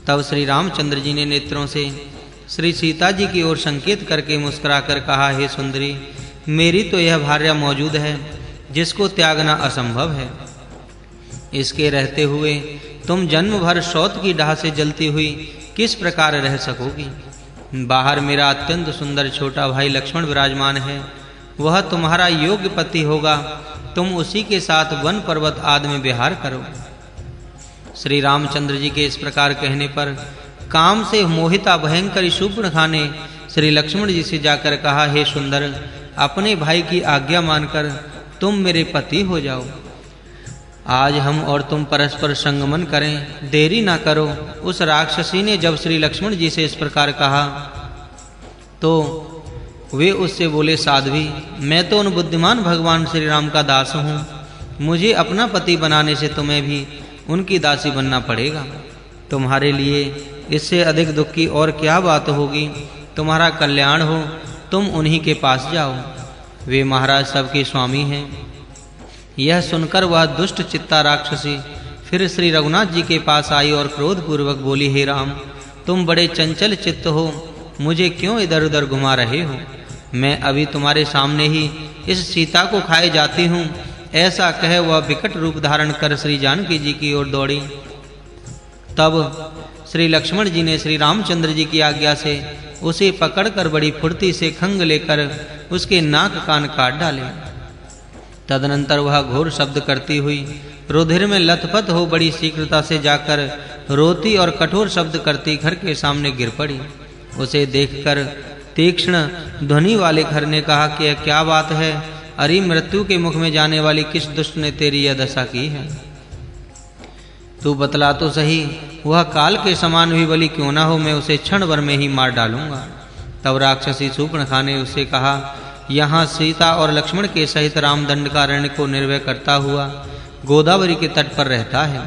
तब श्री रामचंद्र जी ने नेत्रों से श्री सीता जी की ओर संकेत करके मुस्कुराकर कहा, हे सुंदरी, मेरी तो यह भार्या मौजूद है जिसको त्यागना असंभव है। इसके रहते हुए तुम जन्म भर शौच की डाह से जलती हुई किस प्रकार रह सकोगी? बाहर मेरा अत्यंत सुंदर छोटा भाई लक्ष्मण विराजमान है, वह तुम्हारा योग्य पति होगा। तुम उसी के साथ वन पर्वत आदि में विहार करो। श्री रामचंद्र जी के इस प्रकार कहने पर काम से मोहिता भयंकर शूर्पणखा ने श्री लक्ष्मण जी से जाकर कहा, हे सुंदर, अपने भाई की आज्ञा मानकर तुम मेरे पति हो जाओ। आज हम और तुम परस्पर संगमन करें, देरी ना करो। उस राक्षसी ने जब श्री लक्ष्मण जी से इस प्रकार कहा तो वे उससे बोले, साध्वी, मैं तो उन बुद्धिमान भगवान श्री राम का दास हूँ। मुझे अपना पति बनाने से तुम्हें भी उनकी दासी बनना पड़ेगा। तुम्हारे लिए इससे अधिक दुख की और क्या बात होगी? तुम्हारा कल्याण हो, तुम उन्हीं के पास जाओ, वे महाराज सबके स्वामी हैं। यह सुनकर वह दुष्ट चित्ता राक्षसी फिर श्री रघुनाथ जी के पास आई और क्रोध पूर्वक बोली, हे राम, तुम बड़े चंचल चित्त हो, मुझे क्यों इधर उधर घुमा रहे हो? मैं अभी तुम्हारे सामने ही इस सीता को खाए जाती हूँ, ऐसा कह वह विकट रूप धारण कर श्री जानकी जी की ओर दौड़ी। तब श्री लक्ष्मण जी ने श्री रामचंद्र जी की आज्ञा से उसे पकड़कर बड़ी फुर्ती से खंग लेकर उसके नाक कान काट डाले। तदनंतर वह घोर शब्द करती हुई रुधिर में लथपथ हो बड़ी शीघ्रता से जाकर रोती और कठोर शब्द करती घर के सामने गिर पड़ी। उसे देखकर तीक्ष्ण ध्वनि वाले घर ने कहा कि क्या बात है? अरे मृत्यु के मुख में जाने वाली किस दुष्ट ने तेरी यह दशा की है? तू बतला तो सही, वह काल के समान भी बलि क्यों ना हो, मैं उसे क्षण भर में ही मार डालूंगा। तब राक्षसी शूर्पणखा ने उससे कहा, यहाँ सीता और लक्ष्मण के सहित राम दंडकारण्य को निर्भय करता हुआ गोदावरी के तट पर रहता है।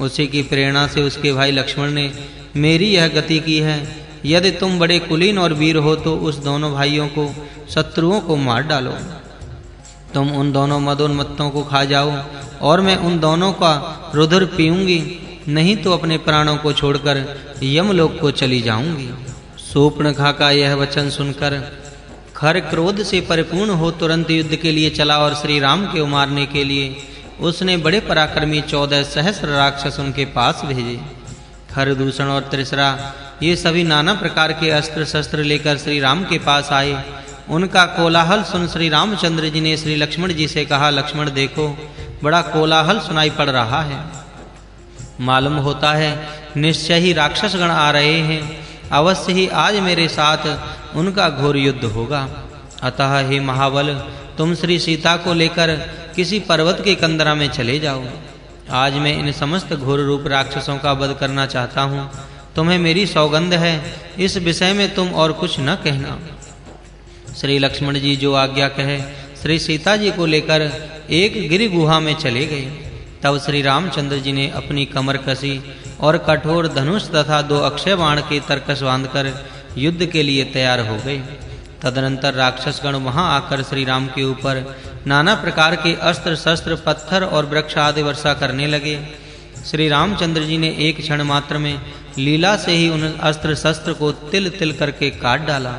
उसी की प्रेरणा से उसके भाई लक्ष्मण ने मेरी यह गति की है। यदि तुम बड़े कुलीन और वीर हो तो उस दोनों भाइयों को, शत्रुओं को मार डालो। तुम उन दोनों मदोन्मत्तों को खा जाओ और मैं उन दोनों का रुधिर पीऊंगी, नहीं तो अपने प्राणों को छोड़कर यमलोक को चली जाऊंगी। शूर्पणखा का यह वचन सुनकर खर क्रोध से परिपूर्ण हो तुरंत युद्ध के लिए चला और श्री राम को मारने के लिए उसने बड़े पराक्रमी 14 सहस्र राक्षस उनके पास भेजे। खरदूषण और त्रिसरा ये सभी नाना प्रकार के अस्त्र शस्त्र लेकर श्री राम के पास आए। उनका कोलाहल सुन श्री रामचंद्र जी ने श्री लक्ष्मण जी से कहा, लक्ष्मण देखो, बड़ा कोलाहल सुनाई पड़ रहा है। मालूम होता है निश्चय ही राक्षस गण आ रहे हैं। अवश्य ही आज मेरे साथ उनका घोर युद्ध होगा। अतः हे महाबल, तुम श्री सीता को लेकर किसी पर्वत के कंदरा में चले जाओ। आज मैं इन समस्त घोर रूप राक्षसों का वध करना चाहता हूँ। तुम्हें मेरी सौगंध है, इस विषय में तुम और कुछ न कहना। श्री लक्ष्मण जी जो आज्ञा कहे श्री सीता जी को लेकर एक गिरि गुहा में चले गए। तब श्री रामचंद्र जी ने अपनी कमर कसी और कठोर धनुष तथा 2 अक्षय बाण के तरकस बांधकर युद्ध के लिए तैयार हो गए। तदनंतर राक्षसगण वहां आकर श्री राम के ऊपर नाना प्रकार के अस्त्र शस्त्र, पत्थर और वृक्ष आदि वर्षा करने लगे। श्री रामचंद्र जी ने एक क्षण मात्र में लीला से ही उन अस्त्र शस्त्र को तिल तिल करके काट डाला।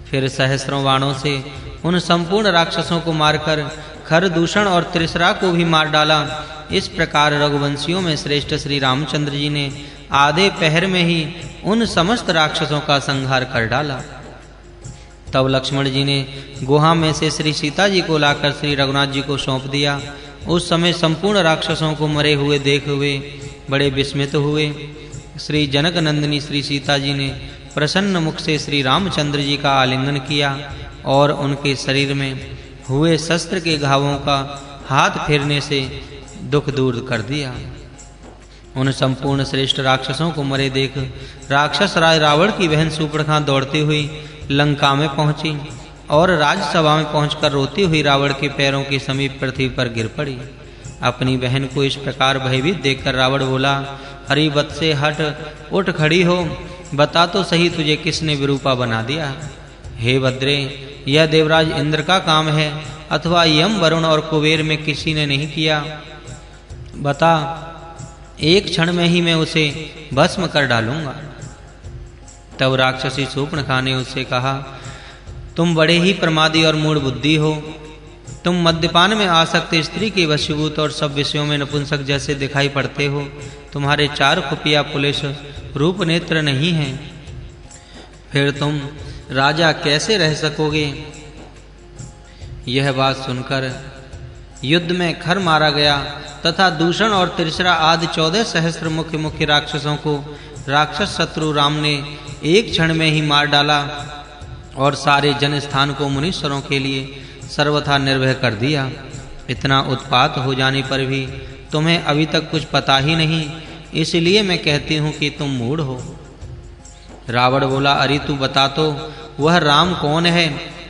फिर सहस्रों बाणों से उन संपूर्ण राक्षसों को मारकर खरदूषण और त्रिसरा को भी मार डाला। इस प्रकार रघुवंशियों में श्रेष्ठ श्री रामचंद्र जी ने आधे पहर में ही उन समस्त राक्षसों का संहार कर डाला। तब लक्ष्मण जी ने गुहा में से श्री सीता जी को लाकर श्री रघुनाथ जी को सौंप दिया। उस समय संपूर्ण राक्षसों को मरे हुए देख हुए बड़े विस्मित हुए। श्री जनक नंदिनी श्री सीता जी ने प्रसन्न मुख से श्री रामचंद्र जी का आलिंगन किया और उनके शरीर में हुए शस्त्र के घावों का हाथ फेरने से दुख दूर कर दिया। उन संपूर्ण श्रेष्ठ राक्षसों को मरे देख राक्षस राज रावण की बहन शूर्पणखा दौड़ती हुई लंका में पहुंची और राजसभा में पहुंचकर रोती हुई रावण के पैरों के समीप पृथ्वी पर गिर पड़ी। अपनी बहन को इस प्रकार भयभीत देखकर रावण बोला, अरे बत्से हट, उठ खड़ी हो, बता तो सही तुझे किसने विरूपा बना दिया? हे भद्रे, यह देवराज इंद्र का काम है अथवा यम, वरुण और कुबेर में किसी ने नहीं किया? बता, एक क्षण में ही मैं उसे भस्म कर डालूंगा। तब राक्षसी शूर्पणखा ने उससे कहा, तुम बड़े ही प्रमादी और मूढ़ बुद्धि हो। तुम मद्यपान में आसक्त स्त्री के वशीभूत और सब विषयों में नपुंसक जैसे दिखाई पड़ते हो। तुम्हारे 4 खुफिया पुलिस रूप नेत्र नहीं हैं। फिर तुम राजा कैसे रह सकोगे? यह बात सुनकर युद्ध में खर मारा गया तथा दूषण और त्रिसरा आदि 14 सहस्त्र मुख्य राक्षसों को राक्षस शत्रु राम ने एक क्षण में ही मार डाला और सारे जन स्थान को मुनीश्वरों के लिए सर्वथा निर्भय कर दिया। इतना उत्पात हो जाने पर भी तुम्हें अभी तक कुछ पता ही नहीं, इसलिए मैं कहती हूँ कि तुम मूढ़ हो। रावण बोला, अरे तू बता तो, वह राम कौन है?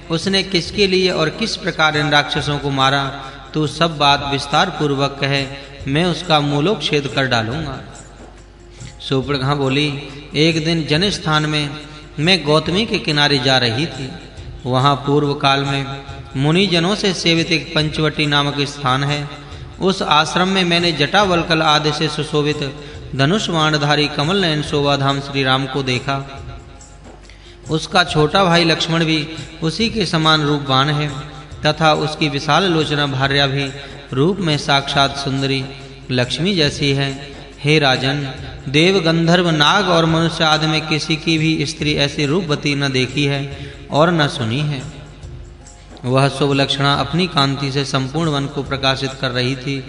उसने किसके लिए और किस प्रकार इन राक्षसों को मारा? तू सब बात विस्तार पूर्वक कहे, मैं उसका मूलोच्छेद कर डालूंगा। शूर्पणखा बोली, एक दिन जन स्थान में मैं गौतमी के किनारे जा रही थी। वहाँ पूर्व काल में मुनि जनों से सेवित एक पंचवटी नामक स्थान है। उस आश्रम में मैंने जटावल्कल आदि से सुशोभित धनुष बाणधारी कमल नयन शोभाधाम श्री राम को देखा। उसका छोटा भाई लक्ष्मण भी उसी के समान रूपवान है तथा उसकी विशाल लोचना भार्या भी रूप में साक्षात सुंदरी लक्ष्मी जैसी है। हे राजन, देव, गंधर्व, नाग और मनुष्य आदि में किसी की भी स्त्री ऐसी रूपवती न देखी है और न सुनी है। वह शुभ लक्षणा अपनी कांति से संपूर्ण वन को प्रकाशित कर रही थी।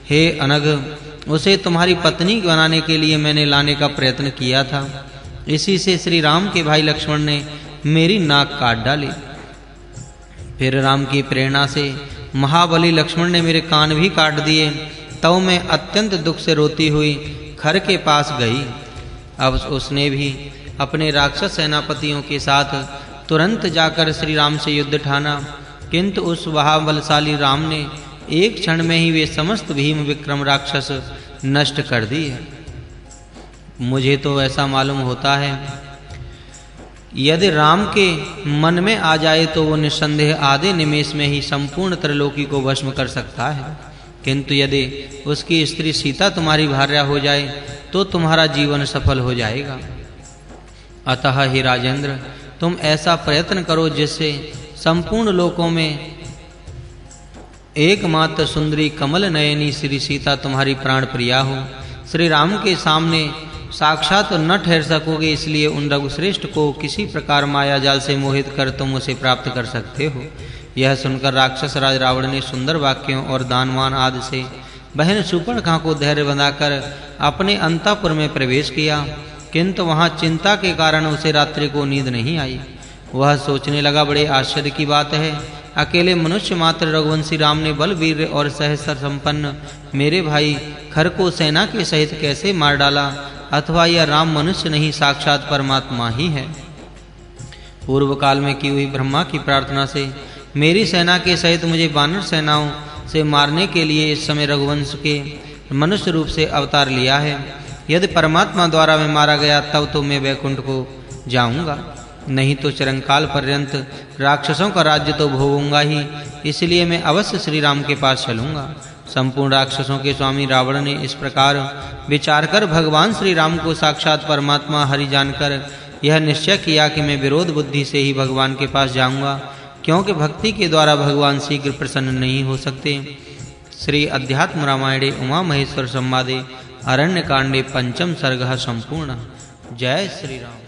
हे अनघ, उसे तुम्हारी पत्नी बनाने के लिए मैंने लाने का प्रयत्न किया था। इसी से श्री राम के भाई लक्ष्मण ने मेरी नाक काट डाली। फिर राम की प्रेरणा से महाबली लक्ष्मण ने मेरे कान भी काट दिए। तब मैं अत्यंत दुख से रोती हुई खर के पास गई। अब उसने भी अपने राक्षस सेनापतियों के साथ तुरंत जाकर श्री राम से युद्ध ठाना, किंतु उस महाबलशाली राम ने एक क्षण में ही वे समस्त भीम विक्रम राक्षस नष्ट कर दिए। मुझे तो ऐसा मालूम होता है यदि राम के मन में आ जाए तो वो निस्संदेह आधे निमेष में ही संपूर्ण त्रिलोकी को भस्म कर सकता है, किंतु यदि उसकी स्त्री सीता तुम्हारी भार्या हो जाए तो तुम्हारा जीवन सफल हो जाएगा। अतः हे राजेंद्र, तुम ऐसा प्रयत्न करो जिससे संपूर्ण लोकों में एकमात्र सुंदरी कमल नयनी श्री सीता तुम्हारी प्राण प्रिया हो। श्री राम के सामने साक्षात न ठहर सकोगे, इसलिए उन रघुश्रेष्ठ को किसी प्रकार माया जाल से मोहित कर तुम उसे प्राप्त कर सकते हो। यह सुनकर राक्षस राज रावण ने सुंदर वाक्यों और दानवान आदि से बहन शूर्पणखा को धैर्य बंधाकर अपने अंतःपुर में प्रवेश किया, किंतु वहां चिंता के कारण उसे रात्रि को नींद नहीं आई। वह सोचने लगा, बड़े आश्चर्य की बात है, अकेले मनुष्य मात्र रघुवंशी राम ने बल वीर और सहस्र संपन्न मेरे भाई खर को सेना के सहित कैसे मार डाला, अथवा यह राम मनुष्य नहीं साक्षात परमात्मा ही है। पूर्व काल में की हुई ब्रह्मा की प्रार्थना से मेरी सेना के सहित मुझे वानर सेनाओं से मारने के लिए इस समय रघुवंश के मनुष्य रूप से अवतार लिया है। यदि परमात्मा द्वारा मैं मारा गया तब तो मैं वैकुंठ को जाऊंगा, नहीं तो चिरंकाल पर्यंत राक्षसों का राज्य तो भोगूंगा ही। इसलिए मैं अवश्य श्री राम के पास चलूंगा। संपूर्ण राक्षसों के स्वामी रावण ने इस प्रकार विचार कर भगवान श्री राम को साक्षात परमात्मा हरि जानकर यह निश्चय किया कि मैं विरोध बुद्धि से ही भगवान के पास जाऊंगा, क्योंकि भक्ति के द्वारा भगवान शीघ्र प्रसन्न नहीं हो सकते। श्री अध्यात्म रामायणे उमा महेश्वर संवादे अरण्य कांडे पंचम सर्ग संपूर्ण। जय श्री राम।